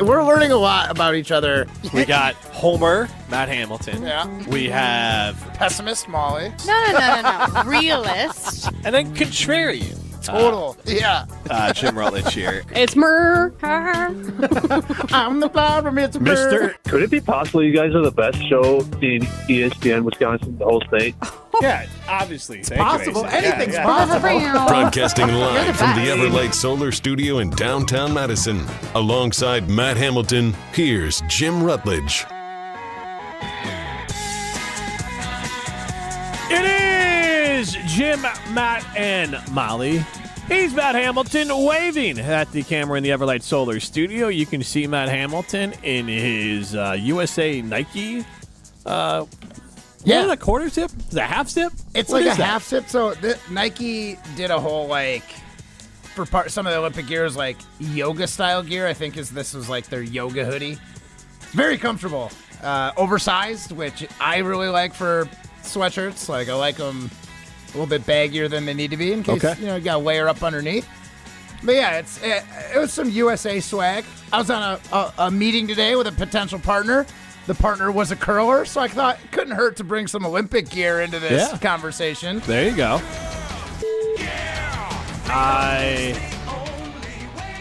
We're learning a lot about each other. We got Homer, Matt Hamilton. Yeah. We have Pessimist Molly. No. Realist. and then Contrarian. Total. Yeah. Jim Rutledge here. It's Murr. I'm the flower, Mr. Mr. Could it be possible you guys are the best show in ESPN Wisconsin, the whole state? Yeah, obviously. It's Possible. Anything's possible. Broadcasting live from the best. Everlight Solar Studio in downtown Madison. Alongside Matt Hamilton, here's Jim Rutledge. It is Jim, Matt, and Molly. He's Matt Hamilton waving at the camera in the Everlight Solar Studio. You can see Matt Hamilton in his USA Nike. What is a quarter zip? Is it a half zip? It's What like a is that? half zip. So Nike did a whole for some of the Olympic gears, like yoga style gear. I think this was like their yoga hoodie. Very comfortable, oversized, which I really like for sweatshirts. Like I like them a little bit baggier than they need to be in case you got to layer up underneath. But yeah, it was some USA swag. I was on a meeting today with a potential partner. The partner was a curler, so I thought it couldn't hurt to bring some Olympic gear into this conversation. There you go.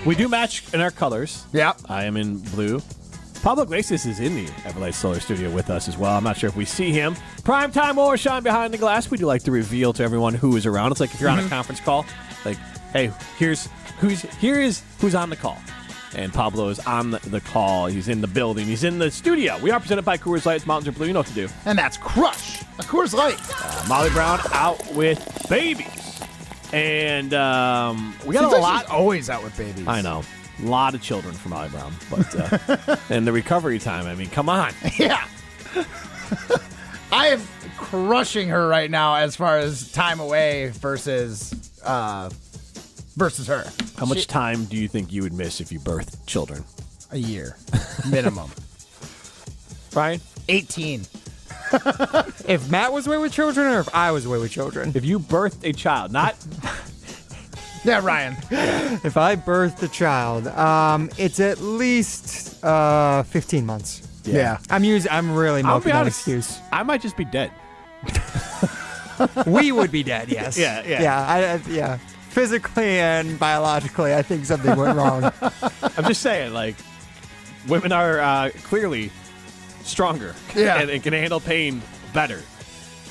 We do match in our colors. Yep. I am in blue. Pablo Iglesias is in the Everlight Solar Studio with us as well. I'm not sure if we see him. Primetime or shine behind the glass. We do like to reveal to everyone who is around. It's like if you're on a conference call, like, hey, here is who's on the call. And Pablo is on the call. He's in the building. He's in the studio. We are presented by Coors Light. Mountains are blue. You know what to do. And that's Crush, a Coors Light. Molly Brown out with babies. And we got Seems a like lot. she's always out with babies. I know. A lot of children for Molly Brown. But and the recovery time, I mean, come on. Yeah. I am crushing her right now as far as time away versus her. How much time do you think you would miss if you birthed children? A year. Minimum. Ryan? 18. If Matt was away with children or if I was away with children? If you birthed a child, not... Yeah, Ryan. If I birthed a child, it's at least 15 months. Yeah. I'm really I'll milking be that honest, excuse. I might just be dead. We would be dead, yes. Yeah. Physically and biologically, I think something went wrong. I'm just saying, like, women are clearly stronger. Yeah. And can handle pain better.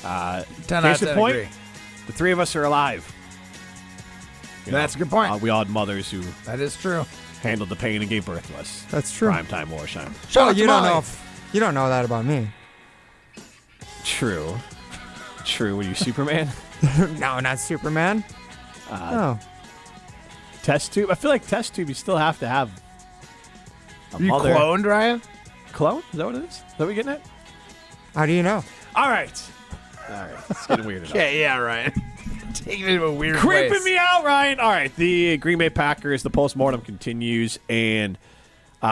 10 out Case of in 10 point, agree. the three of us are alive. You That's a good point. We all had mothers who That is true. handled the pain and gave birth to us. That's true. Primetime or shine. Shout out to You don't Molly. know you don't know that about me. True. Were you Superman? No, not Superman. No. Test tube? I feel like test tube, you still have to have a You mother. cloned, Ryan? Clone? Is that what it is? Is that what we're getting at? How do you know? All right. It's getting weird enough. Yeah, Ryan. Taking it to a weird Creeping place. me out, Ryan. All right, the Green Bay Packers, the postmortem continues, and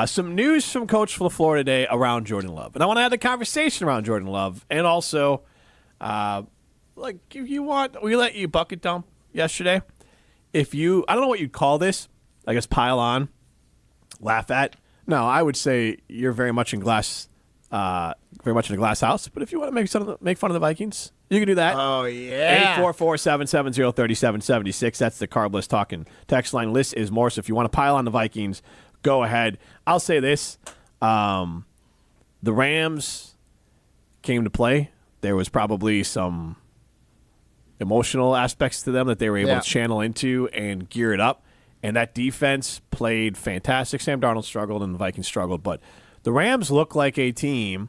some news from Coach LaFleur today around Jordan Love. And I want to have the conversation around Jordan Love, and also, like, if you want, we let you bucket dump yesterday. If you, I don't know what you'd call this, I guess pile on, laugh at. No, I would say you're very much in glass, very much in a glass house. But if you want to make fun of the Vikings, you can do that. Oh, yeah. 844-770-3776. That's the Carbless talking text line. List is more. So if you want to pile on the Vikings, go ahead. I'll say this. The Rams came to play. There was probably some emotional aspects to them that they were able to channel into and gear it up. And that defense played fantastic. Sam Darnold struggled and the Vikings struggled. But the Rams look like a team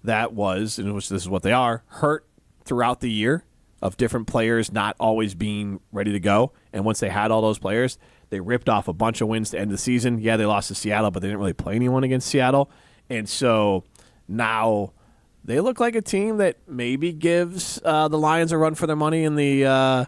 that was, and which this is what they are, hurt throughout the year of different players not always being ready to go. And once they had all those players, they ripped off a bunch of wins to end the season. Yeah, they lost to Seattle, but they didn't really play anyone against Seattle. And so now they look like a team that maybe gives the Lions a run for their money in the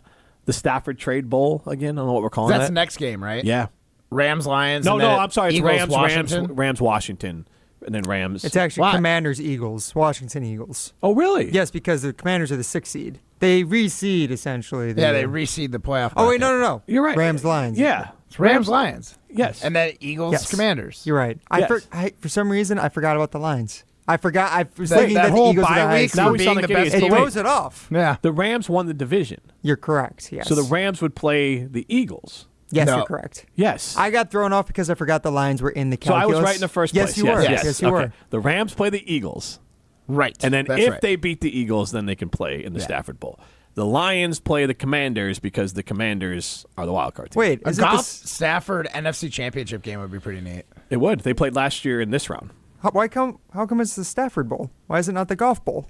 Stafford Trade Bowl again. I don't know what we're calling That's that. the next game, right? Yeah. Rams, Lions. No, and then I'm sorry. It's Eagles, Rams, Washington. Rams, Washington, and then Rams. It's actually Why? Commanders, Eagles, Washington Eagles. Oh, really? Yes, because the Commanders are the 6th seed. They reseed essentially. Yeah, they reseed the playoff. Oh wait, bracket. no. You're right. Rams, Lions. Yeah. It's Rams-Lions. Yes. And then Eagles-Commanders. You're right. Yes. For some reason, I forgot about the Lions. I was That- thinking that that the whole Eagles were the bye highest week Now for we seed. sound being like the best idiots. It But wait. throws it off. Yeah. The Rams won the division. You're correct. Yes. So the Rams would play the Eagles. Yes, No. you're correct. Yes. I got thrown off because I forgot the Lions were in the so I calculus. was right in the first yes, place. You were. Yes, Yes, you okay. were. The Rams play the Eagles. Right. And then That's if right. they beat the Eagles, then they can play in the Stafford Bowl. The Lions play the Commanders because the Commanders are the wild card team. Wait, A is it Goff this? Stafford NFC Championship game would be pretty neat. It would. They played last year in this round. How come it's the Stafford Bowl? Why is it not the Golf Bowl?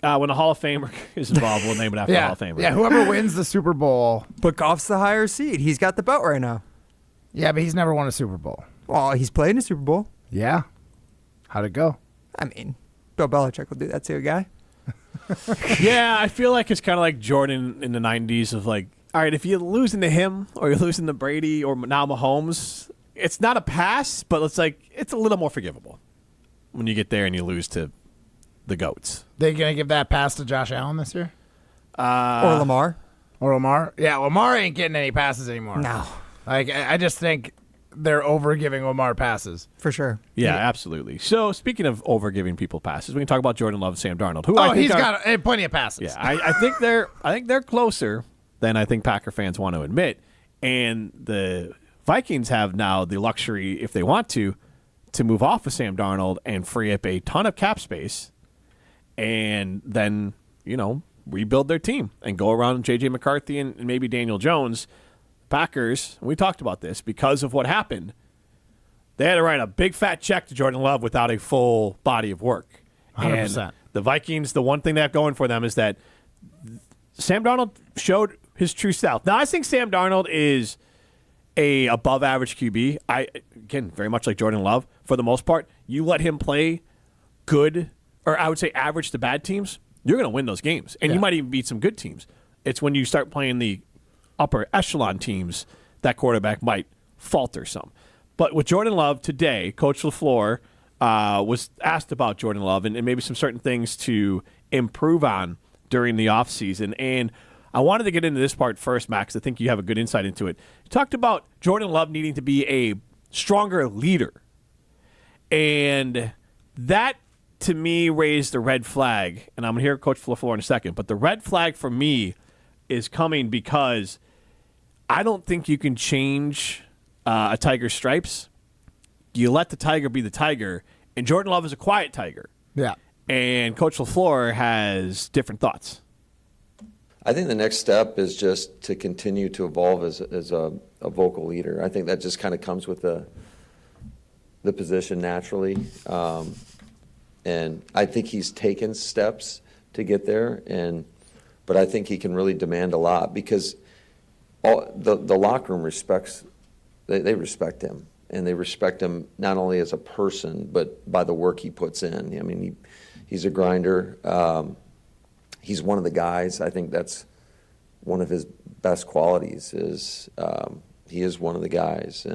When a Hall of Famer is involved, we'll name it after the Hall of Famer. Yeah, whoever wins the Super Bowl. But Goff's the higher seed. He's got the belt right now. Yeah, but he's never won a Super Bowl. Well, he's played in a Super Bowl. Yeah. How'd it go? I mean, Bill Belichick will do that to a guy. Yeah, I feel like it's kind of like Jordan in the 90s of like, all right, if you're losing to him or you're losing to Brady or now Mahomes, it's not a pass, but it's like it's a little more forgivable when you get there and you lose to the GOATs. They gonna give that pass to Josh Allen this year? Or Lamar. Or Lamar? Yeah, Lamar ain't getting any passes anymore. No, Like I just think they're over giving Lamar passes. for sure. Yeah, absolutely. So speaking of over giving people passes, we can talk about Jordan Love and Sam Darnold. Who Oh, I think he's are- got plenty of passes. Yeah, I think they're closer than I think Packer fans want to admit. And the Vikings have now the luxury, if they want to move off of Sam Darnold and free up a ton of cap space, and then rebuild their team and go around J.J. McCarthy and maybe Daniel Jones. Packers, we talked about this because of what happened. They had to write a big fat check to Jordan Love without a full body of work. 100%. And the Vikings, the one thing they have going for them is that Sam Darnold showed his true self. Now, I think Sam Darnold is a above average QB. Again, very much like Jordan Love, for the most part. You let him play good, or I would say average to bad teams, you're going to win those games. And you might even beat some good teams. It's when you start playing the upper echelon teams that quarterback might falter some. But with Jordan Love today, Coach LaFleur was asked about Jordan Love and maybe some certain things to improve on during the offseason. And I wanted to get into this part first, Max. I think you have a good insight into it. You talked about Jordan Love needing to be a stronger leader. And that, to me, raised a red flag. And I'm going to hear Coach LaFleur in a second. But the red flag for me is coming because I don't think you can change a tiger's stripes. You let the tiger be the tiger. And Jordan Love is a quiet tiger. Yeah. And Coach LaFleur has different thoughts. I think the next step is just to continue to evolve as a vocal leader. I think that just kind of comes with the position naturally. And I think he's taken steps to get there, but I think he can really demand a lot because the locker room they respect him, and they respect him not only as a person but by the work he puts in. I mean, he's a grinder. He's one of the guys. I think that's one of his best qualities is he is one of the guys,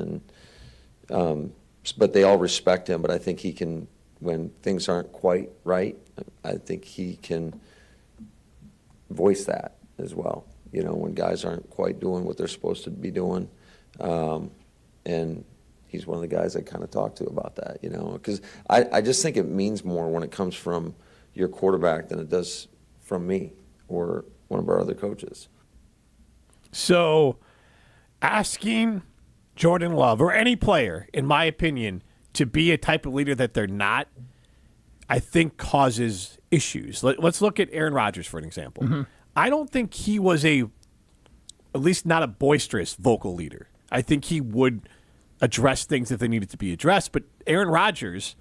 but they all respect him. But I think he can, when things aren't quite right, I think he can voice that as well. When guys aren't quite doing what they're supposed to be doing, and he's one of the guys I kind of talk to about that. Because I just think it means more when it comes from your quarterback than it does from me or one of our other coaches. So asking Jordan Love or any player, in my opinion, to be a type of leader that they're not, I think causes issues. Let's look at Aaron Rodgers, for an example. Mm-hmm. I don't think he was at least not a boisterous vocal leader. I think he would address things if they needed to be addressed. But Aaron Rodgers,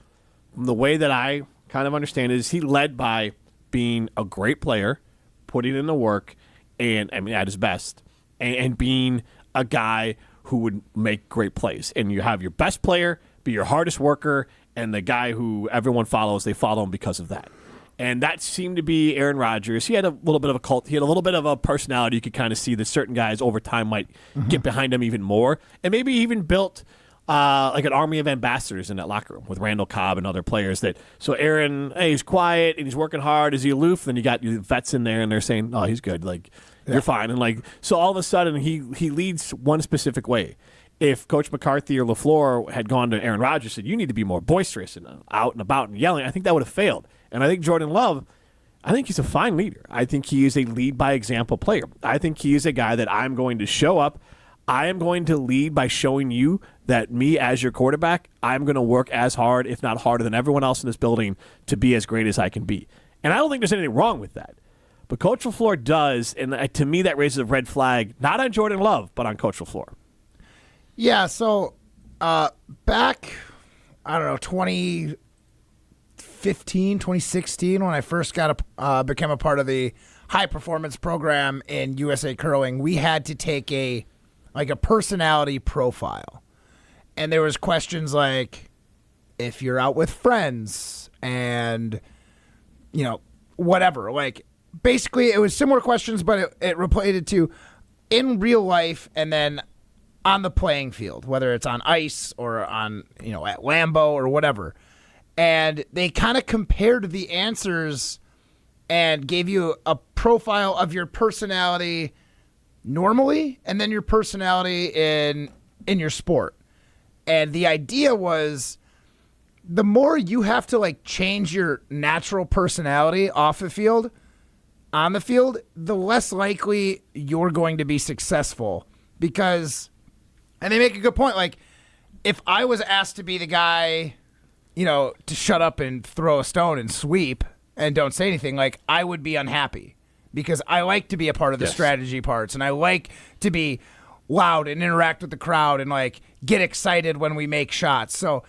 from the way that I kind of understand it, is he led by being a great player, putting in the work, and at his best, and being a guy who would make great plays. And you have your best player be your hardest worker, and the guy who everyone follows, they follow him because of that. And that seemed to be Aaron Rodgers. He had a little bit of a cult. He had a little bit of a personality. You could kind of see that certain guys over time might get behind him even more. And maybe even built like an army of ambassadors in that locker room with Randall Cobb and other players. So Aaron, hey, he's quiet and he's working hard. Is he aloof? Then you got your vets in there and they're saying, oh, he's good. Like, You're fine. And like, so all of a sudden he leads one specific way. If Coach McCarthy or LaFleur had gone to Aaron Rodgers and said, you need to be more boisterous and out and about and yelling, I think that would have failed. And I think Jordan Love, I think he's a fine leader. I think he is a lead by example player. I think he is a guy that I'm going to show up. I am going to lead by showing you that me as your quarterback, I'm going to work as hard, if not harder than everyone else in this building to be as great as I can be. And I don't think there's anything wrong with that. But Coach LaFleur does, and to me that raises a red flag, not on Jordan Love, but on Coach LaFleur. Yeah, so back, I don't know, 2015, 2016, when I first became a part of the high-performance program in USA Curling, we had to take a personality profile. And there was questions like, if you're out with friends and, whatever. Like, basically, it was similar questions, but it related to in real life and then on the playing field, whether it's on ice or on, at Lambeau or whatever. And they kind of compared the answers and gave you a profile of your personality normally and then your personality in your sport. And the idea was the more you have to change your natural personality off the field, on the field, the less likely you're going to be successful. Because, and they make a good point, if I was asked to be the guy, to shut up and throw a stone and sweep and don't say anything, I would be unhappy. Because I like to be a part of the strategy parts, and I like to be loud and interact with the crowd and get excited when we make shots. So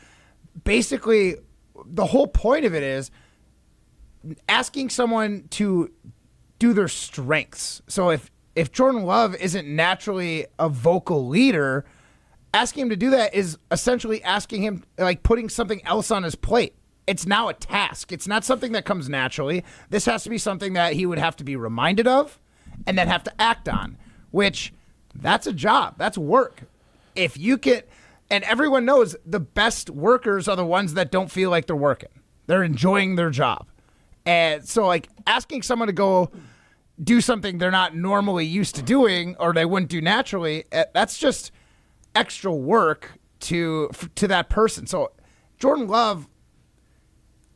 basically, the whole point of it is asking someone to do their strengths. So if Jordan Love isn't naturally a vocal leader, asking him to do that is essentially asking him, putting something else on his plate. It's now a task. It's not something that comes naturally. This has to be something that he would have to be reminded of and then have to act on, which that's a job. That's work. If you get, and everyone knows the best workers are the ones that don't feel like they're working. They're enjoying their job. And so asking someone to go do something they're not normally used to doing or they wouldn't do naturally, that's just extra work to that person. So Jordan Love,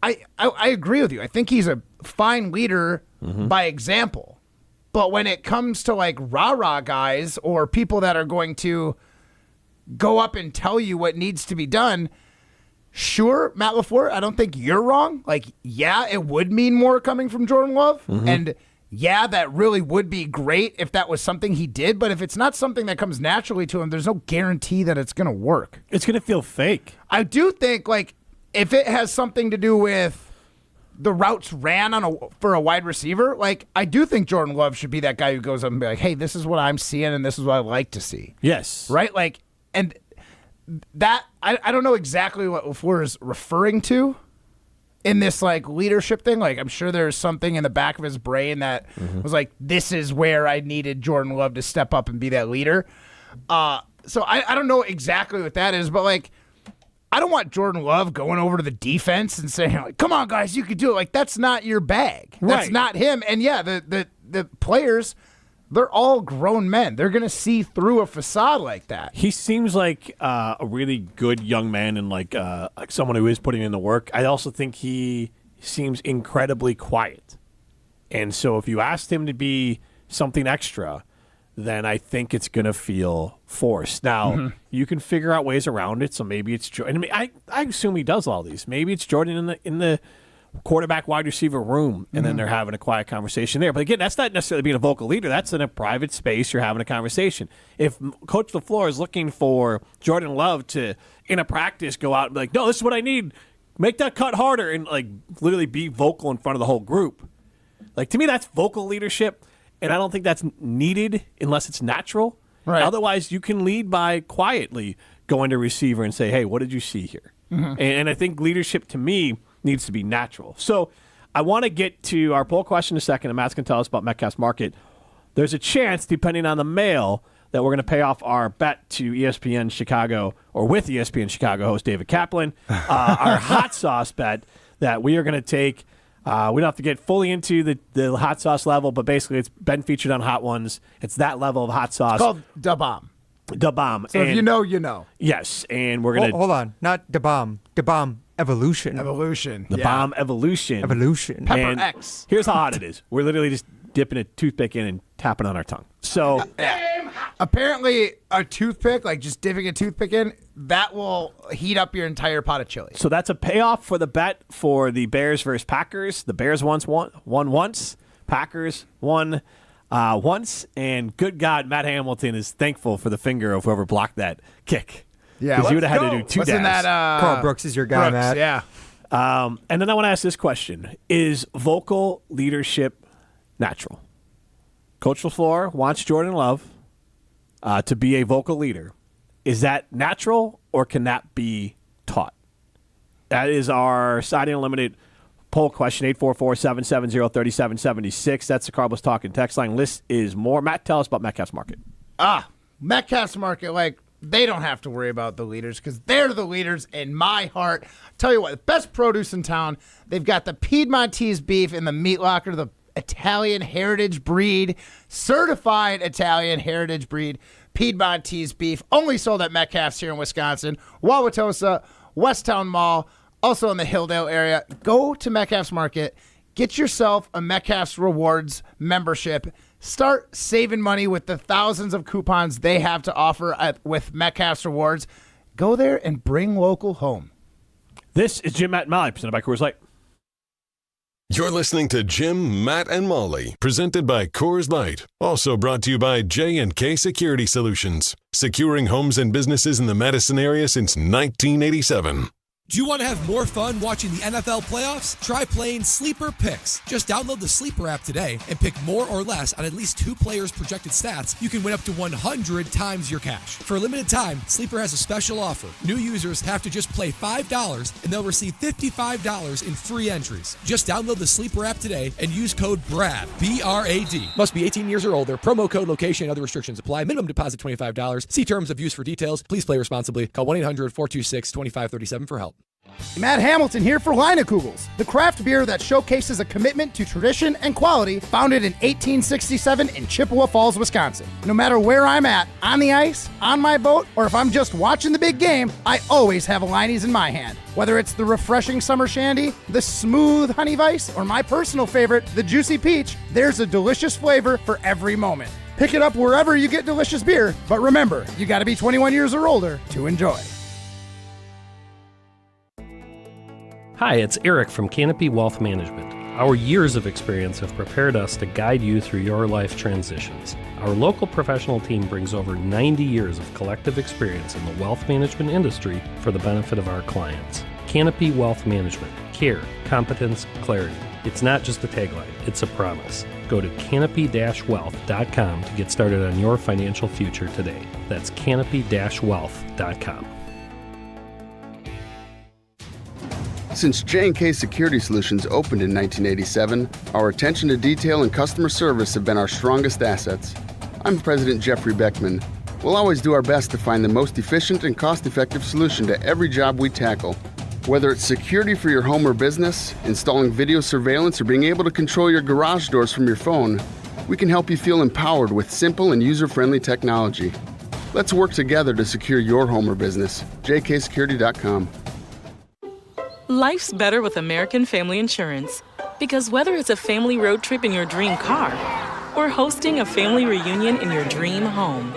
I agree with you. I think he's a fine leader by example. But when it comes to rah-rah guys or people that are going to go up and tell you what needs to be done, sure, Matt LaFleur, I don't think you're wrong. Yeah, it would mean more coming from Jordan Love. And yeah, that really would be great if that was something he did. But if it's not something that comes naturally to him, there's no guarantee that it's going to work. It's going to feel fake. I do think if it has something to do with the routes ran for a wide receiver, I do think Jordan Love should be that guy who goes up and be like, hey, this is what I'm seeing and this is what I like to see. Yes. Right? And that, I don't know exactly what LaFleur is referring to in this leadership thing. I'm sure there's something in the back of his brain that was this is where I needed Jordan Love to step up and be that leader. So I don't know exactly what that is, but I don't want Jordan Love going over to the defense and saying, come on, guys, you could do it. That's not your bag. That's Right. not him. And, yeah, the players, they're all grown men. They're going to see through a facade like that. He seems like a really good young man and like someone who is putting in the work. I also think he seems incredibly quiet. And so if you asked him to be something extra, then I think it's going to feel forced. Now, you can figure out ways around it. So maybe it's Jordan. I assume he does all these. Maybe it's Jordan in the quarterback wide receiver room, and then they're having a quiet conversation there. But again, that's not necessarily being a vocal leader. That's in a private space. You're having a conversation. If Coach LaFleur is looking for Jordan Love to, in a practice, go out and be like, no, this is what I need. Make that cut harder, and literally be vocal in front of the whole group. To me, that's vocal leadership. And I don't think that's needed unless it's natural. Right. Otherwise, you can lead by quietly going to receiver and say, hey, what did you see here? And I think leadership, to me, needs to be natural. So I want to get to our poll question in a second, and Matt's going to tell us about Metcalf's Market. There's a chance, depending on the mail, that we're going to pay off our bet to ESPN Chicago, or with ESPN Chicago host David Kaplan, our hot sauce bet that we are going to take We don't have to get fully into the hot sauce level, but basically it's been featured on Hot Ones. It's that level of hot sauce. It's called Da Bomb. Da Bomb. So if you know, you know. Yes, and we're going to... Hold on. Not Da Bomb. Da Bomb Evolution. Evolution. The Bomb Evolution. Evolution. Pepper And X. Here's how hot it is. We're literally just dipping a toothpick in and tapping on our tongue. So... Apparently, a toothpick, like just dipping a toothpick in, that will heat up your entire pot of chili. So that's a payoff for the bet for the Bears versus Packers. The Bears won once. Packers won once. And good God, Matt Hamilton is thankful for the finger of whoever blocked that kick. Yeah, because you would have had go. to do two Wasn't dabs. that Carl Brooks is your guy, Brooks, Matt. Yeah. And then I want to ask this question. Is vocal leadership natural? Coach LaFleur wants Jordan Love to be a vocal leader. Is that natural or can that be taught? That is our Siding Unlimited poll question, 844-770-3776. That's the Cardinals Talking text line. List is more. Matt, tell us about Metcalf's Market. Metcalf's Market, like, they don't have to worry about the leaders because they're the leaders in my heart. Tell you what, the best produce in town. They've got the Piedmontese beef in the meat locker, the Italian heritage breed, certified Italian heritage breed, Piedmontese beef, only sold at Metcalf's here in Wisconsin, Wauwatosa, Westtown Mall, also in the Hilldale area. Go to Metcalf's Market, get yourself a Metcalf's Rewards membership, start saving money with the thousands of coupons they have to offer with Metcalf's Rewards. Go there and bring local home. This is Jim, Matt, and Molly, presented by Coors Light. You're listening to Jim, Matt, and Molly, presented by Coors Light. Also brought to you by J&K Security Solutions, securing homes and businesses in the Madison area since 1987. Do you want to have more fun watching the NFL playoffs? Try playing Sleeper Picks. Just download the Sleeper app today and pick more or less on at least 2 players' projected stats. You can win up to 100 times your cash. For a limited time, Sleeper has a special offer. New users have to just play $5 and they'll receive $55 in free entries. Just download the Sleeper app today and use code BRAD, B-R-A-D. Must be 18 years or older. Promo code, location, and other restrictions apply. Minimum deposit $25. See terms of use for details. Please play responsibly. Call 1-800-426-2537 for help. Matt Hamilton here for Leinekugels, the craft beer that showcases a commitment to tradition and quality, founded in 1867 in Chippewa Falls, Wisconsin. No matter where I'm at, on the ice, on my boat, or if I'm just watching the big game, I always have a Leine's in my hand. Whether it's the refreshing summer shandy, the smooth honey vice, or my personal favorite, the juicy peach, there's a delicious flavor for every moment. Pick it up wherever you get delicious beer, but remember, you gotta be 21 years or older to enjoy. Hi, it's Eric from Canopy Wealth Management. Our years of experience have prepared us to guide you through your life transitions. Our local professional team brings over 90 years of collective experience in the wealth management industry for the benefit of our clients. Canopy Wealth Management. Care, competence, clarity. It's not just a tagline, it's a promise. Go to canopy-wealth.com to get started on your financial future today. That's canopy-wealth.com. Since J&K Security Solutions opened in 1987, our attention to detail and customer service have been our strongest assets. I'm President Jeffrey Beckman. We'll always do our best to find the most efficient and cost-effective solution to every job we tackle. Whether it's security for your home or business, installing video surveillance, or being able to control your garage doors from your phone, we can help you feel empowered with simple and user-friendly technology. Let's work together to secure your home or business. jksecurity.com. Life's better with American Family Insurance. Because whether it's a family road trip in your dream car or hosting a family reunion in your dream home,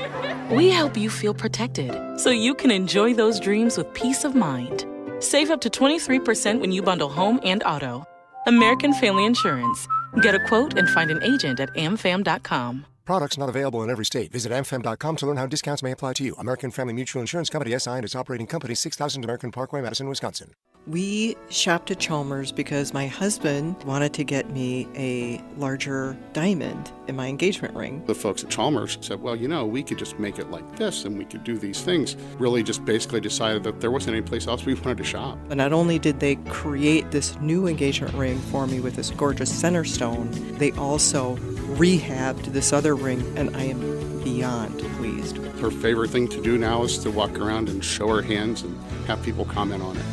we help you feel protected so you can enjoy those dreams with peace of mind. Save up to 23% when you bundle home and auto. American Family Insurance. Get a quote and find an agent at amfam.com. Products not available in every state. Visit amfam.com to learn how discounts may apply to you. American Family Mutual Insurance Company, SI, and its operating company, 6000 American Parkway, Madison, Wisconsin. We shopped at Chalmers because my husband wanted to get me a larger diamond in my engagement ring. The folks at Chalmers said, well, you know, we could just make it like this and we could do these things. Really just basically decided that there wasn't any place else we wanted to shop. But not only did they create this new engagement ring for me with this gorgeous center stone, they also rehabbed this other ring, and I am beyond pleased. Her favorite thing to do now is to walk around and show her hands and have people comment on it.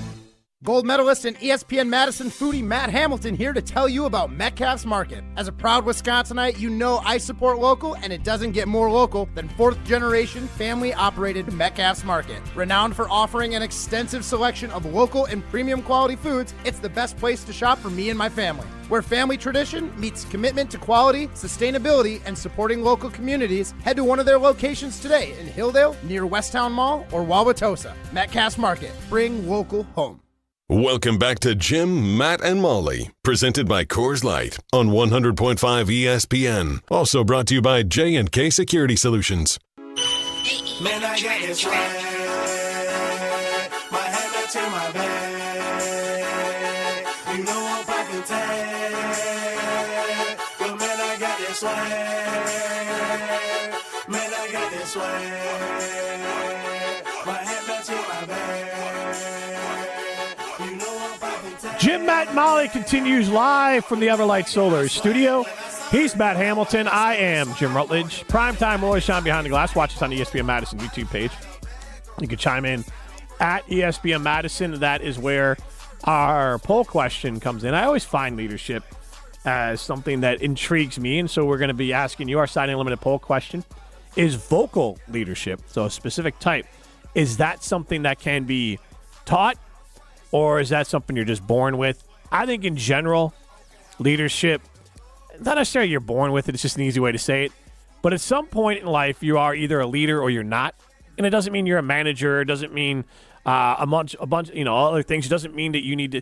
Gold medalist and ESPN Madison foodie Matt Hamilton here to tell you about Metcalf's Market. As a proud Wisconsinite, you know I support local, and it doesn't get more local than fourth-generation, family-operated Metcalf's Market. Renowned for offering an extensive selection of local and premium quality foods, it's the best place to shop for me and my family. Where family tradition meets commitment to quality, sustainability, and supporting local communities, head to one of their locations today in Hilldale, near Westtown Mall, or Wauwatosa. Metcalf's Market. Bring local home. Welcome back to Jim, Matt, and Molly, presented by Coors Light on 100.5 ESPN. Also brought to you by J&K Security Solutions. Man, I got this swag. My head back to my bag. You know I'm popping tag. But man, I got this swag. Man, I got this swag. My head back to my bag. Jim, Matt, and Molly continues live from the Everlight Solar studio. He's Matt Hamilton. I am Jim Rutledge. Primetime Roy Sean behind the glass. Watch us on the ESPN Madison YouTube page. You can chime in at ESPN Madison. That is where our poll question comes in. I always find leadership as something that intrigues me, and so we're going to be asking you our signing limited poll question. Is vocal leadership, so a specific type, is that something that can be taught? Or is that something you're just born with? I think in general, leadership, not necessarily you're born with it. It's just an easy way to say it. But at some point in life, you are either a leader or you're not. And it doesn't mean you're a manager. It doesn't mean a bunch, other things. It doesn't mean that you need to,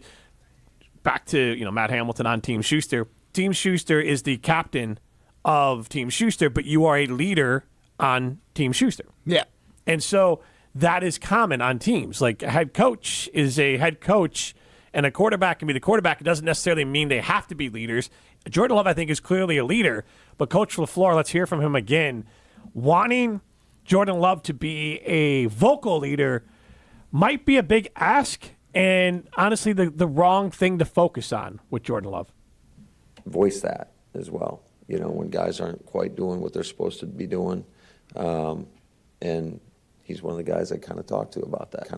back to, Matt Hamilton on Team Schuster. Team Schuster is the captain of Team Schuster, but you are a leader on Team Schuster. Yeah. And so that is common on teams. Like a head coach is a head coach, and a quarterback can be the quarterback. It doesn't necessarily mean they have to be leaders. Jordan Love, I think, is clearly a leader, but Coach LaFleur, let's hear from him again. Wanting Jordan Love to be a vocal leader might be a big ask, and honestly, the wrong thing to focus on with Jordan Love. Voice that as well, when guys aren't quite doing what they're supposed to be doing. And he's one of the guys I kind of talk to about that,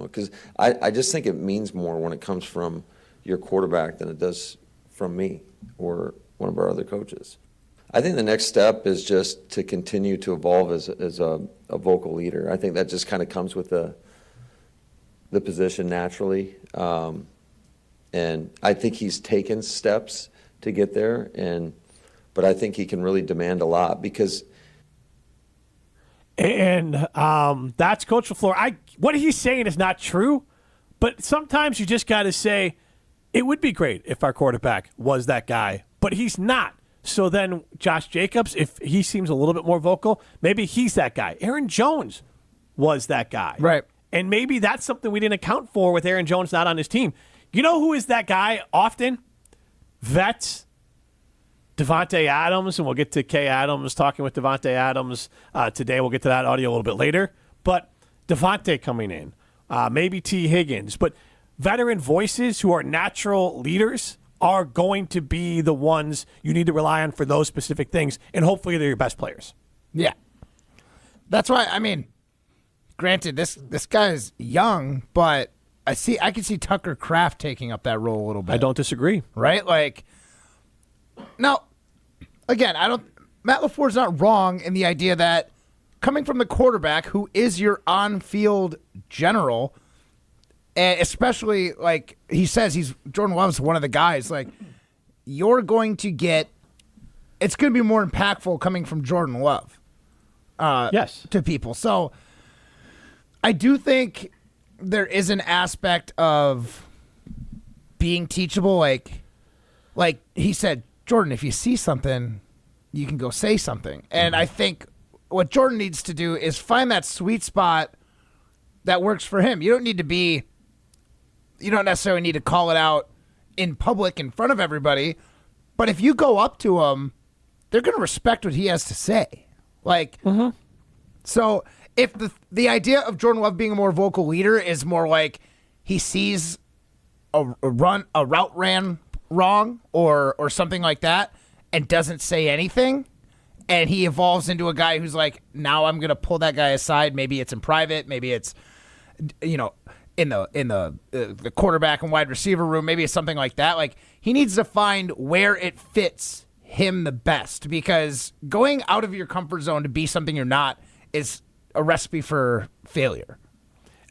because I just think it means more when it comes from your quarterback than it does from me or one of our other coaches. I think the next step is just to continue to evolve as a vocal leader. I think that just kind of comes with the position naturally. And I think he's taken steps to get there, but I think he can really demand a lot because – And that's Coach LaFleur. What he's saying is not true, but sometimes you just got to say, it would be great if our quarterback was that guy, but he's not. So then Josh Jacobs, if he seems a little bit more vocal, maybe he's that guy. Aaron Jones was that guy. Right. And maybe that's something we didn't account for with Aaron Jones not on his team. You know who is that guy often? Vets. Devontae Adams, and we'll get to Kay Adams talking with Devontae Adams today. We'll get to that audio a little bit later. But Devontae coming in, maybe T. Higgins. But veteran voices who are natural leaders are going to be the ones you need to rely on for those specific things, and hopefully they're your best players. Yeah. That's why, granted, this guy is young, but I can see Tucker Kraft taking up that role a little bit. I don't disagree. Right? Now, again, Matt LaFleur's not wrong in the idea that coming from the quarterback, who is your on-field general, and especially, he says Jordan Love's one of the guys, you're going to get, it's going to be more impactful coming from Jordan Love. Yes. To people. So, I do think there is an aspect of being teachable, like he said, Jordan, if you see something, you can go say something. And I think what Jordan needs to do is find that sweet spot that works for him. You don't necessarily need to call it out in public in front of everybody, but if you go up to him, they're going to respect what he has to say. So if the idea of Jordan Love being a more vocal leader is more like he sees a route ran wrong or something like that and doesn't say anything, and he evolves into a guy who's like, now I'm going to pull that guy aside. Maybe it's in private. Maybe it's, in the quarterback and wide receiver room. Maybe it's something like that. Like, he needs to find where it fits him the best, because going out of your comfort zone to be something you're not is a recipe for failure.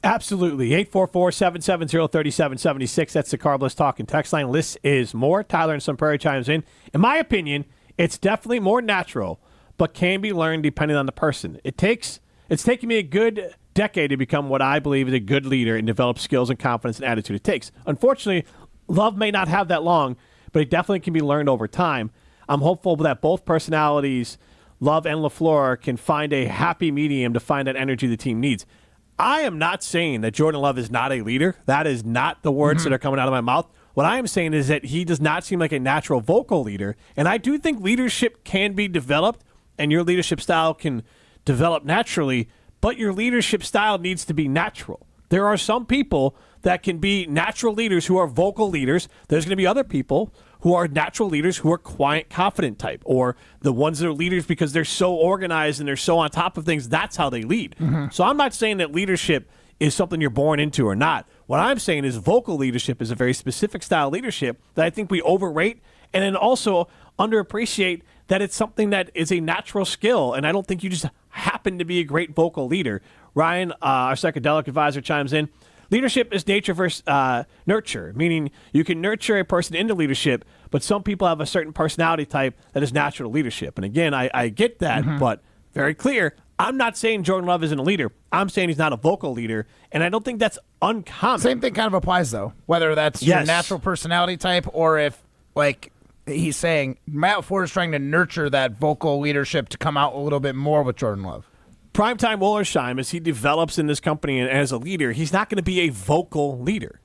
Absolutely. 844-770-3776. That's the Carbless Talk and text line. List is more. Tyler and Sun Prairie chimes in. In my opinion, it's definitely more natural, but can be learned depending on the person. It's taken me a good decade to become what I believe is a good leader and develop skills and confidence and attitude it takes. Unfortunately, Love may not have that long, but it definitely can be learned over time. I'm hopeful that both personalities, Love and LaFleur, can find a happy medium to find that energy the team needs. I am not saying that Jordan Love is not a leader. That is not the words that are coming out of my mouth. What I am saying is that he does not seem like a natural vocal leader, and I do think leadership can be developed, and your leadership style can develop naturally, but your leadership style needs to be natural. There are some people that can be natural leaders who are vocal leaders. There's going to be other people who are natural leaders who are quiet, confident type, or the ones that are leaders because they're so organized and they're so on top of things. That's how they lead. So I'm not saying that leadership is something you're born into or not. What I'm saying is vocal leadership is a very specific style of leadership that I think we overrate and then also underappreciate that it's something that is a natural skill, and I don't think you just happen to be a great vocal leader. Ryan, our psychedelic advisor, chimes in. Leadership is nature versus nurture, meaning you can nurture a person into leadership, but some people have a certain personality type that is natural to leadership. And again, I get that, but very clear, I'm not saying Jordan Love isn't a leader. I'm saying he's not a vocal leader, and I don't think that's uncommon. Same thing kind of applies, though, whether that's your natural personality type or if, like, he's saying Matt LaFleur is trying to nurture that vocal leadership to come out a little bit more with Jordan Love. Primetime Wollersheim, as he develops in this company and as a leader, he's not going to be a vocal leader.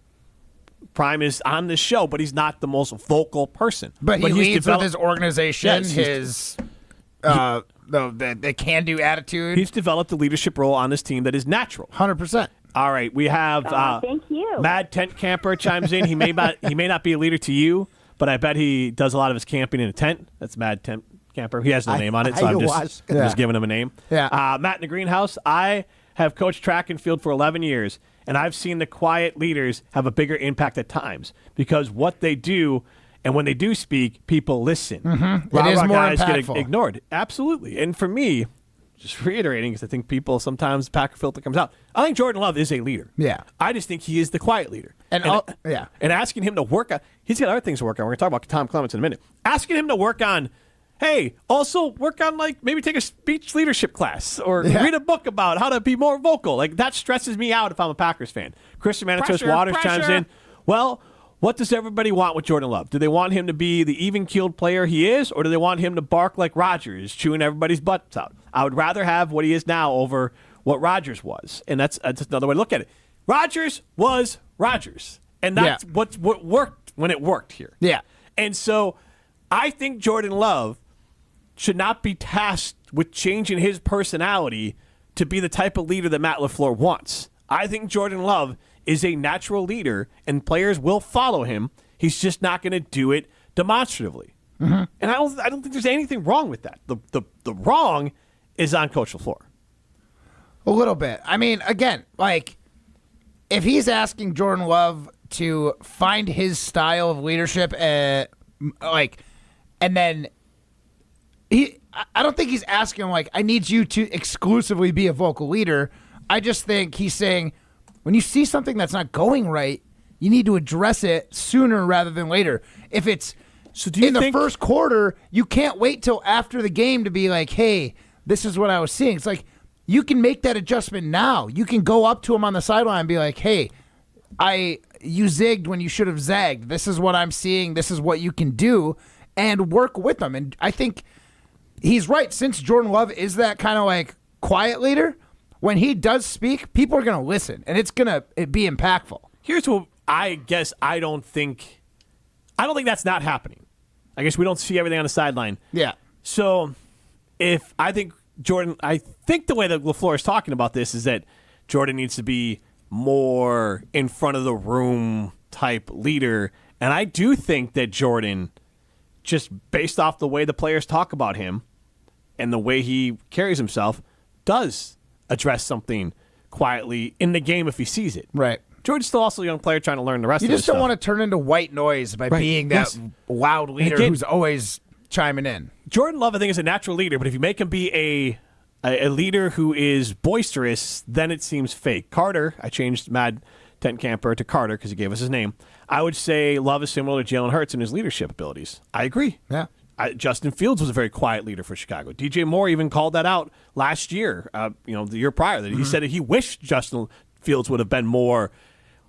Prime is on this show, but he's not the most vocal person. But he leads with his organization, his the can-do attitude. He's developed a leadership role on this team that is natural. 100%. All right, we have thank you. Mad Tent Camper chimes in. He may not be a leader to you, but I bet he does a lot of his camping in a tent. That's Mad Tent Camper. He has no name on it, so I'm just giving him a name. Yeah. Matt in the greenhouse. I have coached track and field for 11 years, and I've seen the quiet leaders have a bigger impact at times because what they do, and when they do speak, people listen. It is more guys impactful. get ignored. Absolutely. And for me, just reiterating, because I think people sometimes Packer filter comes out. I think Jordan Love is a leader. Yeah. I just think he is the quiet leader. And asking him to work on, he's got other things to work on. We're going to talk about Tom Clements in a minute. Asking him to work on, hey, also work on, like, maybe take a speech leadership class or read a book about how to be more vocal. Like, that stresses me out if I'm a Packers fan. Christian Manitos Waters chimes in. Well, what does everybody want with Jordan Love? Do they want him to be the even-keeled player he is, or do they want him to bark like Rodgers, chewing everybody's butts out? I would rather have what he is now over what Rodgers was, and that's another way to look at it. Rodgers was Rodgers, and that's what worked when it worked here. Yeah. And so I think Jordan Love should not be tasked with changing his personality to be the type of leader that Matt LaFleur wants. I think Jordan Love is a natural leader, and players will follow him. He's just not going to do it demonstratively. And I don't think there's anything wrong with that. The wrong is on Coach LaFleur. A little bit. I mean, again, like, if he's asking Jordan Love to find his style of leadership, and then I don't think he's asking him, like, I need you to exclusively be a vocal leader. I just think he's saying, when you see something that's not going right, you need to address it sooner rather than later. If it's the first quarter, you can't wait till after the game to be like, hey, this is what I was seeing. It's like, you can make that adjustment now. You can go up to him on the sideline and be like, hey, you zigged when you should have zagged. This is what I'm seeing. This is what you can do, and work with them. And I think he's right. Since Jordan Love is that kind of like quiet leader, when he does speak, people are going to listen, and it's going to be impactful. Here's what I guess I don't think that's not happening. I guess we don't see everything on the sideline. Yeah. So if I think the way that LaFleur is talking about this is that Jordan needs to be more in front of the room type leader. And I do think that Jordan, just based off the way the players talk about him and the way he carries himself, does address something quietly in the game if he sees it. Right. Jordan's still also a young player trying to learn the rest You of this just don't stuff. want to turn into white noise by being that loud leader who's always chiming in. Jordan Love, I think, is a natural leader, but if you make him be a leader who is boisterous, then it seems fake. Carter, I changed Mad Tent Camper to Carter because he gave us his name. I would say Love is similar to Jalen Hurts in his leadership abilities. I agree. Yeah. Justin Fields was a very quiet leader for Chicago. DJ Moore even called that out last year, the year prior. That he said that he wished Justin Fields would have been more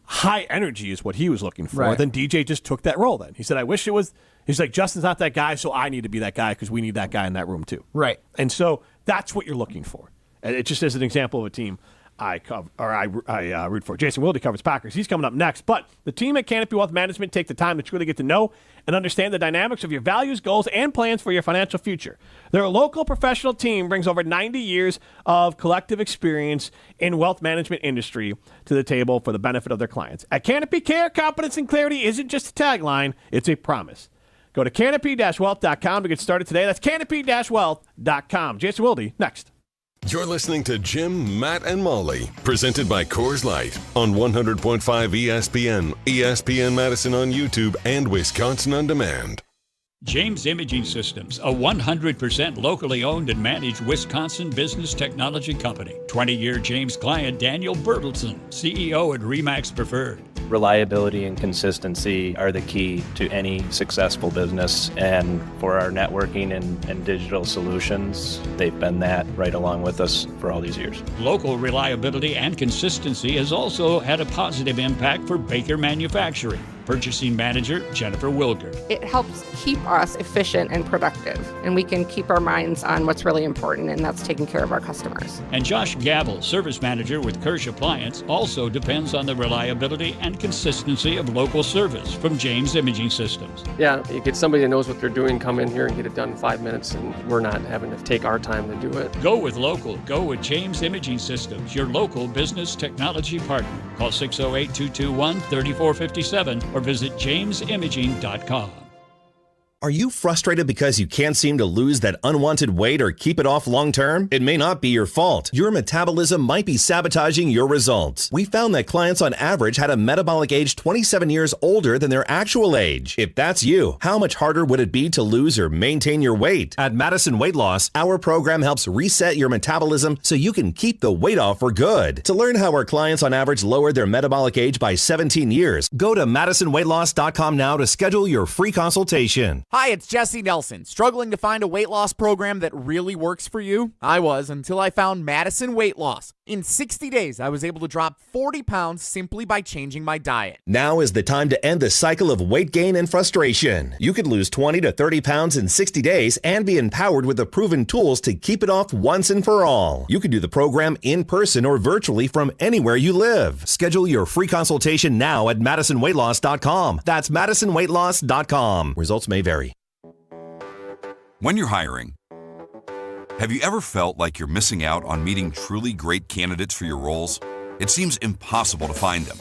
high energy is what he was looking for. Right. Then DJ just took that role then. He said, I wish it was. He's like, Justin's not that guy, so I need to be that guy because we need that guy in that room too. Right. And so that's what you're looking for. And it just is an example of a team I root for. Jason Wilde covers Packers. He's coming up next. But the team at Canopy Wealth Management take the time to truly get to know and understand the dynamics of your values, goals, and plans for your financial future. Their local professional team brings over 90 years of collective experience in wealth management industry to the table for the benefit of their clients. At Canopy Care, competence and clarity isn't just a tagline, it's a promise. Go to canopy-wealth.com to get started today. That's canopy-wealth.com. Jason Wilde, next. You're listening to Jim, Matt, and Molly, presented by Coors Light on 100.5 ESPN, ESPN Madison on YouTube, and Wisconsin On Demand. James Imaging Systems, a 100% locally owned and managed Wisconsin business technology company. 20-year James client Daniel Bertelson, CEO at RE/MAX Preferred. Reliability and consistency are the key to any successful business, and for our networking and digital solutions, they've been that right along with us for all these years. Local reliability and consistency has also had a positive impact for Baker Manufacturing. Purchasing Manager Jennifer Wilger. It helps keep us efficient and productive, and we can keep our minds on what's really important, and that's taking care of our customers. And Josh Gavel, Service Manager with Kirsch Appliance, also depends on the reliability and consistency of local service from James Imaging Systems. Yeah, you get somebody that knows what they're doing, come in here and get it done in 5 minutes, and we're not having to take our time to do it. Go with local. Go with James Imaging Systems, your local business technology partner. Call 608-221-3457 or visit jamesimaging.com. Are you frustrated because you can't seem to lose that unwanted weight or keep it off long term? It may not be your fault. Your metabolism might be sabotaging your results. We found that clients on average had a metabolic age 27 years older than their actual age. If that's you, how much harder would it be to lose or maintain your weight? At Madison Weight Loss, our program helps reset your metabolism so you can keep the weight off for good. To learn how our clients on average lowered their metabolic age by 17 years, go to MadisonWeightLoss.com now to schedule your free consultation. Hi, it's Jesse Nelson. Struggling to find a weight loss program that really works for you? I was, until I found Madison Weight Loss. In 60 days, I was able to drop 40 pounds simply by changing my diet. Now is the time to end the cycle of weight gain and frustration. You could lose 20 to 30 pounds in 60 days and be empowered with the proven tools to keep it off once and for all. You can do the program in person or virtually from anywhere you live. Schedule your free consultation now at MadisonWeightLoss.com. That's MadisonWeightLoss.com. Results may vary. When you're hiring, have you ever felt like you're missing out on meeting truly great candidates for your roles? It seems impossible to find them,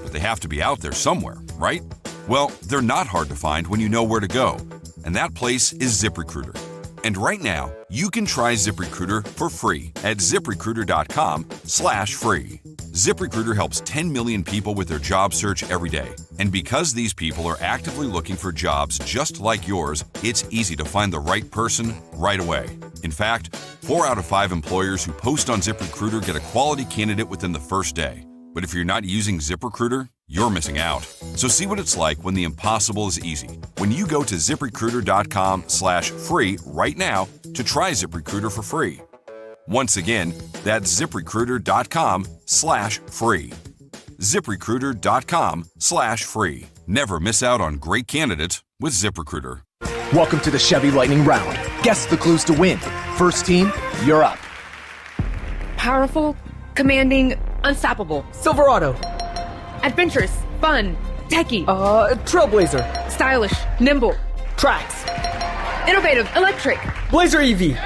but they have to be out there somewhere, right? Well, they're not hard to find when you know where to go, and that place is ZipRecruiter. And right now, you can try ZipRecruiter for free at ZipRecruiter.com/free. ZipRecruiter helps 10 million people with their job search every day. And because these people are actively looking for jobs just like yours, it's easy to find the right person right away. In fact, 4 out of 5 employers who post on ZipRecruiter get a quality candidate within the first day. But if you're not using ZipRecruiter, you're missing out. So see what it's like when the impossible is easy. When you go to ZipRecruiter.com/free right now to try ZipRecruiter for free. Once again, that's ZipRecruiter.com/free. ZipRecruiter.com/free. Never miss out on great candidates with ZipRecruiter. Welcome to the Chevy Lightning Round. Guess the clues to win. First team, you're up. Powerful, commanding, unstoppable. Silverado. Adventurous, fun, techie. Trailblazer. Stylish, nimble. Trax. Innovative, electric. Blazer EV.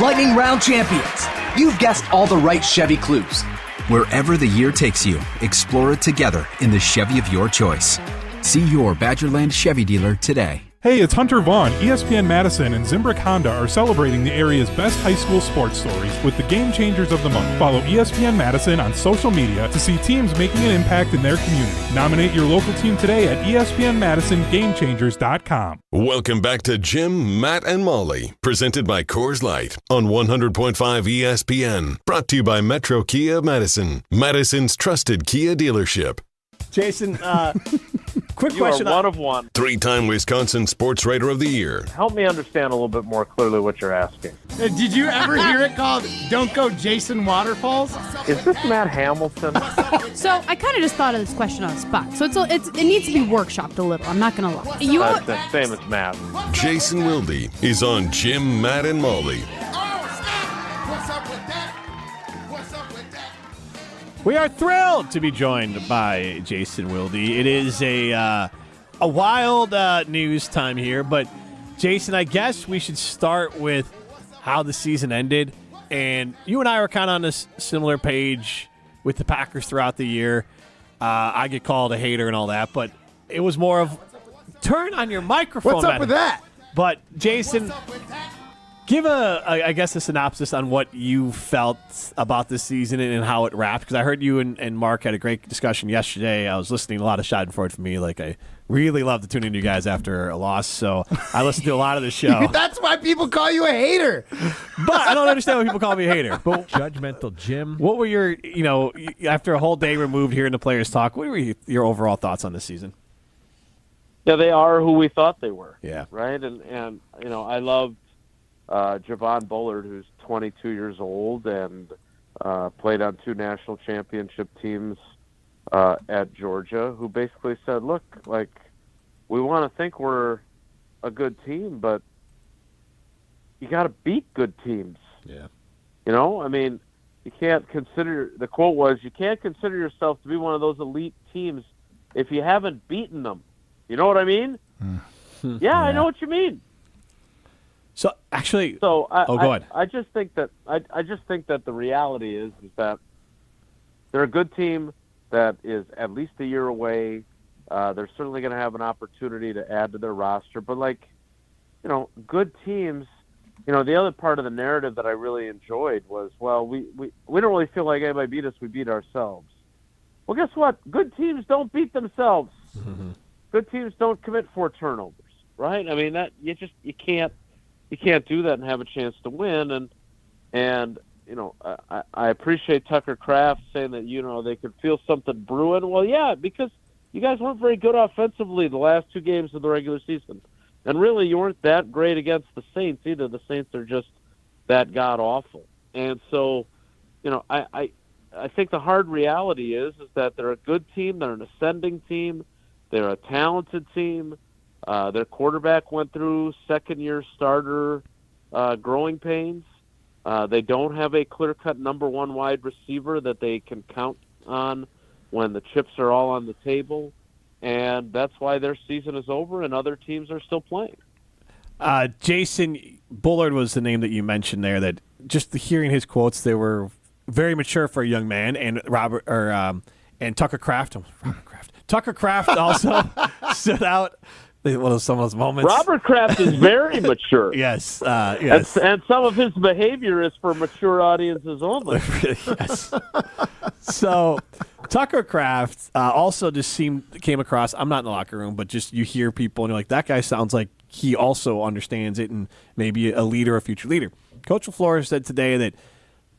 Lightning Round champions. You've guessed all the right Chevy clues. Wherever the year takes you, explore it together in the Chevy of your choice. See your Badgerland Chevy dealer today. Hey, it's Hunter Vaughn. ESPN Madison and Zimbrick Honda are celebrating the area's best high school sports stories with the Game Changers of the Month. Follow ESPN Madison on social media to see teams making an impact in their community. Nominate your local team today at ESPNMadisonGameChangers.com. Welcome back to Jim, Matt, and Molly, presented by Coors Light on 100.5 ESPN. Brought to you by Metro Kia Madison, Madison's trusted Kia dealership. Jason, quick You question. are one of one. 3-time Wisconsin Sports Writer of the Year. Help me understand a little bit more clearly what you're asking. Did you ever hear it called "Don't Go Jason Waterfalls"? Is this Matt Hamilton? So I kind of just thought of this question on the spot. So it needs to be workshopped a little. I'm not gonna lie. That's the same as Matt. Jason Wilde is on Jim, Matt, and Molly. We are thrilled to be joined by Jason Wilde. It is a wild news time here, but Jason, I guess we should start with how the season ended. And you and I were kind of on this similar page with the Packers throughout the year. I get called a hater and all that, but it was more of turn on your microphone. What's up with that? But Jason, give I guess a synopsis on what you felt about this season and how it wrapped, because I heard you and Mark had a great discussion yesterday. I was listening to a lot of Schadenfreude for me. Like, I really love to tune into you guys after a loss, so I listened to a lot of the show. That's why people call you a hater. But I don't understand why people call me a hater. But Judgmental Jim. what were your, after a whole day removed hearing the players talk, what were your overall thoughts on this season? Yeah, they are who we thought they were. Yeah. Right? And I love Javon Bullard, who's 22 years old and played on 2 national championship teams at Georgia, who basically said, look, like, we want to think we're a good team, but you got to beat good teams. Yeah. I mean, you can't consider, the quote was, you can't consider yourself to be one of those elite teams if you haven't beaten them. You know what I mean? Yeah, I know what you mean. So actually, go ahead. I just think that the reality is that they're a good team that is at least a year away. They're certainly going to have an opportunity to add to their roster, but good teams. The other part of the narrative that I really enjoyed was, well, we don't really feel like anybody beat us. We beat ourselves. Well, guess what? Good teams don't beat themselves. Mm-hmm. Good teams don't commit 4 turnovers, right? I mean, that you can't do that and have a chance to win. And I appreciate Tucker Kraft saying that, they could feel something brewing. Well, yeah, because you guys weren't very good offensively the last 2 games of the regular season. And really, you weren't that great against the Saints either. The Saints are just that god-awful. And so, I think the hard reality is that they're a good team. They're an ascending team. They're a talented team. Their quarterback went through second-year starter growing pains. They don't have a clear-cut number 1 wide receiver that they can count on when the chips are all on the table, and that's why their season is over and other teams are still playing. Jason Bullard was the name that you mentioned there. That just hearing his quotes, they were very mature for a young man, and and Tucker Kraft. Tucker Kraft also stood out. One of some of those moments. Robert Kraft is very mature. Yes, yes. And some of his behavior is for mature audiences only. Yes. So Tucker Kraft also just came across, I'm not in the locker room, but just you hear people and you're like, that guy sounds like he also understands it and maybe a leader, a future leader. Coach LaFleur said today that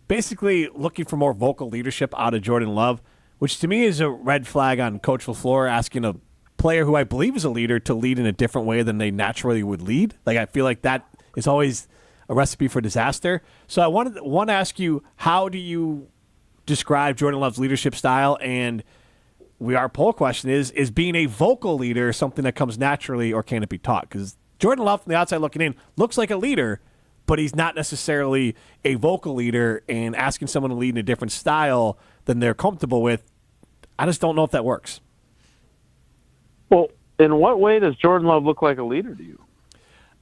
basically looking for more vocal leadership out of Jordan Love, which to me is a red flag on Coach LaFleur asking a player who I believe is a leader to lead in a different way than they naturally would lead. Like, I feel like that is always a recipe for disaster. So I want to ask you, how do you describe Jordan Love's leadership style? And our poll question is being a vocal leader something that comes naturally or can it be taught? Because Jordan Love from the outside looking in looks like a leader, but he's not necessarily a vocal leader, and asking someone to lead in a different style than they're comfortable with, I just don't know if that works. Well, in what way does Jordan Love look like a leader to you?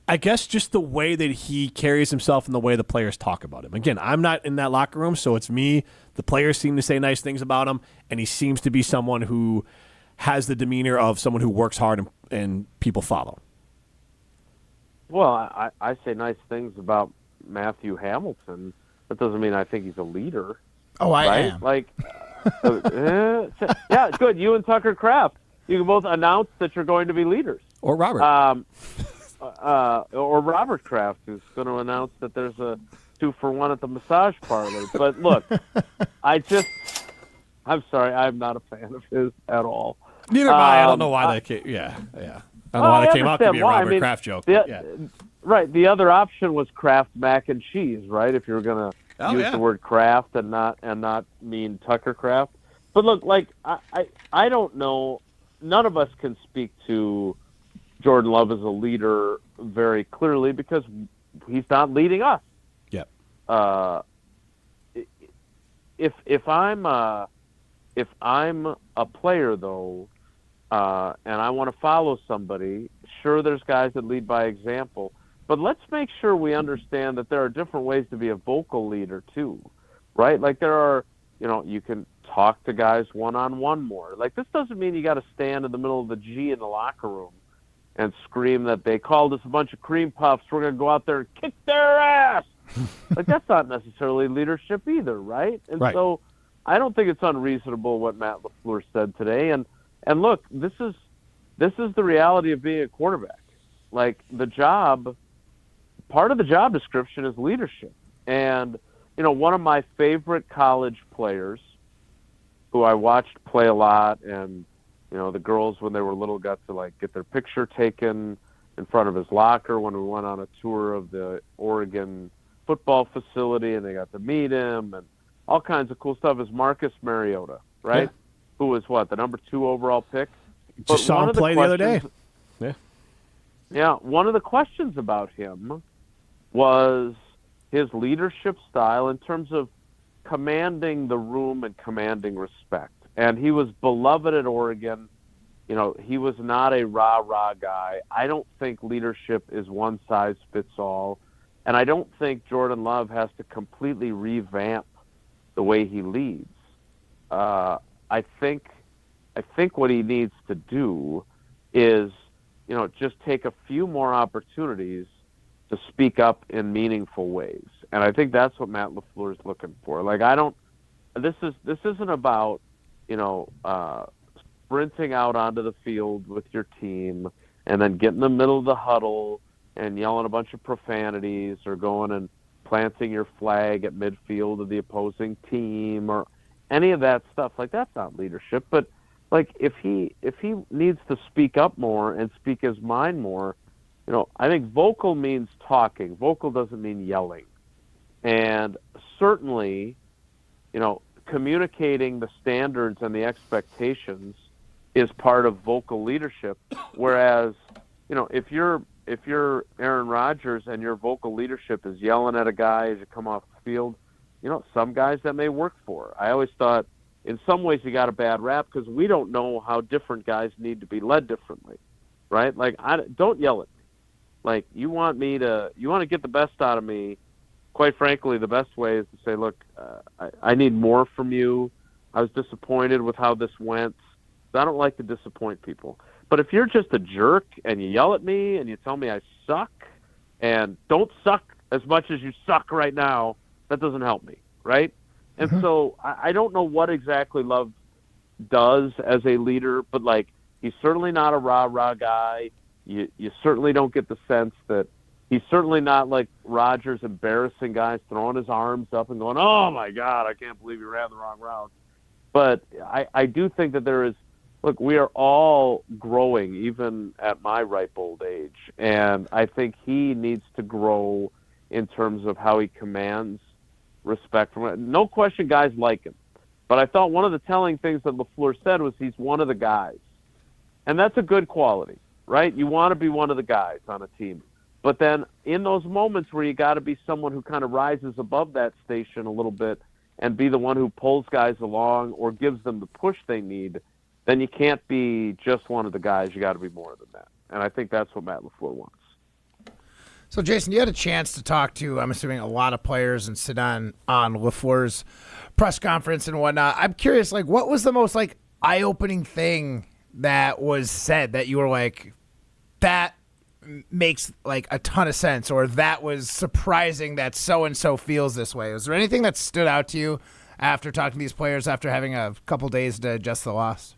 I guess just the way that he carries himself and the way the players talk about him. Again, I'm not in that locker room, so it's me. The players seem to say nice things about him, and he seems to be someone who has the demeanor of someone who works hard and people follow. Well, I say nice things about Matthew Hamilton. That doesn't mean I think he's a leader. Oh, I right? am. Like, yeah, good. You and Tucker Kraft, you can both announce that you're going to be leaders. Or Robert. Or Robert Kraft, who's going to announce that there's a 2-for-1 at the massage parlor. But look, I'm sorry, I'm not a fan of his at all. Neither am I. I don't know why that came. Yeah. I don't know why that came out to be a Robert Kraft joke. Right. The other option was Kraft mac and cheese, right? If you were going to use the word Kraft and not mean Tucker Kraft. But look, like I don't know. None of us can speak to Jordan Love as a leader very clearly because he's not leading us. Yep. If I'm a player though, and I want to follow somebody, sure, there's guys that lead by example, but let's make sure we understand that there are different ways to be a vocal leader too, right? Like there are, you can talk to guys one-on-one more. Like this doesn't mean you got to stand in the middle of the G in the locker room and scream that they called us a bunch of cream puffs. We're going to go out there and kick their ass. Like that's not necessarily leadership either, right? And so I don't think it's unreasonable what Matt LaFleur said today. And look, this is the reality of being a quarterback. Like part of the job description is leadership. And one of my favorite college players, who I watched play a lot, and the girls when they were little got to like get their picture taken in front of his locker when we went on a tour of the Oregon football facility, and they got to meet him and all kinds of cool stuff. Is Marcus Mariota, right? Yeah. Who was the number 2 overall pick? Just saw him play the other day. Yeah. One of the questions about him was his leadership style in terms of commanding the room and commanding respect. And he was beloved at Oregon. He was not a rah-rah guy. I don't think leadership is one size fits all. And I don't think Jordan Love has to completely revamp the way he leads. I think what he needs to do is, just take a few more opportunities to speak up in meaningful ways. And I think that's what Matt LaFleur is looking for. Like, this isn't about, sprinting out onto the field with your team and then getting in the middle of the huddle and yelling a bunch of profanities or going and planting your flag at midfield of the opposing team or any of that stuff. Like, that's not leadership. But like, if he needs to speak up more and speak his mind more, I think vocal means talking. Vocal doesn't mean yelling. And certainly, communicating the standards and the expectations is part of vocal leadership. Whereas, if you're Aaron Rodgers and your vocal leadership is yelling at a guy as you come off the field, some guys that may work for. I always thought in some ways he got a bad rap because we don't know how different guys need to be led differently, right? Like, don't yell at me. Like, you want to get the best out of me. Quite frankly, the best way is to say, look, I need more from you. I was disappointed with how this went. I don't like to disappoint people. But if you're just a jerk and you yell at me and you tell me I suck and don't suck as much as you suck right now, that doesn't help me, right? And so I don't know what exactly Love does as a leader, but like, he's certainly not a rah-rah guy. You certainly don't get the sense that he's certainly not like Rodgers embarrassing guys, throwing his arms up and going, oh my God, I can't believe you ran the wrong route. But I do think that there is, look, we are all growing, even at my ripe old age. And I think he needs to grow in terms of how he commands respect from it. No question guys like him. But I thought one of the telling things that LaFleur said was he's one of the guys. And that's a good quality, right? You want to be one of the guys on a team. But then in those moments where you got to be someone who kind of rises above that station a little bit and be the one who pulls guys along or gives them the push they need, then you can't be just one of the guys. You got to be more than that. And I think that's what Matt LaFleur wants. So, Jason, you had a chance to talk to, I'm assuming, a lot of players and sit on LaFleur's press conference and whatnot. I'm curious, like, what was the most, like, eye-opening thing that was said that you were like, that makes like a ton of sense, or that was surprising that so-and-so feels this way. Was there anything that stood out to you after talking to these players after having a couple days to adjust the loss?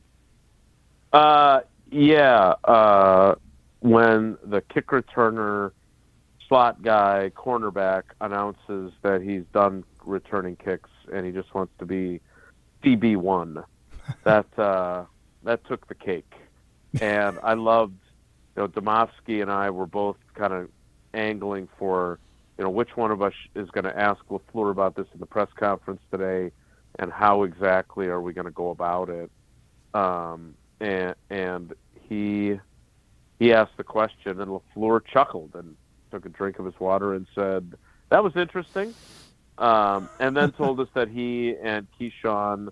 When the kick returner, slot guy, cornerback announces that he's done returning kicks and he just wants to be CB1, that took the cake. And I loved, Domofsky and I were both kind of angling for, which one of us is going to ask LaFleur about this in the press conference today, and how exactly are we going to go about it. And he asked the question, and LaFleur chuckled and took a drink of his water and said, "That was interesting," and then told us that he and Keyshawn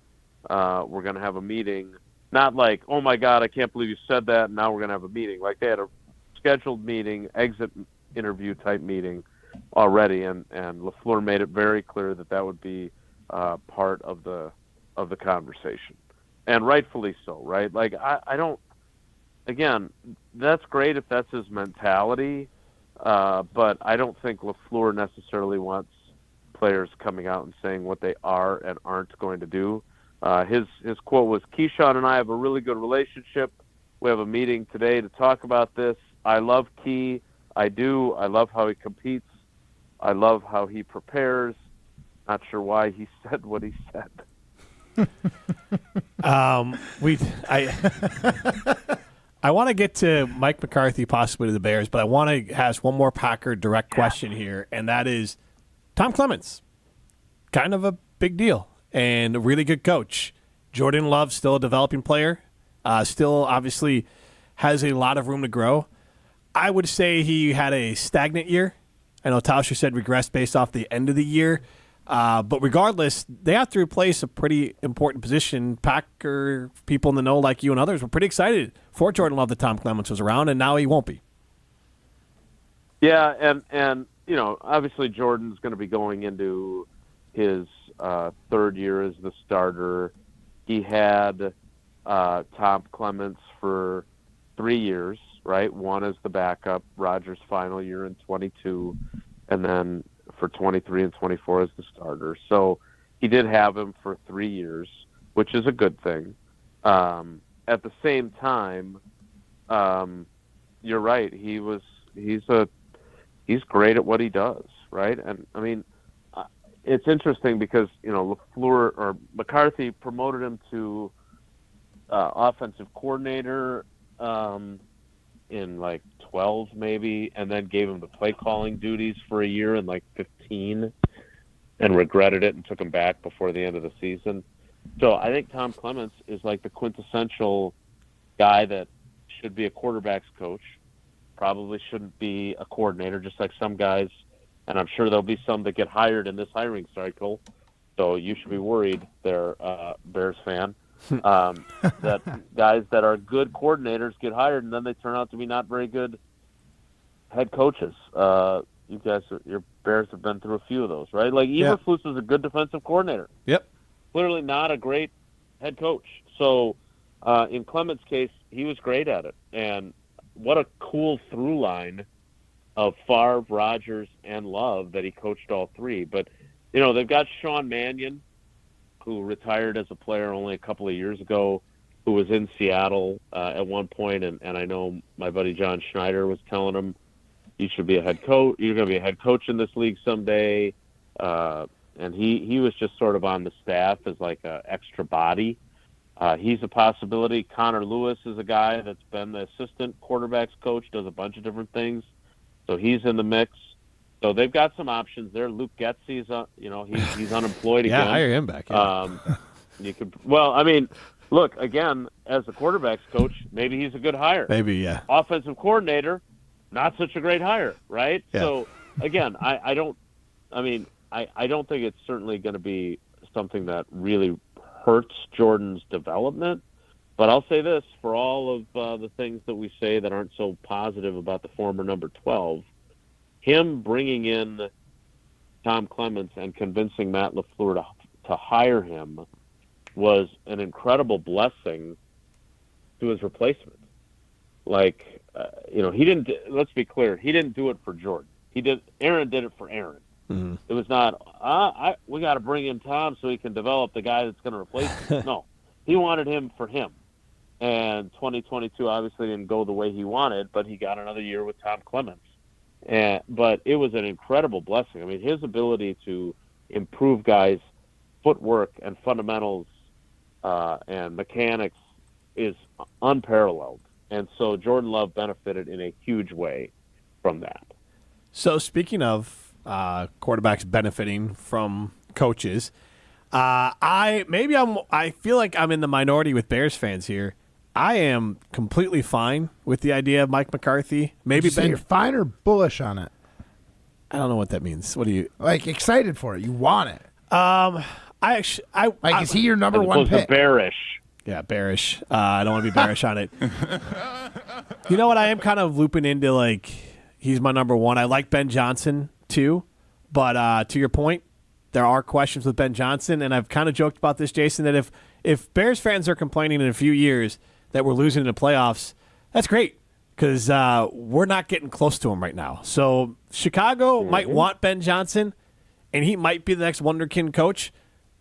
were going to have a meeting. Not like, "Oh my God, I can't believe you said that," and now we're going to have a meeting. Like, they had a scheduled meeting, exit interview type meeting already, and LaFleur made it very clear that would be part of the conversation, and rightfully so, right? Like, I don't. Again, that's great if that's his mentality, but I don't think LaFleur necessarily wants players coming out and saying what they are and aren't going to do. His quote was, "Keyshawn and I have a really good relationship. We have a meeting today to talk about this. I love Key. I do. I love how he competes. I love how he prepares." Not sure why he said what he said. I want to get to Mike McCarthy, possibly to the Bears, but I want to ask one more Packer direct question here, and that is Tom Clements. Kind of a big deal and a really good coach. Jordan Love, still a developing player, still obviously has a lot of room to grow. I would say he had a stagnant year. I know Tauscher said regressed based off the end of the year. But regardless, they have to replace a pretty important position. Packer people in the know, like you and others, were pretty excited for Jordan Love that Tom Clements was around, and now he won't be. Yeah, and obviously Jordan's going to be going into his third year as the starter. He had Tom Clements for 3 years, right? One as the backup, Rodgers' final year in 22, and then for 23 and 24 as the starter. So he did have him for 3 years, which is a good thing. At the same time, you're right. He's great at what he does, right? And I mean, it's interesting because LaFleur or McCarthy promoted him to offensive coordinator in like 12 maybe, and then gave him the play calling duties for a year in like 15, and regretted it and took him back before the end of the season. So I think Tom Clements is like the quintessential guy that should be a quarterback's coach, probably shouldn't be a coordinator, just like some guys, and I'm sure there'll be some that get hired in this hiring cycle, so you should be worried there, Bears fan. That guys that are good coordinators get hired, and then they turn out to be not very good head coaches. You guys, your Bears have been through a few of those, right? Like Eberflus is a good defensive coordinator. Yep. Clearly not a great head coach. So in Clement's case, he was great at it. And what a cool through line of Favre, Rodgers, and Love that he coached all three. But, they've got Sean Mannion, who retired as a player only a couple of years ago, who was in Seattle at one point, and I know my buddy John Schneider was telling him, "You should be a head coach. You're going to be a head coach in this league someday." And he was just sort of on the staff as like an extra body. He's a possibility. Connor Lewis is a guy that's been the assistant quarterbacks coach, does a bunch of different things, so he's in the mix. So they've got some options there. Luke Getzey's, he's unemployed again. Yeah, hire him back. Yeah. You could, well, I mean, look, again, as a quarterbacks coach, maybe he's a good hire. Maybe, yeah. Offensive coordinator, not such a great hire, right? Yeah. So again, I don't think it's certainly going to be something that really hurts Jordan's development. But I'll say this, for all of the things that we say that aren't so positive about the former number 12, him bringing in Tom Clements and convincing Matt LaFleur to hire him was an incredible blessing to his replacement. he didn't. Let's be clear. He didn't do it for Jordan. Aaron did it for Aaron. Mm-hmm. It was not. We got to bring in Tom so he can develop the guy that's going to replace him. No, he wanted him for him. And 2022 obviously didn't go the way he wanted, but he got another year with Tom Clements. But it was an incredible blessing. I mean, his ability to improve guys' footwork and fundamentals and mechanics is unparalleled. And so Jordan Love benefited in a huge way from that. So speaking of quarterbacks benefiting from coaches, I feel like I'm in the minority with Bears fans here. I am completely fine with the idea of Mike McCarthy. Maybe Did you say you're fine or bullish on it? I don't know what that means. What do you like? Excited for it? You want it? Is he your number one pick? Bearish. Yeah, bearish. I don't want to be bearish on it. You know what? I am kind of looping into like he's my number one. I like Ben Johnson too, but to your point, there are questions with Ben Johnson, and I've kind of joked about this, Jason, that if Bears fans are complaining in a few years that we're losing in the playoffs, that's great because we're not getting close to him right now. So Chicago might want Ben Johnson, and he might be the next wonderkind coach,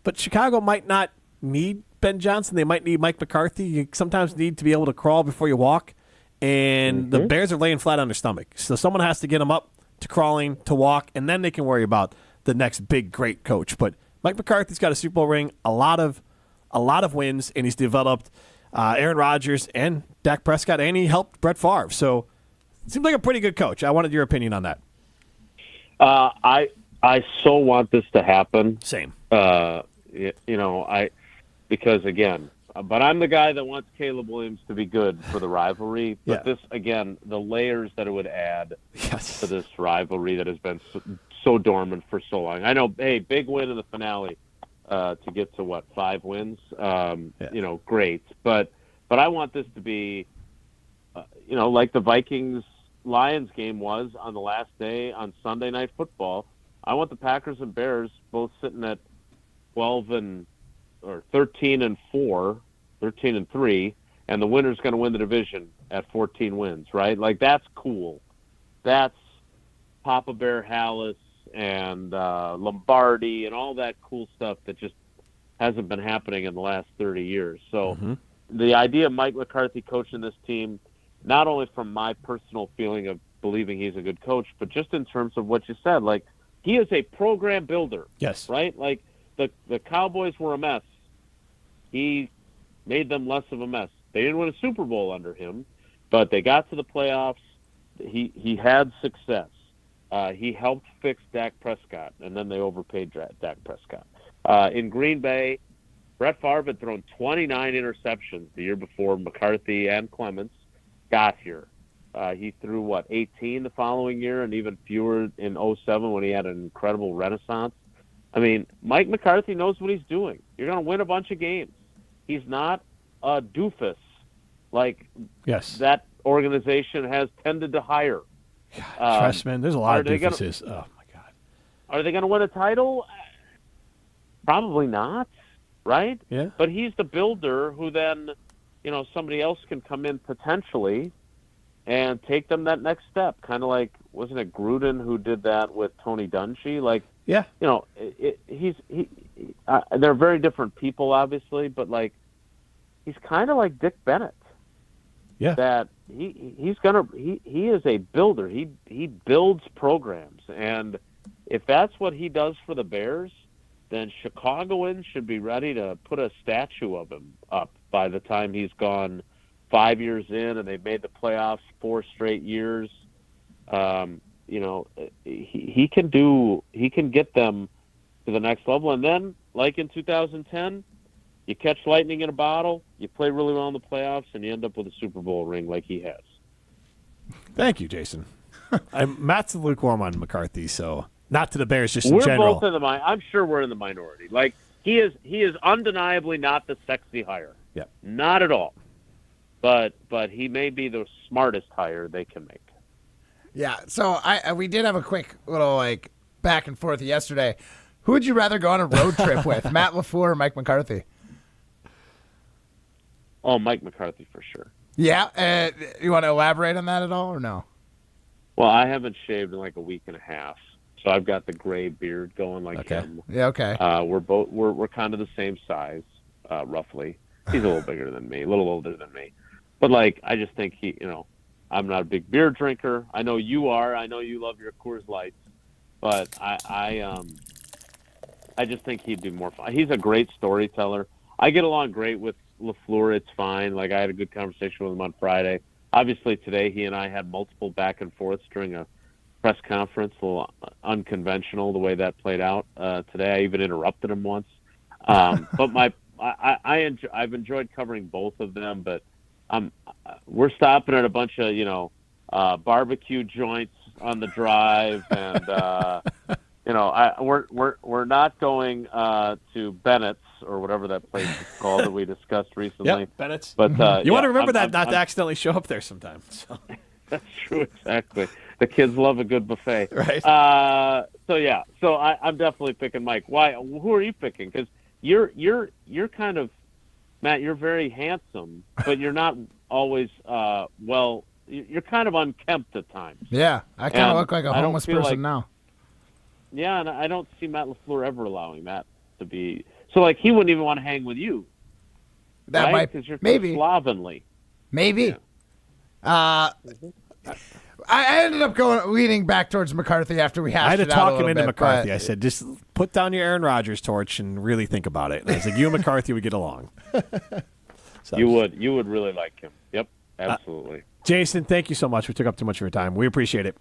but Chicago might not need Ben Johnson. They might need Mike McCarthy. You sometimes need to be able to crawl before you walk, and the Bears are laying flat on their stomach. So someone has to get them up to crawling, to walk, and then they can worry about the next big, great coach. But Mike McCarthy's got a Super Bowl ring, a lot of wins, and he's developed Aaron Rodgers and Dak Prescott, and he helped Brett Favre. So it seems like a pretty good coach. I wanted your opinion on that. I so want this to happen. Same. Because again, but I'm the guy that wants Caleb Williams to be good for the rivalry. But this, again, the layers that it would add to this rivalry that has been so dormant for so long. I know, hey, big win in the finale to get to 5 wins. Great. But I want this to be, like the Vikings-Lions game was on the last day on Sunday Night Football. I want the Packers and Bears both sitting at 13-4, 13-3, and the winner's going to win the division at 14 wins, right? Like, that's cool. That's Papa Bear Hallis and Lombardi and all that cool stuff that just hasn't been happening in the last 30 years. So the idea of Mike McCarthy coaching this team, not only from my personal feeling of believing he's a good coach, but just in terms of what you said, like, he is a program builder. Yes. Right? Like, the Cowboys were a mess. He made them less of a mess. They didn't win a Super Bowl under him, but they got to the playoffs. He had success. He helped fix Dak Prescott, and then they overpaid Dak Prescott. In Green Bay, Brett Favre had thrown 29 interceptions the year before McCarthy and Clements got here. He threw, 18 the following year, and even fewer in 2007 when he had an incredible renaissance. I mean, Mike McCarthy knows what he's doing. You're going to win a bunch of games. He's not a doofus like that organization has tended to hire. Trust me, there's a lot of doofuses. Oh, my God. Are they going to win a title? Probably not, right? Yeah. But he's the builder who then, somebody else can come in potentially and take them that next step. Kind of like, wasn't it Gruden who did that with Tony Dungy? Like, yeah. They're very different people, obviously, but like, he's kind of like Dick Bennett. Yeah. That he is a builder. He builds programs, and if that's what he does for the Bears, then Chicagoans should be ready to put a statue of him up by the time he's gone 5 years in and they've made the playoffs 4 straight years. He can get them to the next level. And then, like in 2010, you catch lightning in a bottle, you play really well in the playoffs, and you end up with a Super Bowl ring like he has. Thank you, Jason. Matt's lukewarm on McCarthy, so not to the Bears, just in general. We're both I'm sure we're in the minority. Like, he is undeniably not the sexy hire. Yeah. Not at all. But he may be the smartest hire they can make. Yeah, so we did have a quick little back and forth yesterday. Who would you rather go on a road trip with, Matt LaFleur or Mike McCarthy? Oh, Mike McCarthy for sure. Yeah. You want to elaborate on that at all or no? Well, I haven't shaved in like a week and a half, so I've got the gray beard going like him. Yeah. Okay. We're kind of the same size, roughly. He's a little bigger than me, a little older than me, but like I just think I'm not a big beer drinker. I know you are. I know you love your Coors Lights, but I just think he'd be more fun. He's a great storyteller. I get along great with LaFleur. It's fine. Like I had a good conversation with him on Friday. Obviously today he and I had multiple back and forths during a press conference, a little unconventional the way that played out today. I even interrupted him once. But I've enjoyed covering both of them, but we're stopping at a bunch of barbecue joints on the drive, and we're not going to Bennett's or whatever that place is called that we discussed recently. Yep, Bennett's. But you want to remember not to accidentally show up there sometime. So. That's true, exactly. The kids love a good buffet, right? So I'm definitely picking Mike. Why? Who are you picking? Because you're kind of, Matt. You're very handsome, but you're not always You're kind of unkempt at times. Yeah, I kind of look like a homeless person now. Yeah, and I don't see Matt LaFleur ever allowing that to be. So, like, he wouldn't even want to hang with you. That right? might because you're maybe slovenly. Maybe. Yeah. I ended up leaning back towards McCarthy after we hashed I had to it out talk a him into bit, McCarthy. but- I said, just put down your Aaron Rodgers torch and really think about it. And I was like, you and McCarthy would get along. So. You would really like him. Yep, absolutely. Jason, thank you so much. We took up too much of your time. We appreciate it.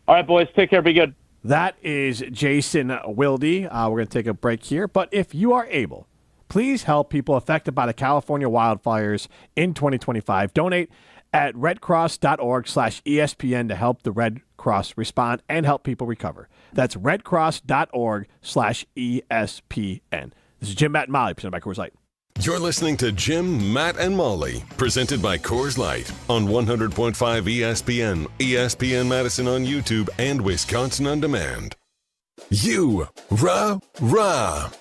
All right, boys. Take care. Be good. That is Jason Wilde. We're going to take a break here. But if you are able, please help people affected by the California wildfires in 2025. Donate at redcross.org/ESPN to help the Red Cross respond and help people recover. That's redcross.org/ESPN. This is Jim, Matt, and Molly, presented by Coors Light. You're listening to Jim, Matt, and Molly, presented by Coors Light on 100.5 ESPN, ESPN Madison on YouTube, and Wisconsin On Demand. Rah!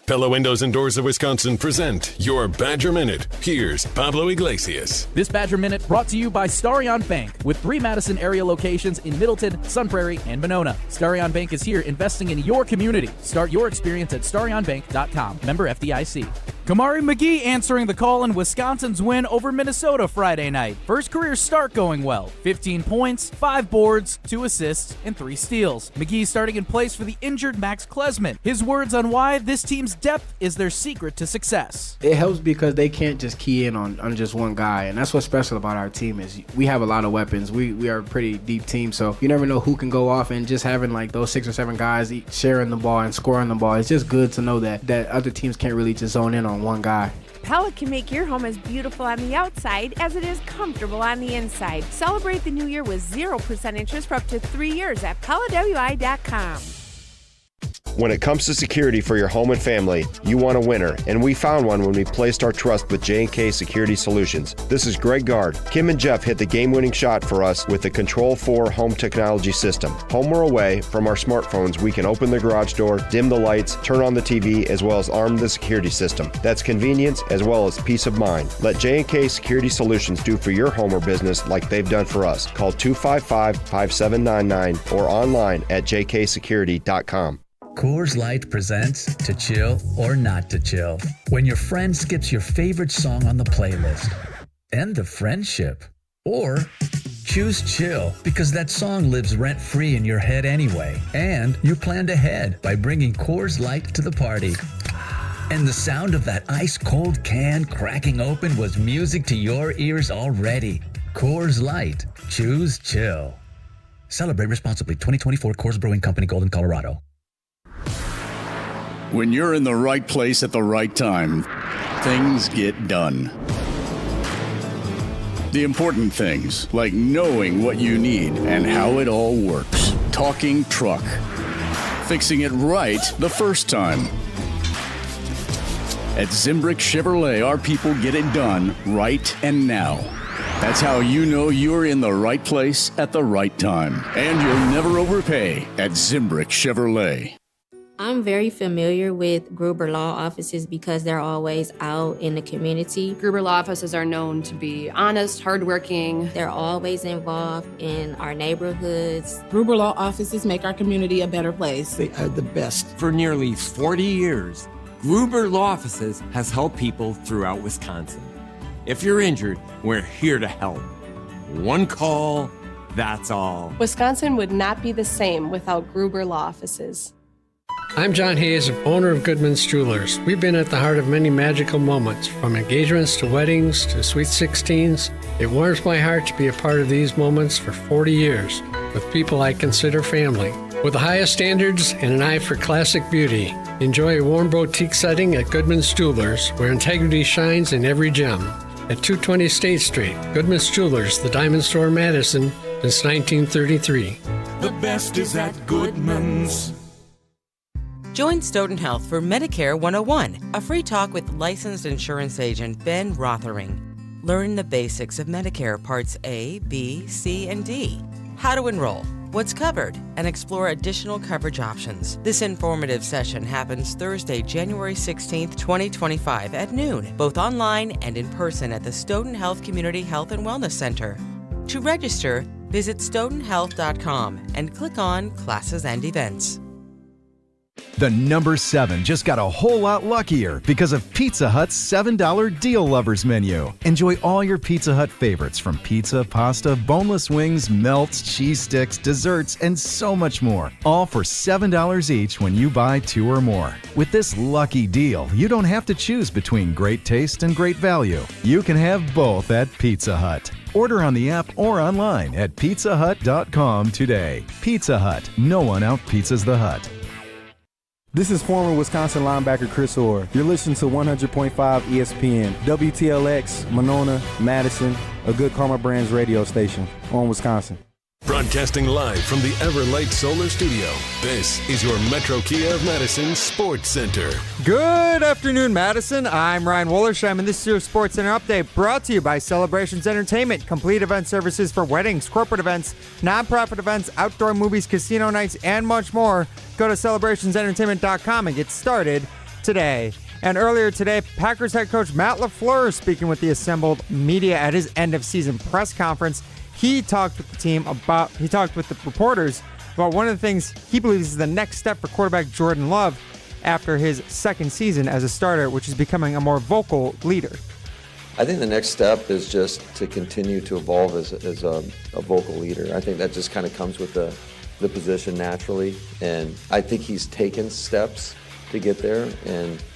Pella Windows and Doors of Wisconsin present your Badger Minute. Here's Pablo Iglesias. This Badger Minute brought to you by Starion Bank, with 3 Madison area locations in Middleton, Sun Prairie, and Monona. Starion Bank is here investing in your community. Start your experience at starionbank.com. Member FDIC. Kamari McGee answering the call in Wisconsin's win over Minnesota Friday night. First career start going well. 15 points, 5 boards, 2 assists, and 3 steals. McGee starting in place for the injured Max Klesman. His words on why this team's depth is their secret to success. It helps because they can't just key in on just one guy, and that's what's special about our team is we have a lot of weapons. We are a pretty deep team, so you never know who can go off, and just having like those 6 or 7 guys sharing the ball and scoring the ball, it's just good to know that other teams can't really just zone in on one guy. Pella can make your home as beautiful on the outside as it is comfortable on the inside. Celebrate the new year with 0% interest for up to 3 years at PellaWI.com. When it comes to security for your home and family, you want a winner, and we found one when we placed our trust with J&K Security Solutions. This is Greg Gard. Kim and Jeff hit the game-winning shot for us with the Control 4 home technology system. Home or away, from our smartphones, we can open the garage door, dim the lights, turn on the TV, as well as arm the security system. That's convenience as well as peace of mind. Let J&K Security Solutions do for your home or business like they've done for us. Call 255-5799 or online at jksecurity.com. Coors Light presents To Chill or Not to Chill. When your friend skips your favorite song on the playlist. End the friendship. Or choose chill because that song lives rent-free in your head anyway. And you planned ahead by bringing Coors Light to the party. And the sound of that ice-cold can cracking open was music to your ears already. Coors Light. Choose chill. Celebrate responsibly. 2024 Coors Brewing Company, Golden, Colorado. When you're in the right place at the right time, things get done. The important things, like knowing what you need and how it all works. Talking truck. Fixing it right the first time. At Zimbrick Chevrolet, our people get it done right and now. That's how you know you're in the right place at the right time. And you'll never overpay at Zimbrick Chevrolet. I'm I'm very familiar with Gruber Law offices because they're always out in the community. Gruber Law offices are known to be honest, hardworking. They're always involved in our neighborhoods. Gruber Law offices make our community a better place. They are the best. For nearly 40 years, Gruber Law Offices has helped people throughout Wisconsin. If you're injured, we're here to help. One call, that's all. Wisconsin would not be the same without Gruber Law offices. I'm John Hayes, owner of Goodman's Jewelers. We've been at the heart of many magical moments, from engagements to weddings to sweet 16s. It warms my heart to be a part of these moments for 40 years with people I consider family. With the highest standards and an eye for classic beauty, enjoy a warm boutique setting at Goodman's Jewelers, where integrity shines in every gem. At 220 State Street, Goodman's Jewelers, the Diamond Store in Madison, since 1933. The best is at Goodman's. Join Stoughton Health for Medicare 101, a free talk with licensed insurance agent Ben Rothering. Learn the basics of Medicare Parts A, B, C, and D. How to enroll, what's covered, and explore additional coverage options. This informative session happens Thursday, January 16th, 2025 at noon, both online and in person at the Stoughton Health Community Health and Wellness Center. To register, visit stoughtonhealth.com and click on Classes and Events. The number 7 just got a whole lot luckier because of Pizza Hut's $7 Deal Lovers menu. Enjoy all your Pizza Hut favorites from pizza, pasta, boneless wings, melts, cheese sticks, desserts, and so much more. All for $7 each when you buy 2 or more. With this lucky deal, you don't have to choose between great taste and great value. You can have both at Pizza Hut. Order on the app or online at pizzahut.com today. Pizza Hut. No one out-pizzas the Hut. This is former Wisconsin linebacker Chris Orr. You're listening to 100.5 ESPN, WTLX, Monona, Madison, a good Karma Brands radio station on Wisconsin. Broadcasting live from the Everlight Solar Studio, this is your Metro Kia of Madison Sports Center. Good afternoon, Madison. I'm Ryan Wollersheim, and this is your Sports Center update brought to you by Celebrations Entertainment. Complete event services for weddings, corporate events, nonprofit events, outdoor movies, casino nights, and much more. Go to celebrationsentertainment.com and get started today. And earlier today, Packers head coach Matt LaFleur speaking with the assembled media at his end-of-season press conference. He talked with the reporters about one of the things he believes is the next step for quarterback Jordan Love after his second season as a starter, which is becoming a more vocal leader. I think the next step is just to continue to evolve as a vocal leader. I think that just kind of comes with the position naturally, and I think he's taken steps to get there,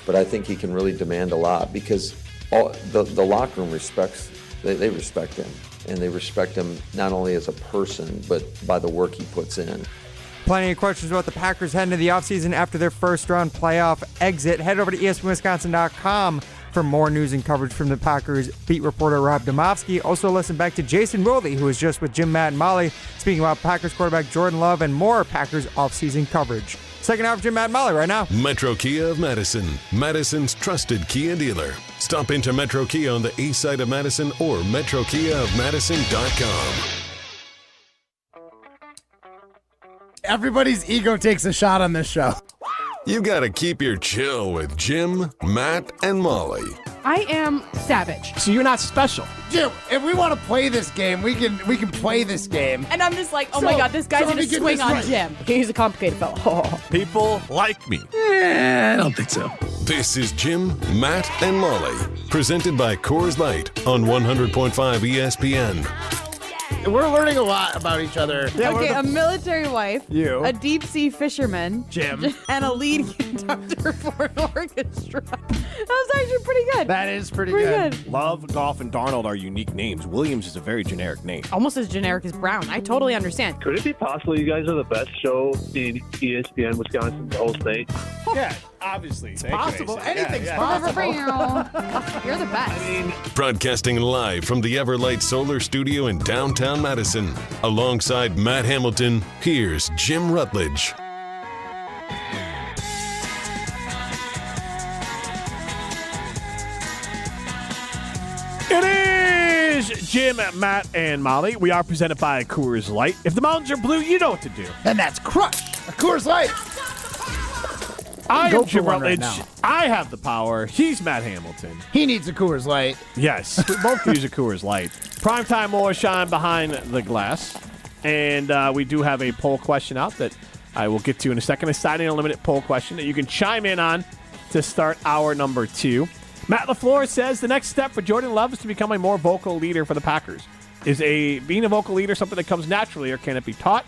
but I think he can really demand a lot because the locker room they respect him. And they respect him not only as a person, but by the work he puts in. Plenty of questions about the Packers heading into the offseason after their first-round playoff exit. Head over to ESPNWisconsin.com for more news and coverage from the Packers beat reporter Rob Domofsky. Also listen back to Jason Wilde, who was just with Jim, Matt, and Molly, speaking about Packers quarterback Jordan Love and more Packers offseason coverage. Second half of Jim, Matt, and Molly right now. Metro Kia of Madison, Madison's trusted Kia dealer. Stop into Metro Kia on the east side of Madison or metrokiaofmadison.com. Everybody's ego takes a shot on this show. You gotta keep your chill with Jim, Matt, and Molly. I am savage. So you're not special. Jim, if we want to play this game, we can play this game. And I'm just like, oh my God, this guy's going to swing on Jim. He's a complicated fellow. People like me. I don't think so. This is Jim, Matt, and Molly. Presented by Coors Light on 100.5 ESPN. We're learning a lot about each other. Yeah, okay, a military wife, you, a deep sea fisherman, Jim, and a lead conductor for an orchestra. That was actually pretty good. That is pretty good. Love, Goff, and Darnold are unique names. Williams is a very generic name. Almost as generic as Brown. I totally understand. Could it be possible you guys are the best show in ESPN Wisconsin, the whole state? Yeah, obviously. It's possible. Anything's possible. You're the best. Broadcasting live from the Everlight Solar Studio in downtown Madison. Alongside Matt Hamilton, here's Jim Rutledge. It is Jim, Matt, and Molly. We are presented by Coors Light. If the mountains are blue, you know what to do. And that's crush a Coors Light. I Go am for Jim one right Rutledge. now. I have the power. He's Matt Hamilton. He needs a Coors Light. Yes, we both can use a Coors Light. Primetime Muller Shine behind the glass. And we do have a poll question out that I will get to in a second. A Signing Unlimited poll question that you can chime in on to start hour number 2. Matt LaFleur says the next step for Jordan Love is to become a more vocal leader for the Packers. Is being a vocal leader something that comes naturally, or can it be taught?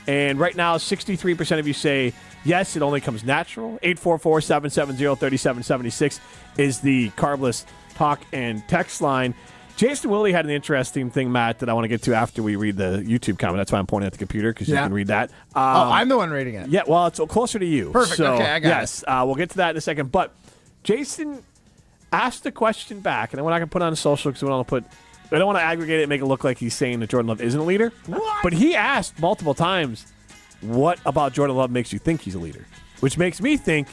And right now, 63% of you say yes, it only comes natural. 844-770-3776 is the Carbless talk and text line. Jason Wilde had an interesting thing, Matt, that I want to get to after we read the YouTube comment. That's why I'm pointing at the computer, because you can read that. I'm the one reading it. Yeah, well, it's closer to you. Perfect. So, okay, I got yes, we'll get to that in a second. But Jason asked the question back, and then we're not going to put it on social because I don't want to aggregate it and make it look like he's saying that Jordan Love isn't a leader. What? But he asked multiple times, what about Jordan Love makes you think he's a leader? Which makes me think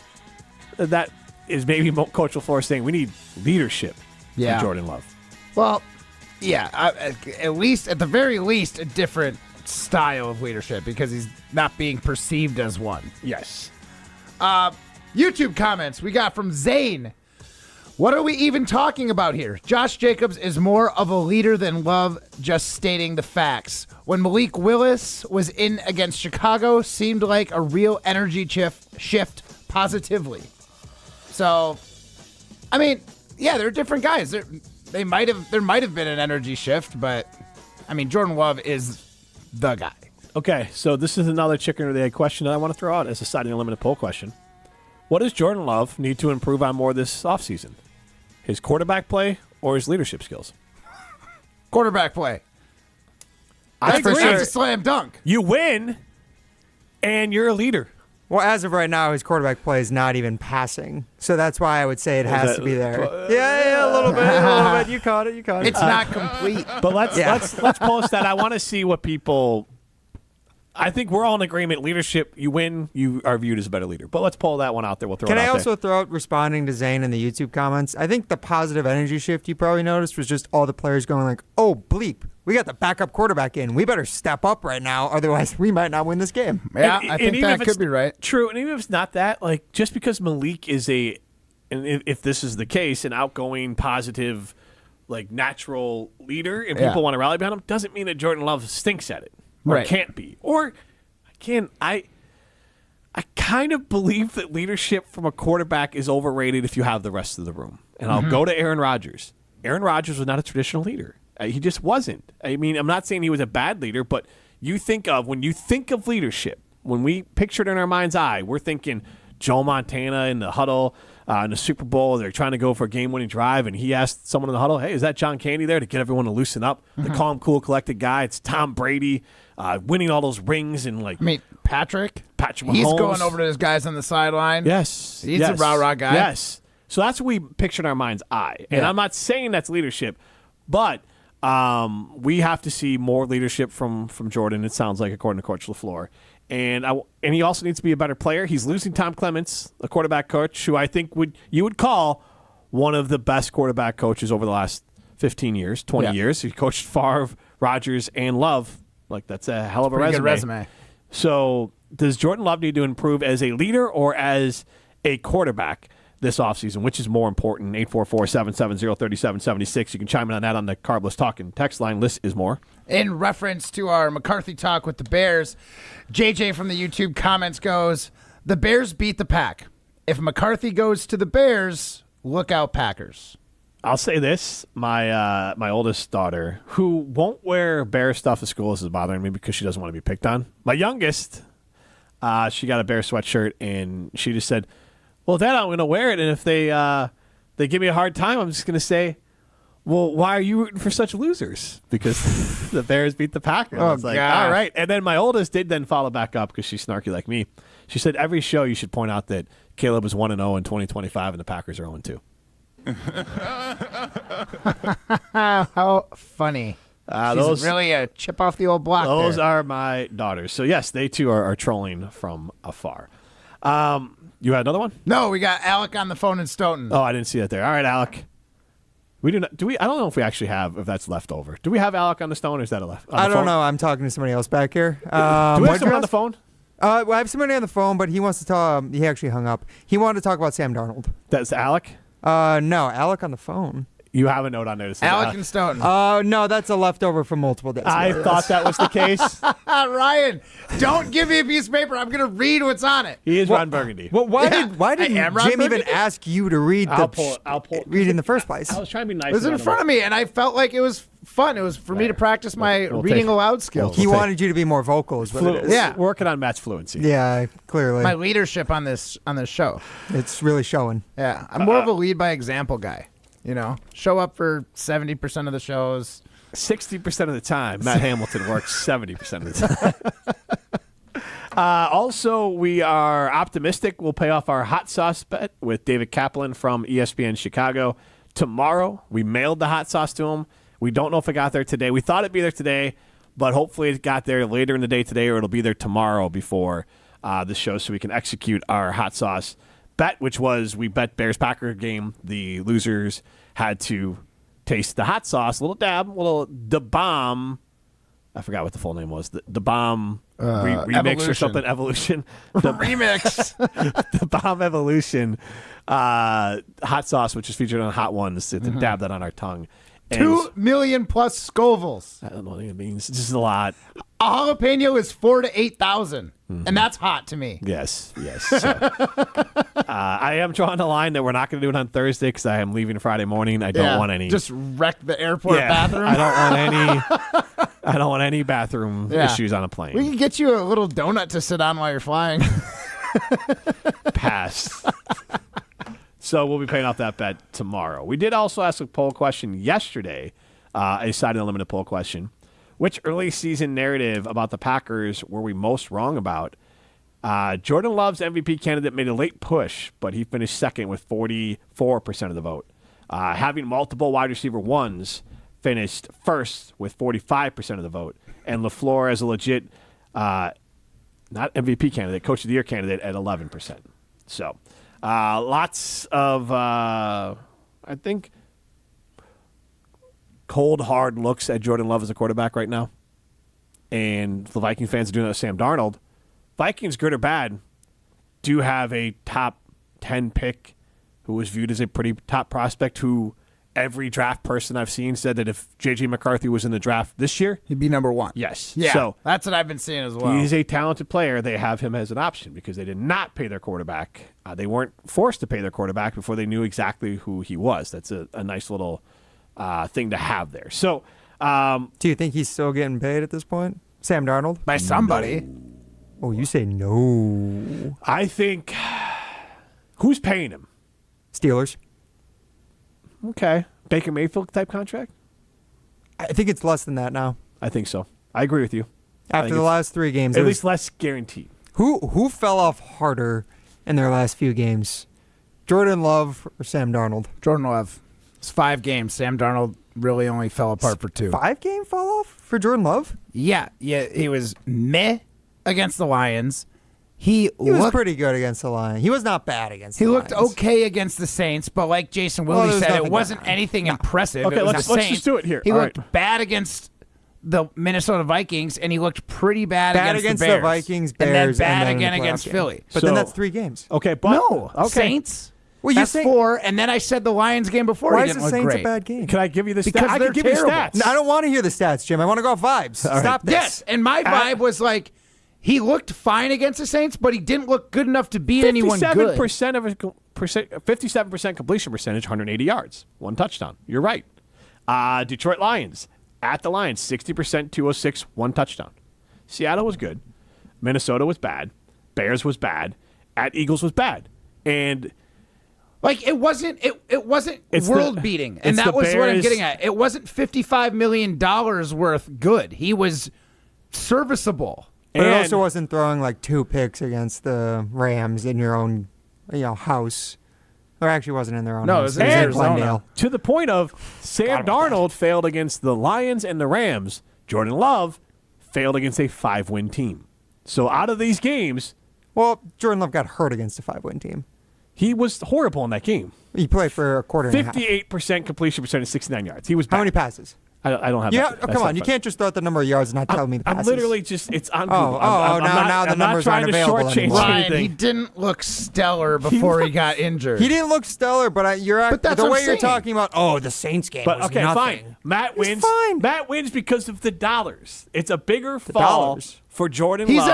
that is maybe Coach LaFleur saying we need leadership from Jordan Love. Well, yeah, at the very least, a different style of leadership because he's not being perceived as one. Yes. YouTube comments we got from Zane. What are we even talking about here? Josh Jacobs is more of a leader than Love, just stating the facts. When Malik Willis was in against Chicago, seemed like a real energy shift positively. So, I mean, yeah, they're different guys. There might have been an energy shift, but I mean, Jordan Love is the guy. Okay, so this is another chicken or the egg question that I want to throw out as a Signing Unlimited poll question. What does Jordan Love need to improve on more this offseason? His quarterback play or his leadership skills? Quarterback play. I agree. That's a slam dunk. You win, and you're a leader. Well, as of right now, his quarterback play is not even passing. So that's why I would say it has to be there. Yeah, a little bit. You caught it. It's not complete. But let's post that. I want to see what people... I think we're all in agreement. Leadership, you win, you are viewed as a better leader. But let's pull that one out there. We'll throw it out there. Can I also throw out responding to Zane in the YouTube comments? I think the positive energy shift you probably noticed was just all the players going like, oh, bleep, we got the backup quarterback in. We better step up right now. Otherwise, we might not win this game. Yeah, I think that could be right. True. And even if it's not that, like just because Malik is and if this is the case, an outgoing, positive, like natural leader and people want to rally behind him, doesn't mean that Jordan Love stinks at it. Or can't be. Or I kind of believe that leadership from a quarterback is overrated if you have the rest of the room. And I'll go to Aaron Rodgers. Aaron Rodgers was not a traditional leader. He just wasn't. I mean, I'm not saying he was a bad leader, but when you think of leadership, when we picture it in our mind's eye, we're thinking Joe Montana in the huddle in the Super Bowl. They're trying to go for a game-winning drive, and he asked someone in the huddle, hey, is that John Candy there to get everyone to loosen up? The calm, cool, collected guy. It's Tom Brady winning all those rings. And Patrick Mahomes. He's going over to his guys on the sideline. Yes. He's a rah-rah guy. Yes. So that's what we picture in our mind's eye. And I'm not saying that's leadership, but we have to see more leadership from Jordan, it sounds like, according to Coach LaFleur. And he also needs to be a better player. He's losing Tom Clements, a quarterback coach, who I think you would call one of the best quarterback coaches over the last 15 years, 20 years. He coached Favre, Rodgers, and Love. Like, that's a hell of a resume. Good resume. So does Jordan Love need to improve as a leader or as a quarterback this offseason? Which is more important? 844-770-3776. You can chime in on that on the Carbless Talk and text line. List is more. In reference to our McCarthy talk with the Bears, JJ from the YouTube comments goes, the Bears beat the Pack. If McCarthy goes to the Bears, look out Packers. I'll say this. My oldest daughter, who won't wear Bear stuff to school, this is bothering me because she doesn't want to be picked on. My youngest, she got a Bear sweatshirt, and she just said, well, Dad, I'm going to wear it, and if they give me a hard time, I'm just going to say, well, why are you rooting for such losers? Because the Bears beat the Packers. Oh, it's like, gosh. all right. And then my oldest did then follow back up because she's snarky like me. She said, every show you should point out that Caleb is 1-0 in 2025 and the Packers are 0-2. How funny. She's really a chip off the old block. Those are my daughters. So, yes, they too are trolling from afar. You had another one? No, we got Alec on the phone in Stoughton. Oh, I didn't see that there. All right, Alec. We do not. Do we? I don't know if we actually have. If that's left over. Do we have Alec on the phone, or is that a left? I don't know. I'm talking to somebody else back here. Do we have someone on the phone? Well, I have somebody on the phone, but he wants to talk. He actually hung up. He wanted to talk about Sam Darnold. That's Alec? No, Alec on the phone. You have a note on there. Alec and Stoughton. No, that's a leftover from multiple days. I thought that was the case. Ryan, don't give me a piece of paper. I'm going to read what's on it. He is Ron Burgundy. Well, why did Jim even ask you to read I'll pull it. read in the first place? I was trying to be nice. It was in front of me, and I felt like it was fun. It was for me to practice my reading aloud skills. He wanted you to be more vocal, is what it is. Yeah, working on Matt's fluency. Yeah, clearly. My leadership on this show. It's really showing. Yeah, I'm more of a lead by example guy. You know, show up for 70% of the shows. 60% of the time, Matt Hamilton works 70% of the time. Also, we are optimistic we'll pay off our hot sauce bet with David Kaplan from ESPN Chicago. Tomorrow, we mailed the hot sauce to him. We don't know if it got there today. We thought it'd be there today, but hopefully it got there later in the day today, or it'll be there tomorrow before the show so we can execute our hot sauce bet, which was we bet Bears-Packer game. The losers had to taste the hot sauce, a little dab, a little the bomb. I forgot what the full name was. The bomb remix Evolution. Or something. Evolution. The remix. The bomb Evolution hot sauce, which is featured on Hot Ones. To dab that on our tongue. And 2 million plus Scovilles. I don't know what it means. It's just a lot. A jalapeno is 4,000 to 8,000, and that's hot to me. Yes. So, I am drawing a line that we're not going to do it on Thursday because I am leaving Friday morning. I don't want any. Just wreck the airport bathroom. I don't want any bathroom issues on a plane. We can get you a little donut to sit on while you're flying. Pass. So we'll be paying off that bet tomorrow. We did also ask a poll question yesterday, a side unlimited poll question. Which early season narrative about the Packers were we most wrong about? Jordan Love's MVP candidate made a late push, but he finished second with 44% of the vote. Having multiple wide receiver ones finished first with 45% of the vote. And LaFleur as a legit, not MVP candidate, Coach of the Year candidate at 11%. So lots of, I think, cold, hard looks at Jordan Love as a quarterback right now. And the Viking fans are doing that with Sam Darnold. Vikings, good or bad, do have a top 10 pick who was viewed as a pretty top prospect who every draft person I've seen said that if J.J. McCarthy was in the draft this year, he'd be number one. Yes. Yeah, so that's what I've been seeing as well. He's a talented player. They have him as an option because they did not pay their quarterback. They weren't forced to pay their quarterback before they knew exactly who he was. That's a nice little thing to have there. So, do you think he's still getting paid at this point? Sam Darnold? By somebody. No. Oh, you say no. I think, who's paying him? Steelers. Okay. Baker Mayfield type contract? I think it's less than that now. I think so. I agree with you. After the last 3 games. At least less guaranteed. Who fell off harder in their last few games? Jordan Love or Sam Darnold? Jordan Love. It's 5 games. Sam Darnold really only fell apart for 2. 5-game fall off for Jordan Love? Yeah. He was meh against the Lions. He was pretty good against the Lions. He was not bad against the Lions. He looked okay against the Saints, but like Jason Wilde said, it wasn't anything impressive. Okay, let's just do it here. He looked bad against the Minnesota Vikings, and he looked pretty bad against the Bears. The Vikings, Bears, and then bad again against Philly. But then that's 3 games. Okay, but no, Saints. Well, that's 4, and then I said the Lions game before. Why he is didn't the look Saints great. a bad game? Can I give you the stats? Because I they're can give you terrible. stats. No, I don't want to hear the stats, Jim. I want to go off vibes. Stop this. Yes, and my vibe was like, he looked fine against the Saints, but he didn't look good enough to beat anyone good. 57% completion percentage, 180 yards, 1 touchdown. You're right. Detroit Lions, at the Lions, 60%, 206, 1 touchdown. Seattle was good. Minnesota was bad. Bears was bad. At Eagles was bad. And like it wasn't world beating, and that was what I'm getting at. It wasn't $55 million worth good. He was serviceable. But it also wasn't throwing like 2 picks against the Rams in your own, house. Or actually wasn't in their own house. No, it was in Glendale. To the point of Sam Darnold failed against the Lions and the Rams. Jordan Love failed against a 5-win team. So out of these games... Well, Jordan Love got hurt against a 5-win team. He was horrible in that game. He played for a quarter and a half. 58% completion percentage, 69 yards. He was bad. How many passes? I don't have. Yeah, that. come on. You can't just throw out the number of yards and not tell me the passes. I'm literally just. It's on. Now the numbers aren't available anymore. Ryan, he didn't look stellar before he got injured. He didn't look stellar, but that's the what way I'm you're saying. talking about. The Saints game. But was okay, nothing. fine. Matt wins. Fine. Matt wins because of the dollars. It's a bigger fall dollars. for Jordan He Love.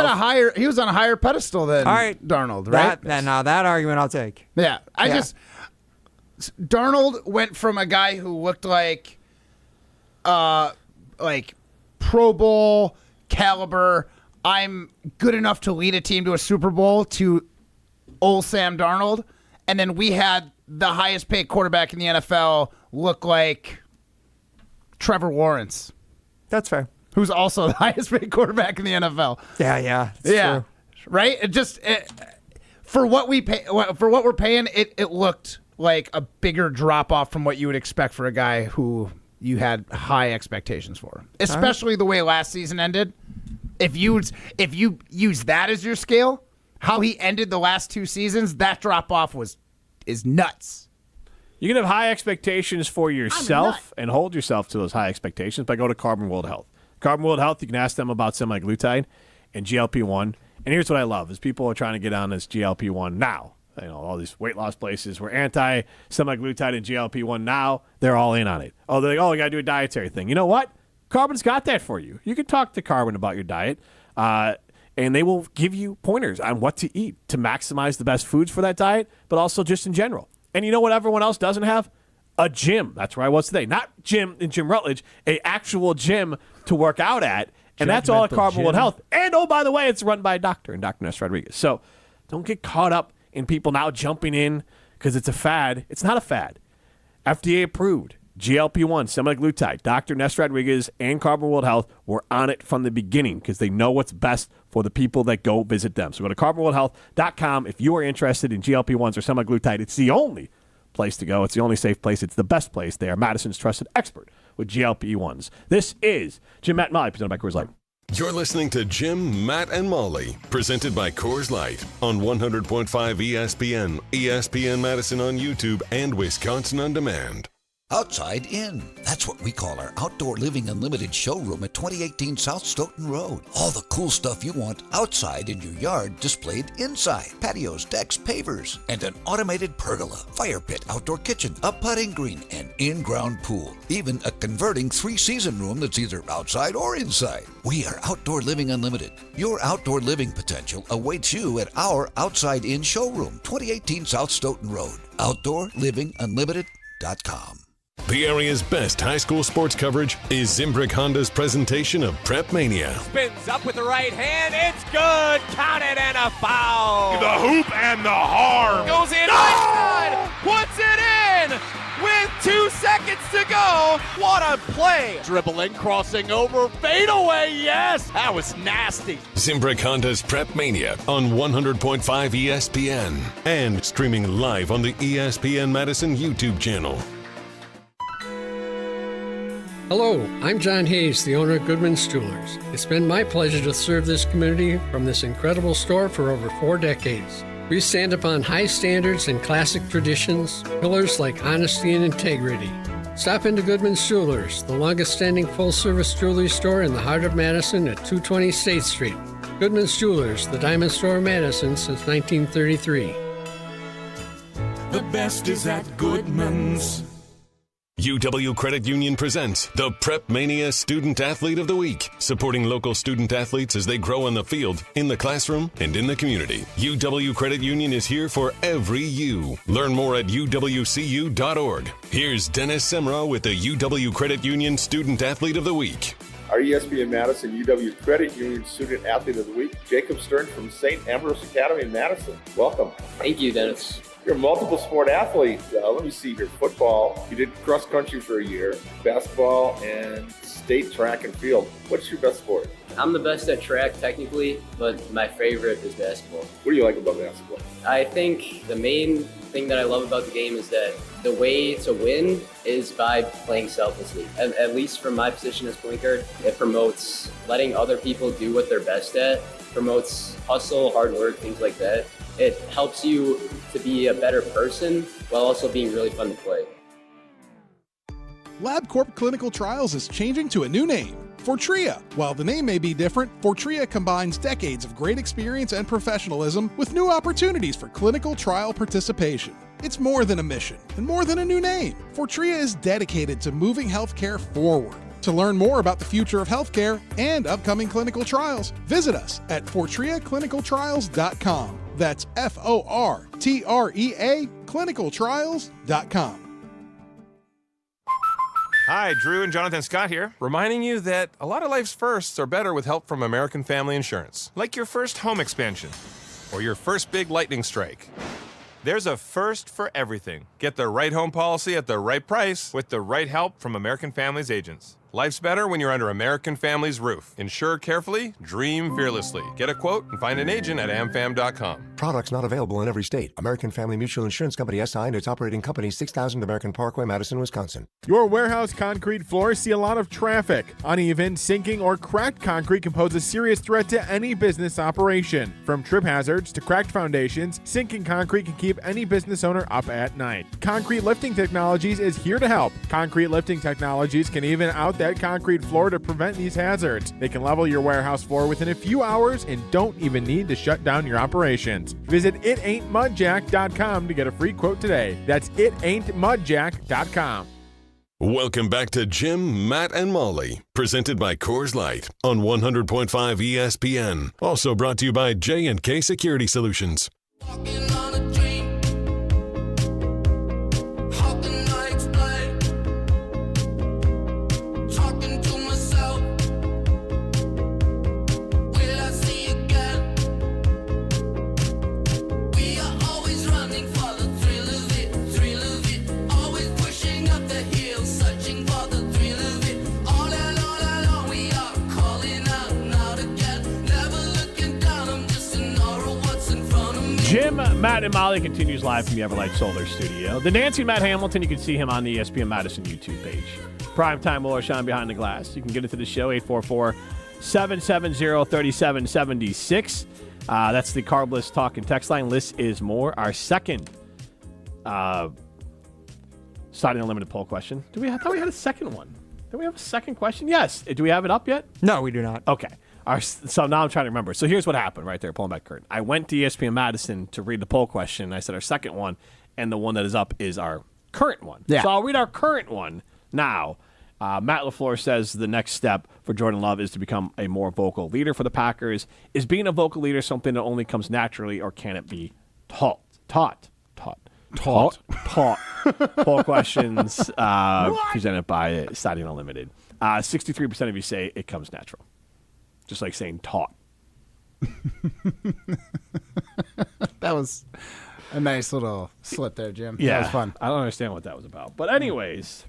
was on a higher pedestal than Darnold, right? That argument I'll take. Yeah, Darnold went from a guy who looked like Pro Bowl caliber, I'm good enough to lead a team to a Super Bowl, to old Sam Darnold, and then we had the highest paid quarterback in the NFL look like Trevor Lawrence. That's fair. Who's also the highest paid quarterback in the NFL. Yeah. True. Right? For what we pay, for what we're paying, it looked like a bigger drop off from what you would expect for a guy who you had high expectations for, especially the way last season ended. If you use that as your scale, how he ended the last two seasons, that drop off is nuts. You can have high expectations for yourself and hold yourself to those high expectations by go to Carbon World Health. Carbon World Health, you can ask them about semaglutide and GLP-1. And here's what I love is people are trying to get on this GLP-1 now. All these weight loss places were anti-semaglutide and GLP-1 now. They're all in on it. They're like, you got to do a dietary thing. You know what? Carbon's got that for you. You can talk to Carbon about your diet, and they will give you pointers on what to eat to maximize the best foods for that diet, but also just in general. And you know what everyone else doesn't have? A gym. That's where I was today. Not gym in Jim Rutledge, a actual gym to work out at. And that's all at Carbon World Health. And, by the way, it's run by a doctor, and Dr. Ness Rodriguez. So don't get caught up in people now jumping in because it's a fad. It's not a fad. FDA approved. GLP-1, semaglutide, Dr. Ness Rodriguez, and Carbon World Health were on it from the beginning because they know what's best for the people that go visit them. So go to carbonworldhealth.com if you are interested in GLP-1s or semaglutide. It's the only place to go. It's the only safe place. It's the best place. They are Madison's trusted expert with GLP-1s. This is Jim, Matt, and Molly, presented by Coors Light. You're listening to Jim, Matt, and Molly, presented by Coors Light on 100.5 ESPN, ESPN Madison on YouTube, and Wisconsin On Demand. Outside In. That's what we call our Outdoor Living Unlimited showroom at 2018 South Stoughton Road. All the cool stuff you want outside in your yard displayed inside. Patios, decks, pavers, and an automated pergola, fire pit, outdoor kitchen, a putting green, and in-ground pool. Even a converting 3-season room that's either outside or inside. We are Outdoor Living Unlimited. Your outdoor living potential awaits you at our Outside In showroom, 2018 South Stoughton Road. OutdoorLivingUnlimited.com. The area's best high school sports coverage is Zimbrick Honda's presentation of Prep Mania. Spins up with the right hand. It's good. Count it and a foul. The hoop and the harm. Goes in. Nice. Puts it in with 2 seconds to go. What a play. Dribbling, crossing over, fade away. Yes, that was nasty. Zimbrick Honda's Prep Mania on 100.5 ESPN and streaming live on the ESPN Madison YouTube channel. Hello, I'm John Hayes, the owner of Goodman's Jewelers. It's been my pleasure to serve this community from this incredible store for over 4 decades. We stand upon high standards and classic traditions, pillars like honesty and integrity. Stop into Goodman's Jewelers, the longest-standing full-service jewelry store in the heart of Madison at 220 State Street. Goodman's Jewelers, the diamond store of Madison since 1933. The best is at Goodman's. UW Credit Union presents the Prep Mania Student Athlete of the Week, supporting local student athletes as they grow on the field, in the classroom, and in the community. UW Credit Union is here for every you. Learn more at uwcu.org. Here's Dennis Semrau with the UW Credit Union Student Athlete of the Week. Our ESPN Madison UW Credit Union Student Athlete of the Week, Jacob Stern from St. Ambrose Academy in Madison. Welcome. Thank you, Dennis. You're a multiple sport athlete. Let me see here. Football, you did cross country for a year, basketball, and state track and field. What's your best sport? I'm the best at track technically, but my favorite is basketball. What do you like about basketball? I think the main thing that I love about the game is that the way to win is by playing selflessly. At least from my position as point guard, it promotes letting other people do what they're best at, promotes hustle, hard work, things like that. It helps you to be a better person while also being really fun to play. LabCorp Clinical Trials is changing to a new name, Fortrea. While the name may be different, Fortrea combines decades of great experience and professionalism with new opportunities for clinical trial participation. It's more than a mission and more than a new name. Fortrea is dedicated to moving healthcare forward. To learn more about the future of healthcare and upcoming clinical trials, visit us at FortreaClinicalTrials.com. That's FORTREA clinicaltrials.com. Hi, Drew and Jonathan Scott here, reminding you that a lot of life's firsts are better with help from American Family Insurance. Like your first home expansion or your first big lightning strike. There's a first for everything. Get the right home policy at the right price with the right help from American Family's agents. Life's better when you're under American Family's roof. Insure carefully, dream fearlessly. Get a quote and find an agent at amfam.com. Products not available in every state. American Family Mutual Insurance Company SI and its operating company 6000 American Parkway, Madison, Wisconsin. Your warehouse concrete floors see a lot of traffic. Uneven, sinking, or cracked concrete can pose a serious threat to any business operation. From trip hazards to cracked foundations, sinking concrete can keep any business owner up at night. Concrete Lifting Technologies is here to help. Concrete Lifting Technologies can even out that concrete floor to prevent these hazards. They can level your warehouse floor within a few hours and don't even need to shut down your operations. Visit itaintmudjack.com to get a free quote today. That's itaintmudjack.com. Welcome back to Jim, Matt, and Molly, presented by Coors Light on 100.5 ESPN. Also brought to you by J&K Security Solutions. Jim, Matt, and Molly continues live from the Everlight Solar Studio. The dancing Matt Hamilton, you can see him on the ESPN Madison YouTube page. Primetime Muller Sean behind the glass. You can get into the show, 844-770-3776. That's the Carbless Talk and Text line. List is more. Our second Starting Unlimited poll question. I thought we had a second one. Do we have a second question? Yes. Do we have it up yet? No, we do not. Okay. So now I'm trying to remember. So here's what happened right there, pulling back curtain. I went to ESPN Madison to read the poll question. I said our second one, and the one that is up is our current one. Yeah. So I'll read our current one now. Matt LaFleur says the next step for Jordan Love is to become a more vocal leader for the Packers. Is being a vocal leader something that only comes naturally, or can it be taught? Poll questions presented by Stadium Unlimited. 63% of you say it comes natural. Just like saying taught. That was a nice little slip there, Jim. Yeah. That was fun. I don't understand what that was about. But anyways,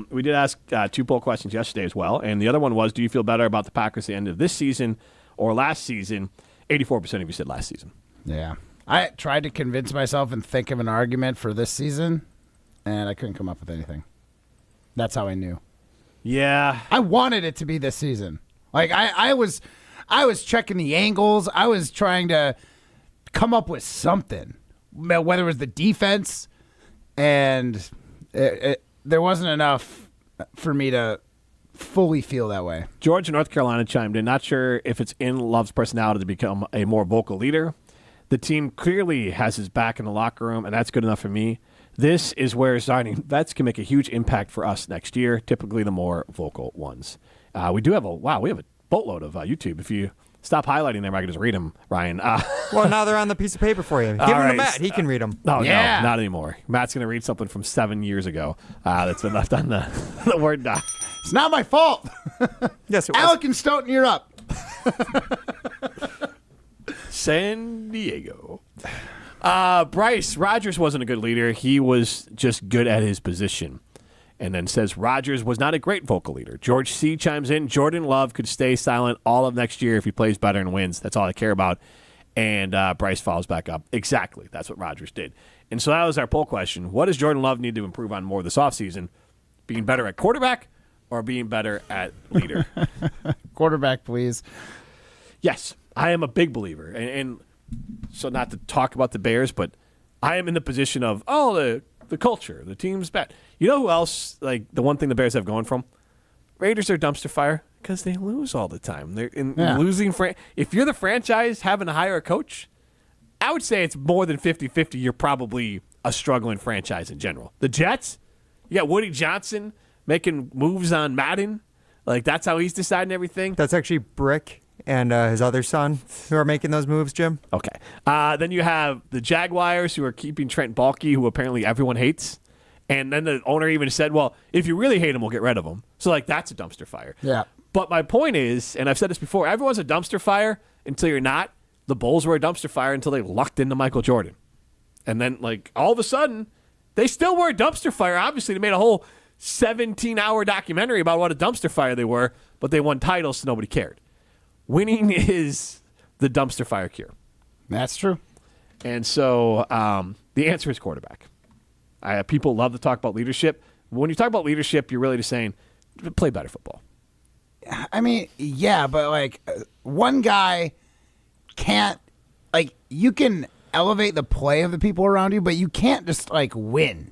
we did ask two poll questions yesterday as well. And the other one was, do you feel better about the Packers at the end of this season or last season? 84% of you said last season. Yeah. I tried to convince myself and think of an argument for this season, and I couldn't come up with anything. That's how I knew. Yeah. I wanted it to be this season. Like, I was checking the angles. I was trying to come up with something, whether it was the defense, and there wasn't enough for me to fully feel that way. George in North Carolina chimed in. Not sure if it's in Love's personality to become a more vocal leader. The team clearly has his back in the locker room, and that's good enough for me. This is where signing vets can make a huge impact for us next year, typically the more vocal ones. We have a boatload of YouTube. If you stop highlighting them, I can just read them, Ryan. Well, now they're on the piece of paper for you. Give them to Matt. He can read them. No, not anymore. Matt's going to read something from 7 years ago that's been left on the Word doc. It's not my fault. Yes, it was. Alec and Stoughton, you're up. San Diego. Bryce, Rodgers wasn't a good leader. He was just good at his position. And then says Rodgers was not a great vocal leader. George C. chimes in. Jordan Love could stay silent all of next year if he plays better and wins. That's all I care about. And Bryce follows back up. Exactly. That's what Rodgers did. And so that was our poll question. What does Jordan Love need to improve on more this offseason? Being better at quarterback or being better at leader? Quarterback, please. Yes. I am a big believer. And so not to talk about the Bears, but I am in the position of, the the culture. The team's bad. You know who else? Like the one thing the Bears have going from Raiders are dumpster fire because they lose all the time. They're losing. If you're the franchise having to hire a coach, I would say it's more than 50-50. You're probably a struggling franchise in general. The Jets, you got Woody Johnson making moves on Madden. Like, that's how he's deciding everything. That's actually Brick and his other son who are making those moves, Jim. Okay. Then you have the Jaguars who are keeping Trent Baalke, who apparently everyone hates. And then the owner even said, well, if you really hate him, we'll get rid of him. So, like, that's a dumpster fire. Yeah. But my point is, and I've said this before, everyone's a dumpster fire until you're not. The Bulls were a dumpster fire until they lucked into Michael Jordan. And then, like, all of a sudden, they still were a dumpster fire. Obviously, they made a whole 17-hour documentary about what a dumpster fire they were, but they won titles, so nobody cared. Winning is the dumpster fire cure. That's true. And so the answer is quarterback. People love to talk about leadership. When you talk about leadership, you're really just saying, play better football. I mean, yeah, but, like, one guy can't, like, you can elevate the play of the people around you, but you can't just, like, win.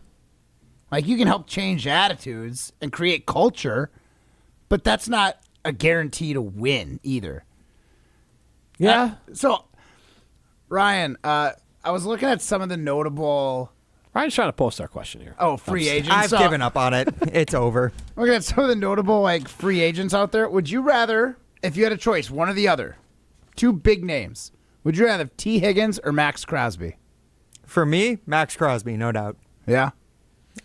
Like, you can help change attitudes and create culture, but that's not a guarantee to win either. Yeah. So, Ryan, I was looking at some of the notable... Ryan's trying to post our question here. Oh, free agents. I've given up on it. It's over. Looking at some of the notable, like, free agents out there. Would you rather, if you had a choice, one or the other, two big names, would you rather have T. Higgins or Max Crosby? For me, Max Crosby, no doubt. Yeah?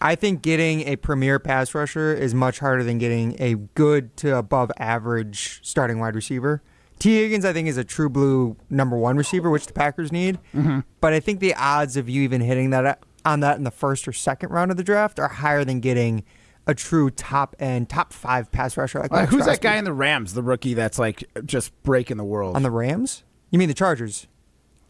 I think getting a premier pass rusher is much harder than getting a good to above average starting wide receiver. T. Higgins, I think, is a true blue number one receiver, which the Packers need. Mm-hmm. But I think the odds of you even hitting that on that in the first or second round of the draft are higher than getting a true top 5 pass rusher like Max who's Crosby. that guy in the Rams, the rookie that's, like, just breaking the world? On the Rams? You mean the Chargers?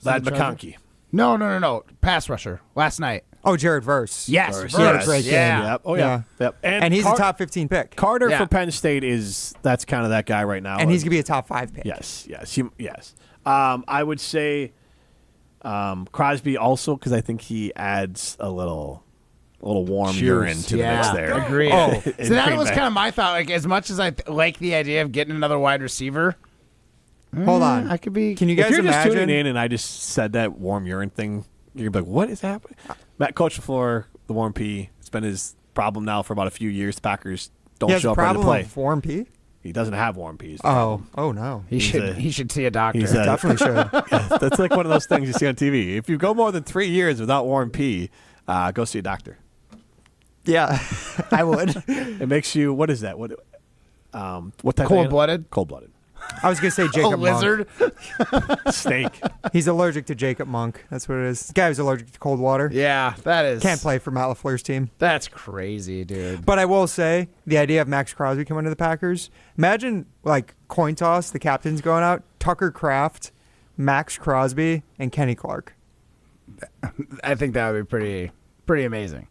Lad McConkey. No. Pass rusher. Last night. Oh, Jared Verse. Yes. Great game. Yep. Oh, yeah. Yep. And he's a top 15 pick. Carter for Penn State that's kind of that guy right now. And he's going to be a top 5 pick. Yes. I would say Crosby also because I think he adds a little warm urine to the mix there. Agreed. So that was kind of my thought. Like, as much as I like the idea of getting another wide receiver, hold on. I could be. Can you guys if you're imagine? just tuning in and I just said that warm urine thing, you're like, what is happening? Coach LaFleur, the warm pee. It's been his problem now for about a few years. The Packers don't show up ready to play. With warm pee? He doesn't have warm peas. Oh no. He should see a doctor. He definitely should. Yeah, that's like one of those things you see on TV. If you go more than 3 years without warm pee, go see a doctor. Yeah, I would. It makes you. What is that? What type? Cold-blooded. Cold-blooded. I was gonna say Jacob Monk. Lizard. Snake. He's allergic to Jacob Monk. That's what it is. This guy was allergic to cold water. Yeah, that is. Can't play for Matt LaFleur's team. That's crazy, dude. But I will say, the idea of Max Crosby coming to the Packers, imagine, like, coin toss, the captains going out, Tucker Kraft, Max Crosby, and Kenny Clark. I think that would be pretty amazing.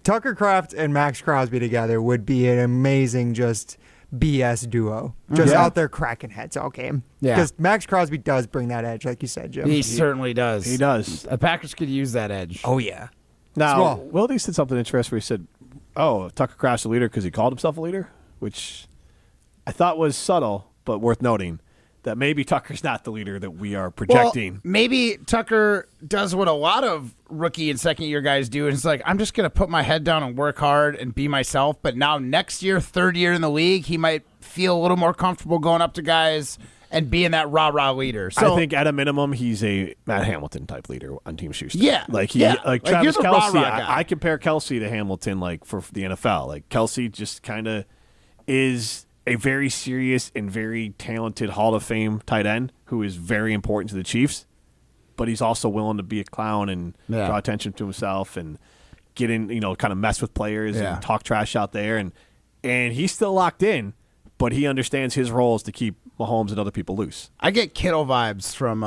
Tucker Kraft and Max Crosby together would be an amazing just BS duo. Just out there cracking heads all game. Yeah. Because Max Crosby does bring that edge, like you said, Jim. He certainly does. He does. The Packers could use that edge. Oh, yeah. Now, Wilde said something interesting where he said, Tucker Kraft's a leader because he called himself a leader, which I thought was subtle, but worth noting. That maybe Tucker's not the leader that we are projecting. Well, maybe Tucker does what a lot of rookie and second-year guys do, and it's like, I'm just going to put my head down and work hard and be myself. But now next year, third year in the league, he might feel a little more comfortable going up to guys and being that rah-rah leader. So I think at a minimum, he's a Matt Hamilton type leader on Team Schuster. Yeah. Like you're Travis the Kelce. rah-rah guy. I compare Kelce to Hamilton like for the NFL. Like Kelce just kind of is a very serious and very talented Hall of Fame tight end who is very important to the Chiefs, but he's also willing to be a clown and draw attention to himself and get in, kind of mess with players and talk trash out there. And he's still locked in, but he understands his role is to keep Mahomes and other people loose. I get Kittle vibes from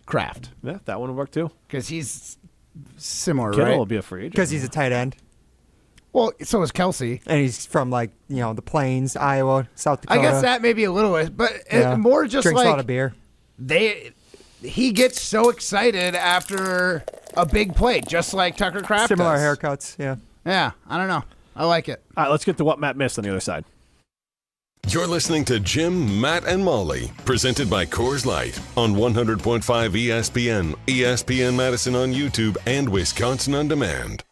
Kraft. Yeah, that one would work too. Because he's similar, Kittle right? will be a free agent. Because he's a tight end. Well, so is Kelce. And he's from, the Plains, Iowa, South Dakota. I guess that may be a little bit, but more just drinks like a lot of beer. He gets so excited after a big plate, just like Tucker Kraft Similar does. haircuts, yeah. Yeah, I don't know. I like it. All right, let's get to what Matt missed on the other side. You're listening to Jim, Matt, and Molly, presented by Coors Light on 100.5 ESPN, ESPN Madison on YouTube, and Wisconsin On Demand.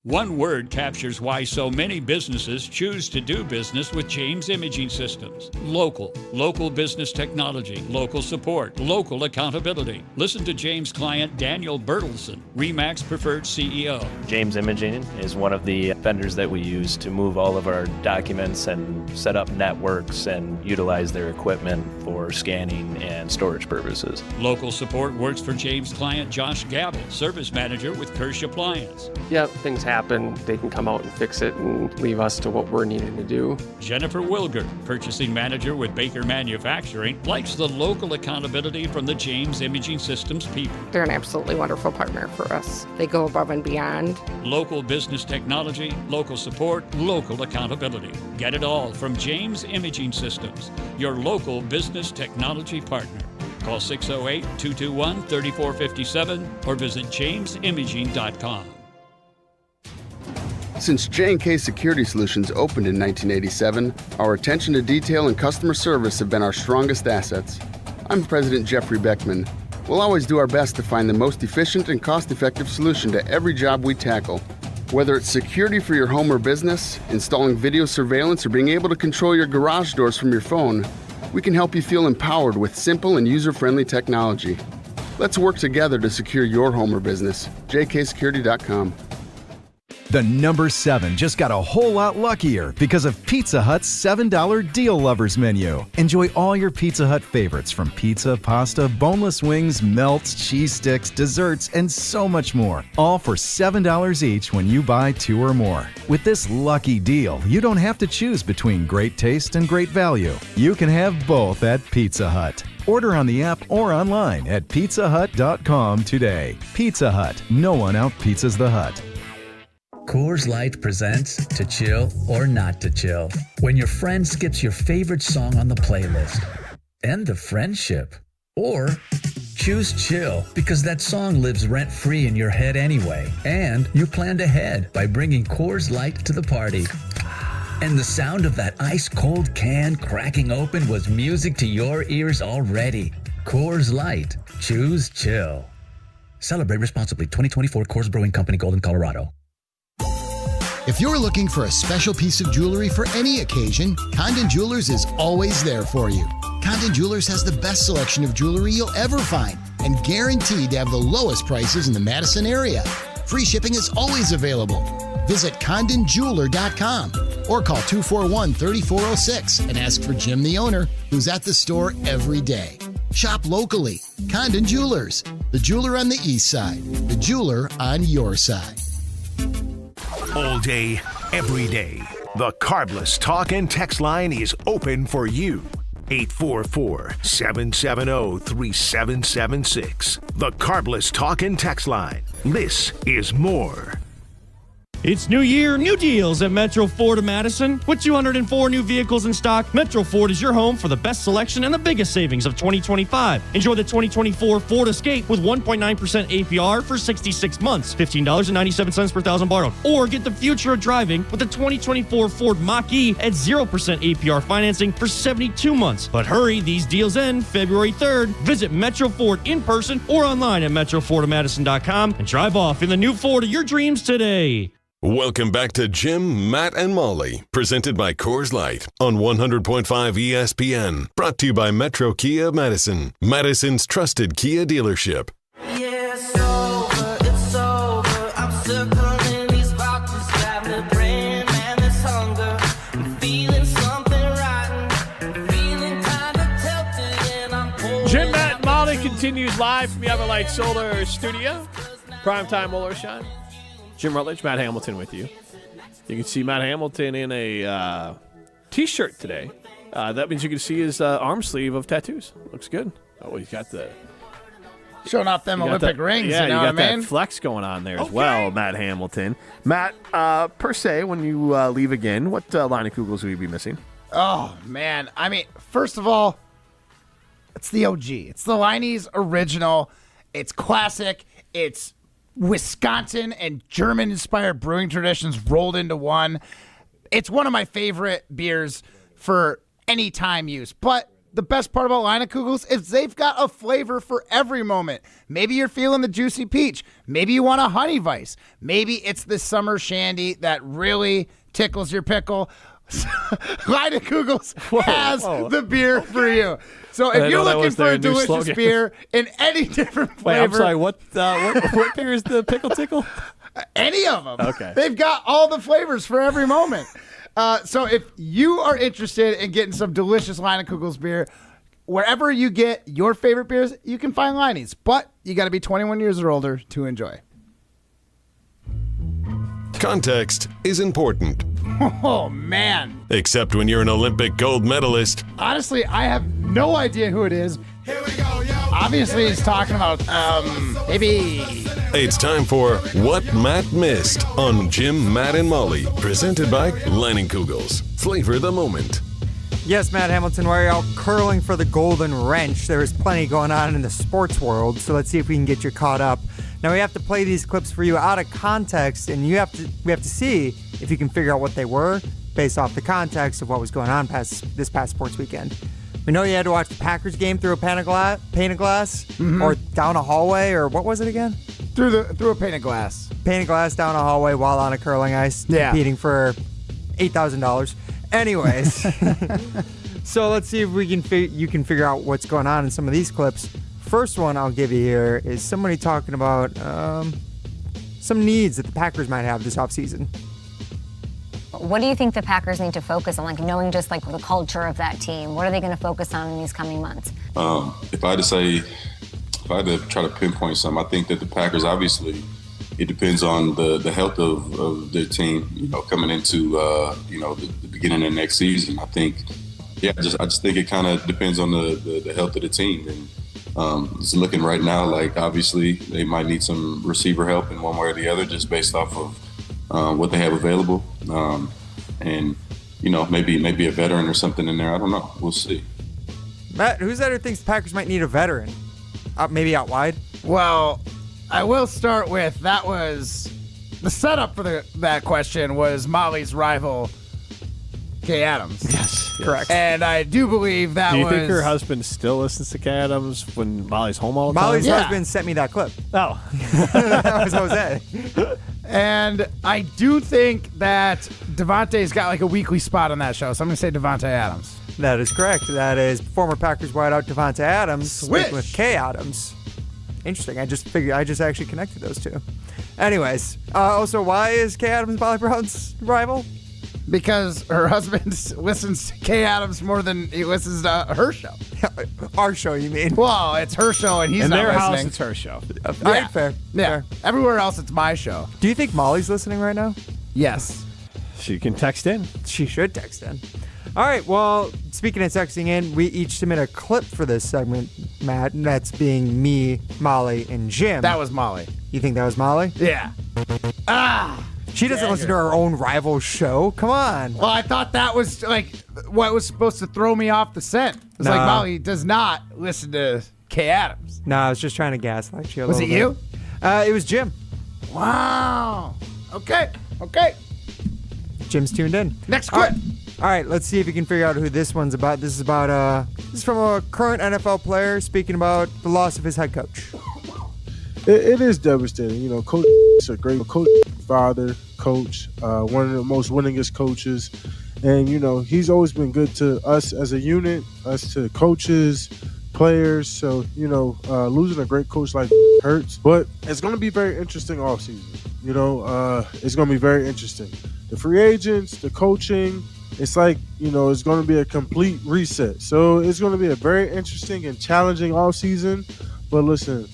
One word captures why so many businesses choose to do business with James Imaging Systems. Local. Local business technology. Local support. Local accountability. Listen to James' client Daniel Bertelsen, RE/MAX Preferred CEO. James Imaging is one of the vendors that we use to move all of our documents and set up networks and utilize their equipment for scanning and storage purposes. Local support works for James' client Josh Gabel, Service Manager with Kirsch Appliance. Yeah, things happen. They can come out and fix it and leave us to what we're needing to do. Jennifer Wilger, Purchasing Manager with Baker Manufacturing, likes the local accountability from the James Imaging Systems people. They're an absolutely wonderful partner for us. They go above and beyond. Local business technology, local support, local accountability. Get it all from James Imaging Systems, your local business technology partner. Call 608-221-3457 or visit jamesimaging.com. Since J&K Security Solutions opened in 1987, our attention to detail and customer service have been our strongest assets. I'm President Jeffrey Beckman. We'll always do our best to find the most efficient and cost-effective solution to every job we tackle. Whether it's security for your home or business, installing video surveillance, or being able to control your garage doors from your phone, we can help you feel empowered with simple and user-friendly technology. Let's work together to secure your home or business. jksecurity.com. The number 7 just got a whole lot luckier because of Pizza Hut's $7 Deal Lovers menu. Enjoy all your Pizza Hut favorites from pizza, pasta, boneless wings, melts, cheese sticks, desserts, and so much more. All for $7 each when you buy 2 or more. With this lucky deal, you don't have to choose between great taste and great value. You can have both at Pizza Hut. Order on the app or online at pizzahut.com today. Pizza Hut. No one out-pizzas the Hut. Coors Light presents To Chill or Not to Chill. When your friend skips your favorite song on the playlist. End the friendship. Or choose chill because that song lives rent-free in your head anyway. And you planned ahead by bringing Coors Light to the party. And the sound of that ice-cold can cracking open was music to your ears already. Coors Light. Choose chill. Celebrate responsibly. 2024 Coors Brewing Company, Golden, Colorado. If you're looking for a special piece of jewelry for any occasion, Condon Jewelers is always there for you. Condon Jewelers has the best selection of jewelry you'll ever find and guaranteed to have the lowest prices in the Madison area. Free shipping is always available. Visit CondonJeweler.com or call 241-3406 and ask for Jim, the owner, who's at the store every day. Shop locally. Condon Jewelers, the jeweler on the east side, the jeweler on your side. All day, every day, the Carbless Talk and Text line is open for you. 844-770-3776. The Carbless Talk and Text line. This is more. It's New Year, new deals at Metro Ford of Madison. With 204 new vehicles in stock, Metro Ford is your home for the best selection and the biggest savings of 2025. Enjoy the 2024 Ford Escape with 1.9% APR for 66 months, $15.97 per thousand borrowed. Or get the future of driving with the 2024 Ford Mach-E at 0% APR financing for 72 months. But hurry, these deals end February 3rd. Visit Metro Ford in person or online at metrofordofmadison.com and drive off in the new Ford of your dreams today. Welcome back to Jim, Matt, and Molly, presented by Coors Light on 100.5 ESPN. Brought to you by Metro Kia of Madison, Madison's trusted Kia dealership. Yeah, it's over, I'm circling these boxes, grabbing a brain, man, this hunger, I'm feeling something rotten, feeling kind of tilted, and I'm pulling. Jim, Matt, and Molly continues live from the Everlight Solar Studio. Primetime Muller Shine. Jim Rutledge, Matt Hamilton with you. You can see Matt Hamilton in a T-shirt today. That means you can see his arm sleeve of tattoos. Looks good. Oh, he's got the... Showing off them Olympic rings, yeah, you know got what I mean? that flex going on there as well, Matt Hamilton. Matt, per se, when you leave again, what line of Kugels will you be missing? Oh, man. I mean, first of all, it's the OG. It's the Liney's original. It's classic. It's Wisconsin and German-inspired brewing traditions rolled into one. It's one of my favorite beers for any time use. But the best part about Leinekugels is they've got a flavor for every moment. Maybe you're feeling the juicy peach. Maybe you want a honey vice. Maybe it's the summer shandy that really tickles your pickle. Leinekugels has the beer for you. So if you're looking for a delicious beer in any different flavor. Wait, I'm sorry, what beer is the pickle tickle? Any of them. Okay. They've got all the flavors for every moment. So if you are interested in getting some delicious Leinekugels beer, wherever you get your favorite beers, you can find Leine's. But you got to be 21 years or older to enjoy. Context is important. Oh, man. Except when you're an Olympic gold medalist. Honestly, I have no idea who it is. Here we go, yo. Obviously, he's talking about, maybe... It's time for What Matt Missed on Jim, Matt, and Molly, presented by Leinekugels. Flavor the moment. Yes, Matt Hamilton, while you're out curling for the golden wrench, there is plenty going on in the sports world, so let's see if we can get you caught up. Now, we have to play these clips for you out of context, and we have to see if you can figure out what they were based off the context of what was going on this past sports weekend. We know you had to watch the Packers game through a pane of glass, or down a hallway, or what was it again? Through a pane of glass. Pane of glass down a hallway while on a curling ice, competing for $8,000. Anyways, so let's see if you can figure out what's going on in some of these clips. First one I'll give you here is somebody talking about some needs that the Packers might have this offseason. What do you think the Packers need to focus on, like knowing just like the culture of that team? What are they going to focus on in these coming months? If I had to try to pinpoint something, I think that the Packers, obviously, it depends on the health of their team, coming into, the beginning of next season. I think, I just think it kind of depends on the health of the team. And it's looking right now like, obviously, they might need some receiver help in one way or the other, just based off of what they have available. And, maybe a veteran or something in there. I don't know. We'll see. Matt, who's that who thinks the Packers might need a veteran? Maybe out wide? Well, I will start with that was the setup for that question was Molly's rival, Kay Adams. Yes, correct. And I do believe that was... Do you think her husband still listens to Kay Adams when Molly's home all the time? Molly's husband sent me that clip. Oh. That was Jose. And I do think that Devontae's got like a weekly spot on that show, so I'm going to say Devontae Adams. That is correct. That is former Packers wideout Devontae Adams Switch. with Kay Adams. Interesting. I just actually connected those two. Anyways, also, why is Kay Adams Molly Brown's rival? Because her husband listens to Kay Adams more than he listens to her show. Our show, you mean? Well, it's her show and he's in not their listening. house, it's her show. All right, fair. Yeah. Fair. Everywhere else, it's my show. Do you think Molly's listening right now? Yes. She can text in. She should text in. All right, well, speaking of texting in, we each submit a clip for this segment, Matt, and that's being me, Molly, and Jim. That was Molly. You think that was Molly? Yeah. She doesn't listen to her own rival show. Come on. Well, I thought that was like what was supposed to throw me off the scent. It was like Molly does not listen to Kay Adams. No, I was just trying to gaslight you a Was it little you? bit. It was Jim. Wow. Okay. Jim's tuned in. Next clip. All right, let's see if you can figure out who this one's about. This is from a current NFL player speaking about the loss of his head coach. It is devastating. Coach is a great coach, father, coach, one of the most winningest coaches. And, he's always been good to us as a unit, us to coaches, players. So, losing a great coach like hurts. But it's going to be very interesting offseason. It's going to be very interesting. The free agents, the coaching, it's like, it's going to be a complete reset. So it's going to be a very interesting and challenging offseason. But listen,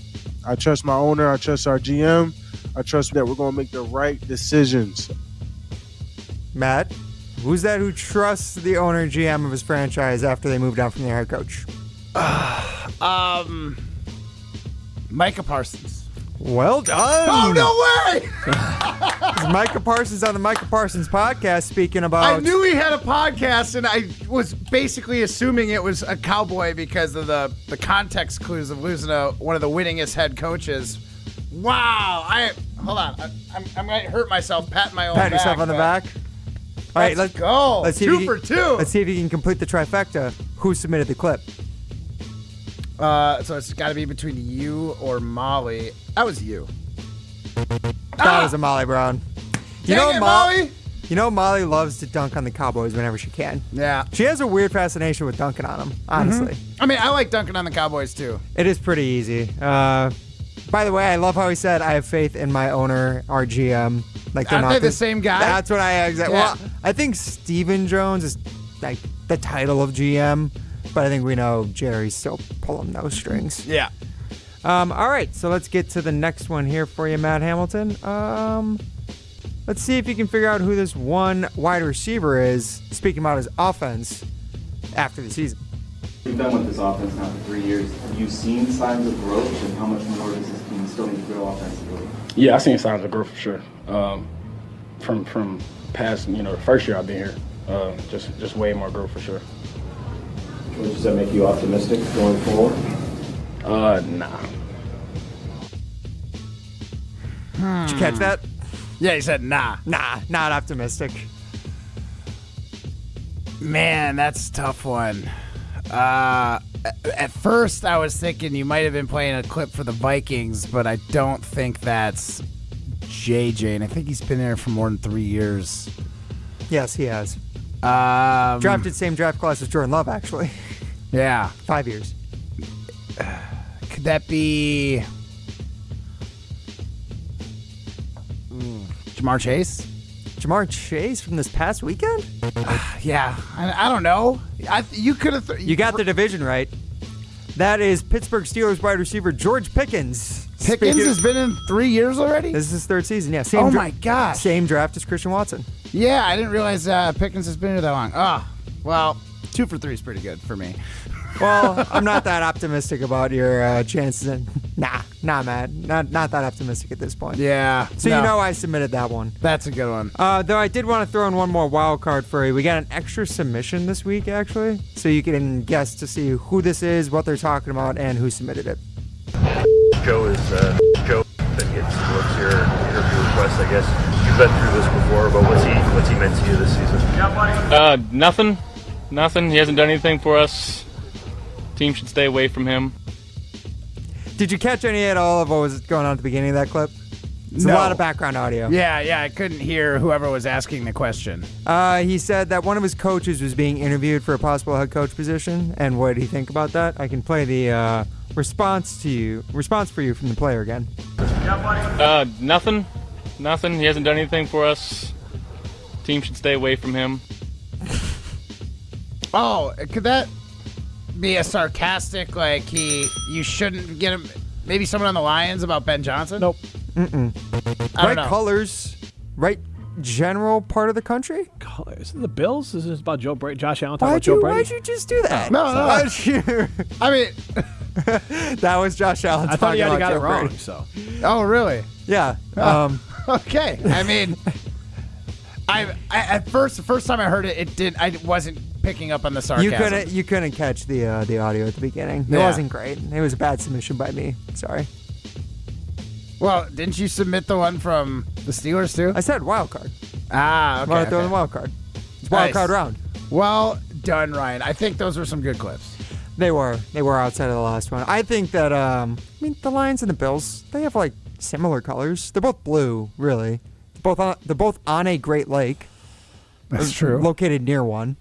I trust my owner. I trust our GM. I trust that we're going to make the right decisions. Matt, who's that who trusts the owner and GM of his franchise after they moved on from their head coach? Micah Parsons. Well done. Oh, no way! It's Micah Parsons on the Micah Parsons podcast speaking about... I knew he had a podcast, and I was basically assuming it was a Cowboy because of the context clues of losing one of the winningest head coaches Wow. Hold on. I'm going to hurt myself patting my own Pat back. yourself on the back. All right, let's go. Let's see Two for two. Let's see if you can complete the trifecta. Who submitted the clip? So it's got to be between you or Molly. That was you. That was a Molly Brown. Molly? You know Molly loves to dunk on the Cowboys whenever she can. Yeah. She has a weird fascination with dunking on them, honestly. I mean, I like dunking on the Cowboys, too. It is pretty easy. By the way, I love how he said, I have faith in my owner, our GM. Like they're Aren't not they the same guy? That's what I exactly. Yeah. Well, I think Stephen Jones is like the title of GM, but I think we know Jerry's still pulling those strings. Yeah. All right, so let's get to the next one here for you, Matt Hamilton. Let's see if you can figure out who this one wide receiver is, speaking about his offense after the season. You've been with this offense now for 3 years. Have you seen signs of growth, and how much more does this team still need to grow offensively? Yeah, I've seen signs of growth for sure. From past, the first year I've been here, just way more growth for sure. Does that make you optimistic going forward? Nah. Did you catch that? Yeah, he said nah. Nah, not optimistic. Man, that's a tough one. At first, I was thinking you might have been playing a clip for the Vikings, but I don't think that's JJ, and I think he's been there for more than 3 years. Yes, he has. Drafted same draft class as Jordan Love, actually. Yeah. 5 years. Could that be Jamar Chase? Jamar Chase from this past weekend? Yeah, I don't know. You could have. You got the division right. That is Pittsburgh Steelers wide receiver George Pickens. Pickens has been in 3 years already? This is his third season, yeah. Oh my gosh. Same draft as Christian Watson. Yeah, I didn't realize Pickens has been here that long. Oh, well, 2 for 3 is pretty good for me. Well, I'm not that optimistic about your chances. Nah, Matt. Not that optimistic at this point. Yeah. So no. you know I submitted that one. That's a good one. Though I did want to throw in one more wild card for you. We got an extra submission this week, actually, so you can guess to see who this is, what they're talking about, and who submitted it. Joe is Joe. What's your interview request? I guess you've been through this before, but what's he meant to you this season? Nothing. He hasn't done anything for us. Team should stay away from him. Did you catch any at all of what was going on at the beginning of that clip? It's No. a lot of background audio. Yeah, I couldn't hear whoever was asking the question. He said that one of his coaches was being interviewed for a possible head coach position, and what did he think about that? I can play the response for you from the player again. Nothing. He hasn't done anything for us. Team should stay away from him. Oh, could that be a sarcastic, like you shouldn't get him, maybe someone on the Lions about Ben Johnson? Nope. Mm-mm. I Right don't know. colors, right general part of the country? Is it the Bills? Is this about Joe Brady? Josh Allen talking about Why'd Joe you, Brady? why'd you just do that? No. Why'd you- I mean, that was Josh Allen I thought talking you already about got it Joe wrong. Brady. So oh, really? Yeah. Okay. I mean, I at first, the first time I heard it, I wasn't picking up on the sarcasm. You couldn't catch the audio at the beginning. It Yeah. wasn't great. It was a bad submission by me. Sorry. Well, didn't you submit the one from the Steelers too? I said wild card. Ah, okay. Want to throw in okay. the wild card? It's wild Nice. card round. Well done, Ryan. I think those were some good clips. They were outside of the last one. I think that the Lions and the Bills, they have like similar colors. They're both blue, really. They're both on a Great Lake. That's true. Located near one.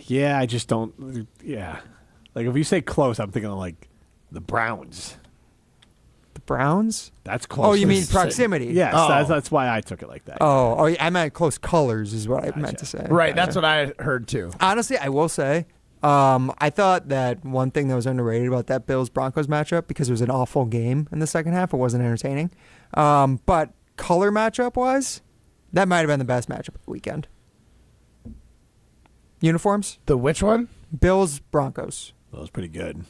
yeah, I just don't. Yeah, like if you say close, I'm thinking of like the Browns. The Browns? That's close. Oh, you mean That's- proximity? Yes, Oh. that's why I took it like that. Oh, I meant close colors is what I meant to say. Right, that's what I heard too. Honestly, I will say, I thought that one thing that was underrated about that Bills-Broncos matchup, because it was an awful game in the second half, it wasn't entertaining. But color matchup-wise, that might have been the best matchup of the weekend. Uniforms? The which one? Bills-Broncos. That was pretty good.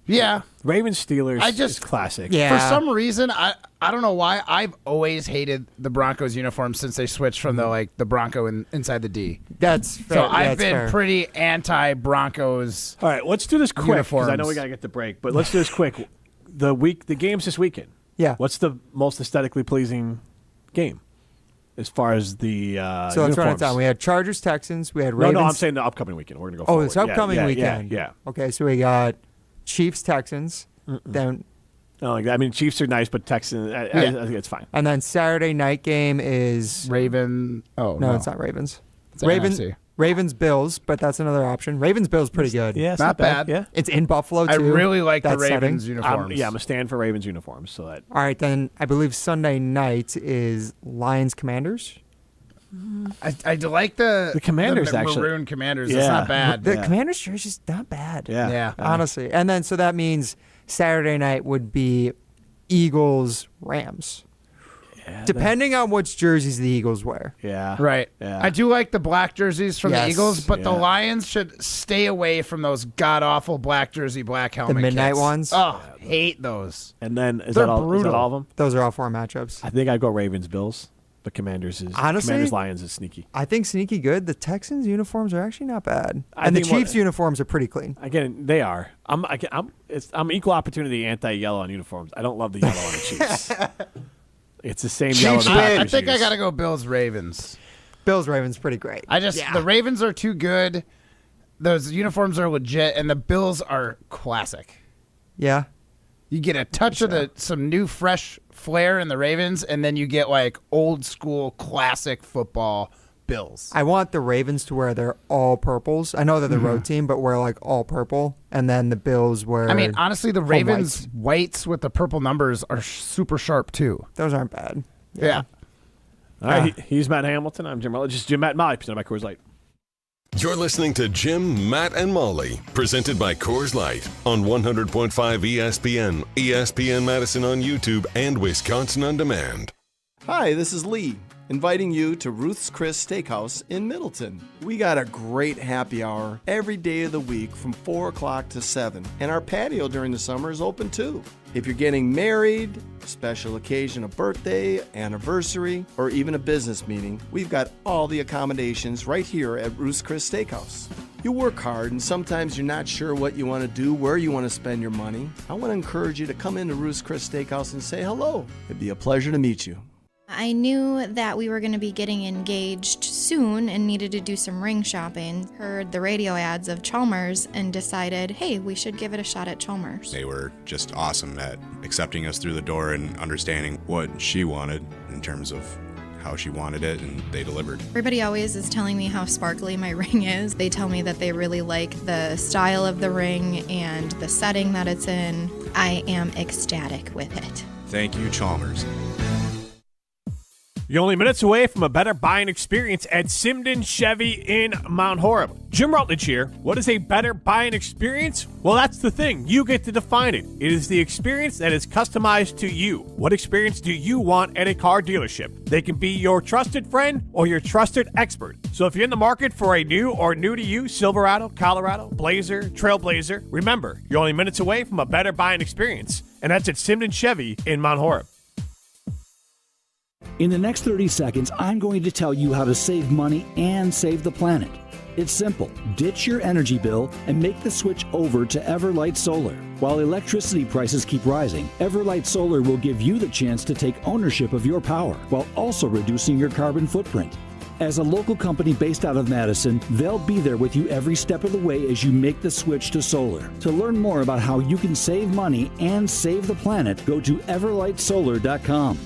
Yeah. Ravens Steelers. I just is classic. Yeah. For some reason, I don't know why, I've always hated the Broncos uniform since they switched from the Bronco inside the D. That's fair. So I've That's been fair. pretty anti-Broncos. All right, let's do this quick because I know Uniforms. we got to get the break, but let's do this quick. the games this weekend. Yeah. What's the most aesthetically pleasing game as far as the So let's run it uniforms? down. We had Chargers, Texans. We had Ravens. No, I'm saying the upcoming weekend. We're going to go Oh, forward. this upcoming weekend. Yeah. Okay, so we got Chiefs, Texans. Then, No, like that. I mean, Chiefs are nice, but Texans, I think it's fine. and then Saturday night game is Raven. Oh, no, it's not Ravens. It's Ravens, NFC. Bills, but that's another option. Ravens, Bills, pretty good. Yeah, it's Not bad. Yeah. It's in Buffalo too. I really like the that Ravens setting. uniforms. I'm a stand for Ravens uniforms. So that All right, then I believe Sunday night is Lions, Commanders. I like the Commanders, the actually. maroon Commanders. Yeah. It's not bad. The Commanders jersey's not bad. Yeah. honestly. And then so that means Saturday night would be Eagles, Rams. Depending on which jerseys the Eagles wear. Yeah. Right. Yeah. I do like the black jerseys from Yes. the Eagles, but the Yeah. Lions should stay away from those god awful black jersey, black helmet. midnight kits. ones? Oh, hate those. And then is They're that all? Is that brutal. all of them? Those are all 4 matchups. I think I go Ravens Bills, but Commanders Honestly, Lions is sneaky. I think sneaky good. The Texans uniforms are actually not bad, I and the think what- Chiefs uniforms are pretty clean. Again, they are. I'm equal opportunity anti-yellow on uniforms. I don't love the yellow on the Chiefs. It's the same yellow. Chiefs the win. Packers I think I use. got to go Bills Ravens. Bills Ravens pretty great. The Ravens are too good. Those uniforms are legit, and the Bills are classic. Yeah. You get a touch of some new fresh flair in the Ravens, and then you get like old school classic football Bills. I want the Ravens to wear their all purples. I know they're the road team, but wear like all purple, and then the Bills wear. I mean, honestly, the home Ravens whites. whites with the purple numbers are super sharp too. Those aren't bad. Yeah. All right, he's Matt Hamilton. I'm Jim Rutledge. Just Jim, Matt, and Molly, presented by Coors Light. You're listening to Jim, Matt, and Molly, presented by Coors Light on 100.5 ESPN, ESPN Madison on YouTube, and Wisconsin On Demand. Hi, this is Lee, inviting you to Ruth's Chris Steakhouse in Middleton. We got a great happy hour every day of the week from 4 o'clock to 7, and our patio during the summer is open too. If you're getting married, special occasion, a birthday, anniversary, or even a business meeting, we've got all the accommodations right here at Ruth's Chris Steakhouse. You work hard and sometimes you're not sure what you want to do, where you want to spend your money. I want to encourage you to come into Ruth's Chris Steakhouse and say hello. It'd be a pleasure to meet you. I knew that we were going to be getting engaged soon and needed to do some ring shopping. Heard the radio ads of Chalmers and decided, hey, we should give it a shot at Chalmers. They were just awesome at accepting us through the door and understanding what she wanted in terms of how she wanted it, and they delivered. Everybody always is telling me how sparkly my ring is. They tell me that they really like the style of the ring and the setting that it's in. I am ecstatic with it. Thank you, Chalmers. You're only minutes away from a better buying experience at Simden Chevy in Mount Horeb. Jim Rutledge here. What is a better buying experience? Well, that's the thing. You get to define it. It is the experience that is customized to you. What experience do you want at a car dealership? They can be your trusted friend or your trusted expert. So if you're in the market for a new or new to you Silverado, Colorado, Blazer, Trailblazer, remember, you're only minutes away from a better buying experience. And that's at Simden Chevy in Mount Horeb. In the next 30 seconds, I'm going to tell you how to save money and save the planet. It's simple. Ditch your energy bill and make the switch over to Everlight Solar. While electricity prices keep rising, Everlight Solar will give you the chance to take ownership of your power while also reducing your carbon footprint. As a local company based out of Madison, they'll be there with you every step of the way as you make the switch to solar. To learn more about how you can save money and save the planet, go to everlightsolar.com.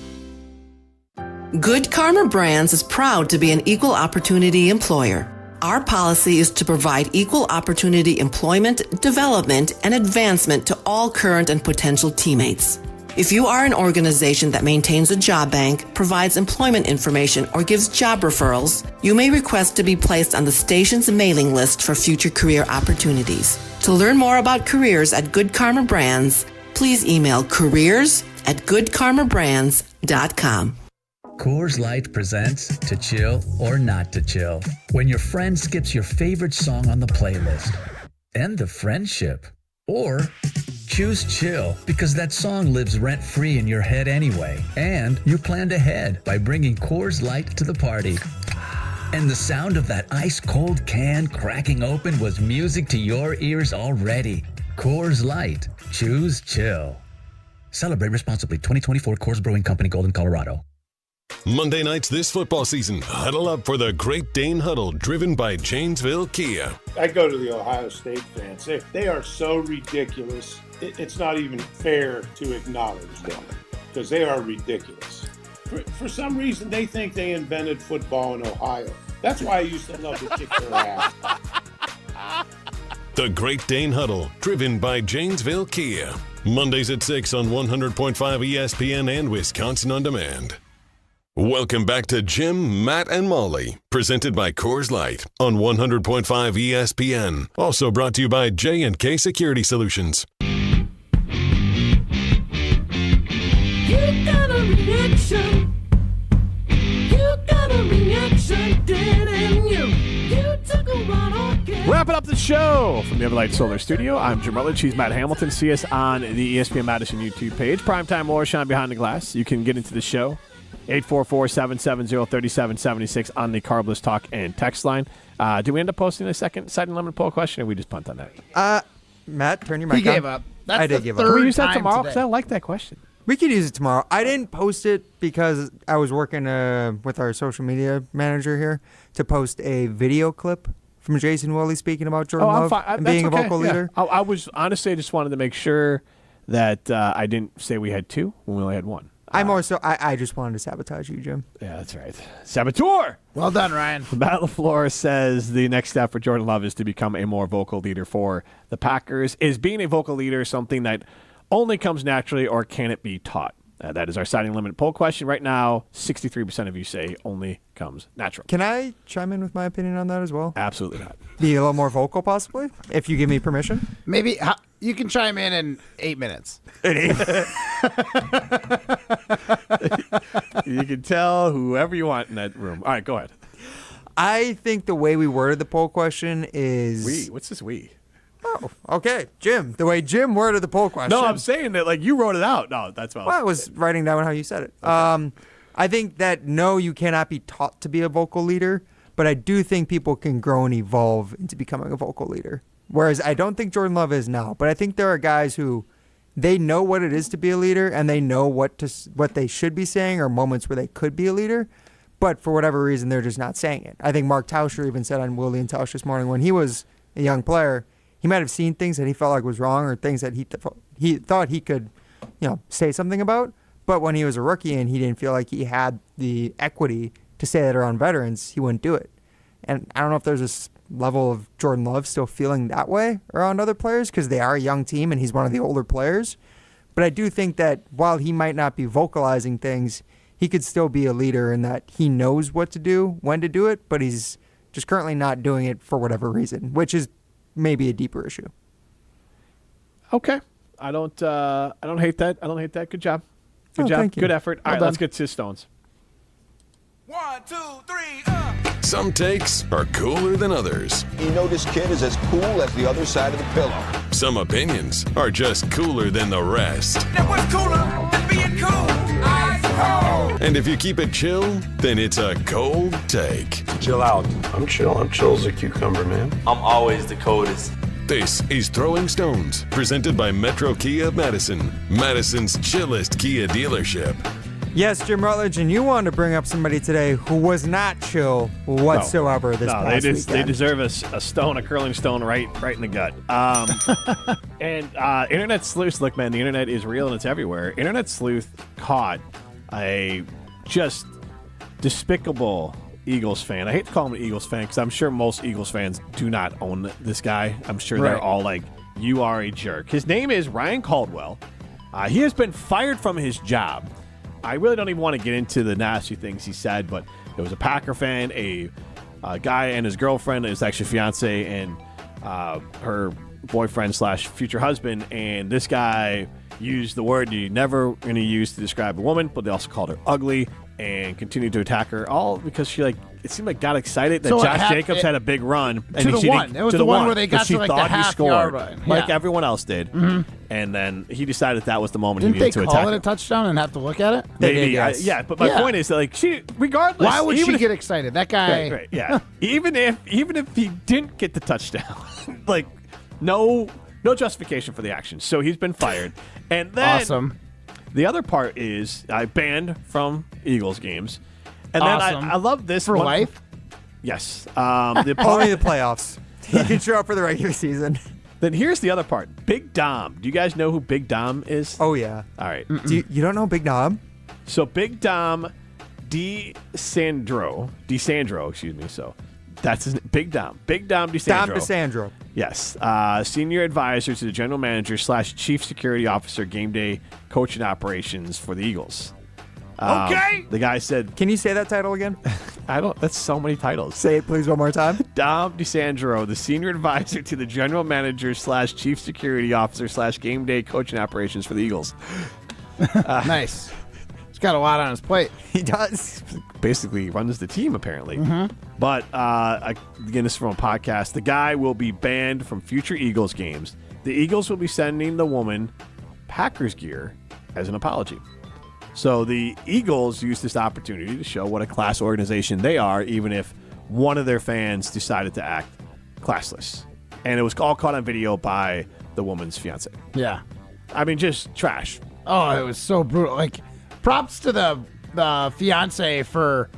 Good Karma Brands is proud to be an equal opportunity employer. Our policy is to provide equal opportunity employment, development, and advancement to all current and potential teammates. If you are an organization that maintains a job bank, provides employment information, or gives job referrals, you may request to be placed on the station's mailing list for future career opportunities. To learn more about careers at Good Karma Brands, please email careers@goodkarmabrands.com. Coors Light presents To Chill or Not to Chill. When your friend skips your favorite song on the playlist. End the friendship. Or choose chill because that song lives rent-free in your head anyway. And you planned ahead by bringing Coors Light to the party. And the sound of that ice-cold can cracking open was music to your ears already. Coors Light. Choose chill. Celebrate responsibly. 2024 Coors Brewing Company, Golden, Colorado. Monday nights this football season, huddle up for the Great Dane Huddle, driven by Janesville Kia. I go to the Ohio State fans. They are so ridiculous. It's not even fair to acknowledge them because they are ridiculous. For some reason, they think they invented football in Ohio. That's why I used to love to kick their ass. The Great Dane Huddle, driven by Janesville Kia. Mondays at 6 on 100.5 ESPN and Wisconsin On Demand. Welcome back to Jim, Matt, and Molly, presented by Coors Light on 100.5 ESPN. Also brought to you by J&K Security Solutions. You got a reaction. You got a reaction, didn't you? You took a run on. Wrapping up the show from the Everlight Solar Studio. I'm Jim Rutledge. He's Matt Hamilton. See us on the ESPN Madison YouTube page. Primetime Lorshan behind the glass. You can get into the show. 844-770-3776 on the Carbless Talk and text line. Do we end up posting a second side and lemon poll question, or we just punt on that? Matt, turn your mic on. He gave up. I did give up. Can we use that tomorrow? Because I like that question. We could use it tomorrow. I didn't post it because I was working with our social media manager here to post a video clip from Jason Wilde speaking about Jordan Love and being a vocal leader. I was honestly, I just wanted to make sure that I didn't say we had two when we only had one. I just wanted to sabotage you, Jim. Yeah, that's right. Saboteur! Well done, Ryan. Matt LaFleur says the next step for Jordan Love is to become a more vocal leader for the Packers. Is being a vocal leader something that only comes naturally, or can it be taught? That is our signing limit poll question. Right now, 63% of you say only comes natural. Can I chime in with my opinion on that as well? Absolutely not. Be a little more vocal, possibly, if you give me permission? Maybe you can chime in 8 minutes. You can tell whoever you want in that room. All right, go ahead. I think the way we worded the poll question is... We? What's this we? Oh, okay. Jim. The way Jim worded the poll question. No, I'm saying that like you wrote it out. No, that's what I was writing down how you said it. Okay. I think that, no, you cannot be taught to be a vocal leader, but I do think people can grow and evolve into becoming a vocal leader. Whereas I don't think Jordan Love is now, but I think there are guys who they know what it is to be a leader and they know what they should be saying or moments where they could be a leader, but for whatever reason, they're just not saying it. I think Mark Tauscher even said on Willie and Tausch this morning when he was a young player, he might have seen things that he felt like was wrong or things that he thought he could, say something about. But when he was a rookie and he didn't feel like he had the equity to say that around veterans, he wouldn't do it. And I don't know if there's this level of Jordan Love still feeling that way around other players because they are a young team and he's one of the older players. But I do think that while he might not be vocalizing things, he could still be a leader in that he knows what to do, when to do it, but he's just currently not doing it for whatever reason, which is maybe a deeper issue. Okay. I don't hate that. I don't hate that. Good job. Good job. Thank you. Good effort. All right, done. let's get to Stones. 1, 2, 3, Some takes are cooler than others. You know this kid is as cool as the other side of the pillow. Some opinions are just cooler than the rest. Now what's cooler than being cool? Ice cold. And if you keep it chill, then it's a cold take. Chill out. I'm chill. I'm chill as a cucumber, man. I'm always the coldest. This is Throwing Stones, presented by Metro Kia Madison, Madison's chillest Kia dealership. Yes, Jim Rutledge, and you wanted to bring up somebody today who was not chill whatsoever this past weekend. They deserve a stone, a curling stone right in the gut. And Internet Sleuth, look, man, the Internet is real and it's everywhere. Internet Sleuth caught a just despicable Eagles fan. I hate to call him an Eagles fan because I'm sure most Eagles fans do not own this guy. I'm sure they're all like, you are a jerk. His name is Ryan Caldwell. He has been fired from his job. I really don't even want to get into the nasty things he said, but there was a Packer fan, a guy and his girlfriend, his actually fiance, and her boyfriend / future husband, and this guy used the word you never going to use to describe a woman, but they also called her ugly and continued to attack her, all because she it seemed like got excited that Josh Jacobs had a big run. And it was the one where they got to like the half-yard line. Like everyone else did. Mm-hmm. And then he decided that was the moment Didn't he needed to attack. Didn't they call it a touchdown and have to look at it? They did, yeah. But my point is, like, she, regardless. Why would she get excited? That guy. Right, yeah. even if he didn't get the touchdown, like, no justification for the action. So he's been fired. And then awesome. The other part is I banned from Eagles games. And Awesome. then I love this. For life? Yes. Only the playoffs. He can show up for the regular season. Then here's the other part. Big Dom. Do you guys know who Big Dom is? Oh, yeah. All right. You don't know Big Dom? So Big Dom DeSandro, excuse me. So that's his name. Big Dom DeSandro. Dom DeSandro. Yes. Senior advisor to the general manager / chief security officer, game day coaching operations for the Eagles. Okay. The guy said, "Can you say that title again?" That's so many titles. Say it, please, one more time. Dom DeSandro, the senior advisor to the general manager / chief security officer / game day coaching operations for the Eagles. Nice. He's got a lot on his plate. He does. Basically runs the team, apparently. Mm-hmm. But again, this is from a podcast. The guy will be banned from future Eagles games. The Eagles will be sending the woman Packers gear as an apology. So the Eagles use this opportunity to show what a class organization they are, even if one of their fans decided to act classless. And it was all caught on video by the woman's fiance. Yeah. I mean, just trash. Oh, it was so brutal. Like, props to the fiance for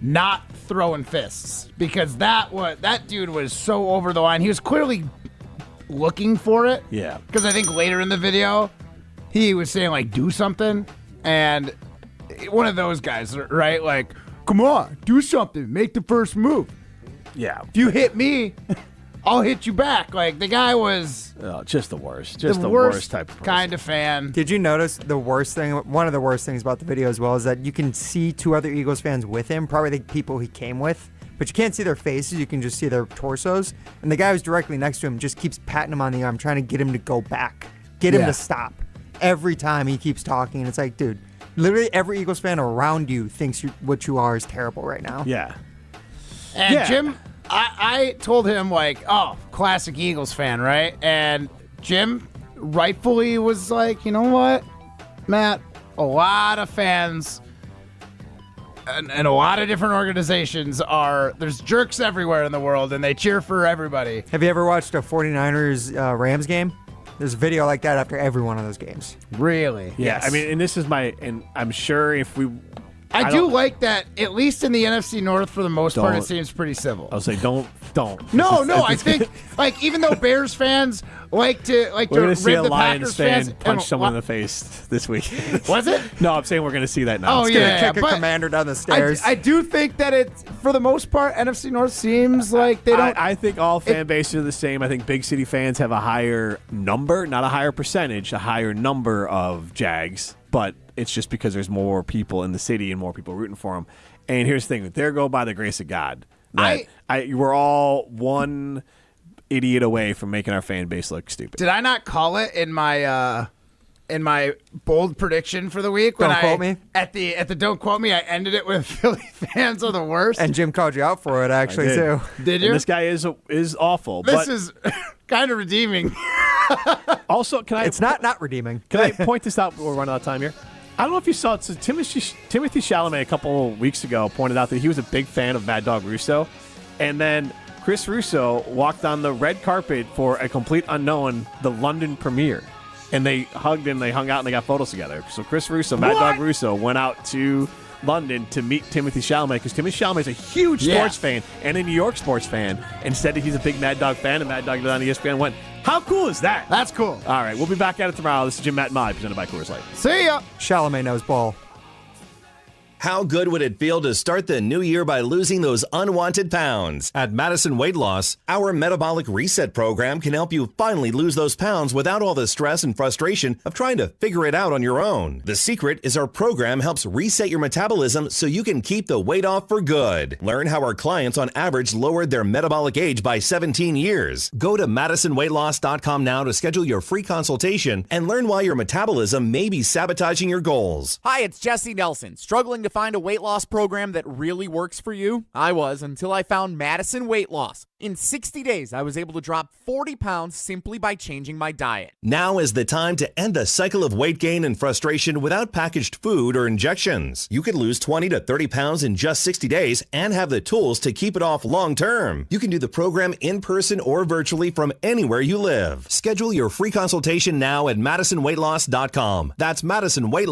not throwing fists, because that dude was so over the line. He was clearly looking for it. Yeah. Because I think later in the video, he was saying, like, do something. And one of those guys, right? Like, come on, do something. Make the first move. Yeah. If you hit me, I'll hit you back. Like, the guy was just the worst. Just the worst type of person. kind of fan. Did you notice the worst thing? One of the worst things about the video as well is that you can see two other Eagles fans with him, probably the people he came with, but you can't see their faces. You can just see their torsos. And the guy who's directly next to him just keeps patting him on the arm, trying to get him to go back, get him to stop. Every time he keeps talking, it's like, dude, literally every Eagles fan around you thinks what you are is terrible right now. Yeah. And Jim, I told him, like, oh, classic Eagles fan, right? And Jim rightfully was like, you know what, Matt, a lot of fans and a lot of different organizations there's jerks everywhere in the world, and they cheer for everybody. Have you ever watched a 49ers Rams game? There's a video like that after every one of those games. Really? Yeah. Yes. I mean, and I'm sure if we... I do like that, at least in the NFC North, for the most part, it seems pretty civil. I'll say don't. No, I think, like, even though Bears fans like to we're going to see a the Lions Packers fan fans punch someone in the face this week. Was it? No, I'm saying we're going to see that now. Oh, It's yeah. gonna kick a commander down the stairs. I do think that it's, for the most part, NFC North seems like they don't. I think all fan bases are the same. I think big city fans have a higher number, not a higher percentage, a higher number of Jags, but it's just because there's more people in the city and more people rooting for them. And here's the thing: there go by the grace of God. We're all one idiot away from making our fan base look stupid. Did I not call it in my bold prediction for the week? Don't quote me. At the don't quote me, I ended it with Philly fans are the worst. And Jim called you out for it, actually, too. Did you? And this guy is awful. This is kind of redeeming. Also, It's not redeeming. Can I point this out before we're running out of time here? I don't know if you saw it. So Timothy Chalamet a couple weeks ago pointed out that he was a big fan of Mad Dog Russo. And then Chris Russo walked on the red carpet for a complete unknown, the London premiere. And they hugged and they hung out and they got photos together. So Chris Russo, Mad Dog Russo, went out to London to meet Timothy Chalamet because Timothy Chalamet is a huge sports fan and a New York sports fan. And said that he's a big Mad Dog fan, and Mad Dog did on ESPN and went, how cool is that? That's cool. All right, we'll be back at it tomorrow. This is Jim, Matt, and Molly, presented by Coors Light. See ya. Chalamet knows ball. How good would it feel to start the new year by losing those unwanted pounds? At Madison Weight Loss, our metabolic reset program can help you finally lose those pounds without all the stress and frustration of trying to figure it out on your own. The secret is our program helps reset your metabolism so you can keep the weight off for good. Learn how our clients on average lowered their metabolic age by 17 years. Go to MadisonWeightLoss.com now to schedule your free consultation and learn why your metabolism may be sabotaging your goals. Hi, it's Jesse Nelson. Struggling to to find a weight loss program that really works for you? I was, until I found Madison Weight Loss. In 60 days, I was able to drop 40 pounds simply by changing my diet. Now is the time to end the cycle of weight gain and frustration without packaged food or injections. You could lose 20 to 30 pounds in just 60 days and have the tools to keep it off long term. You can do the program in person or virtually from anywhere you live. Schedule your free consultation now at MadisonWeightLoss.com. That's MadisonWeightLoss.com.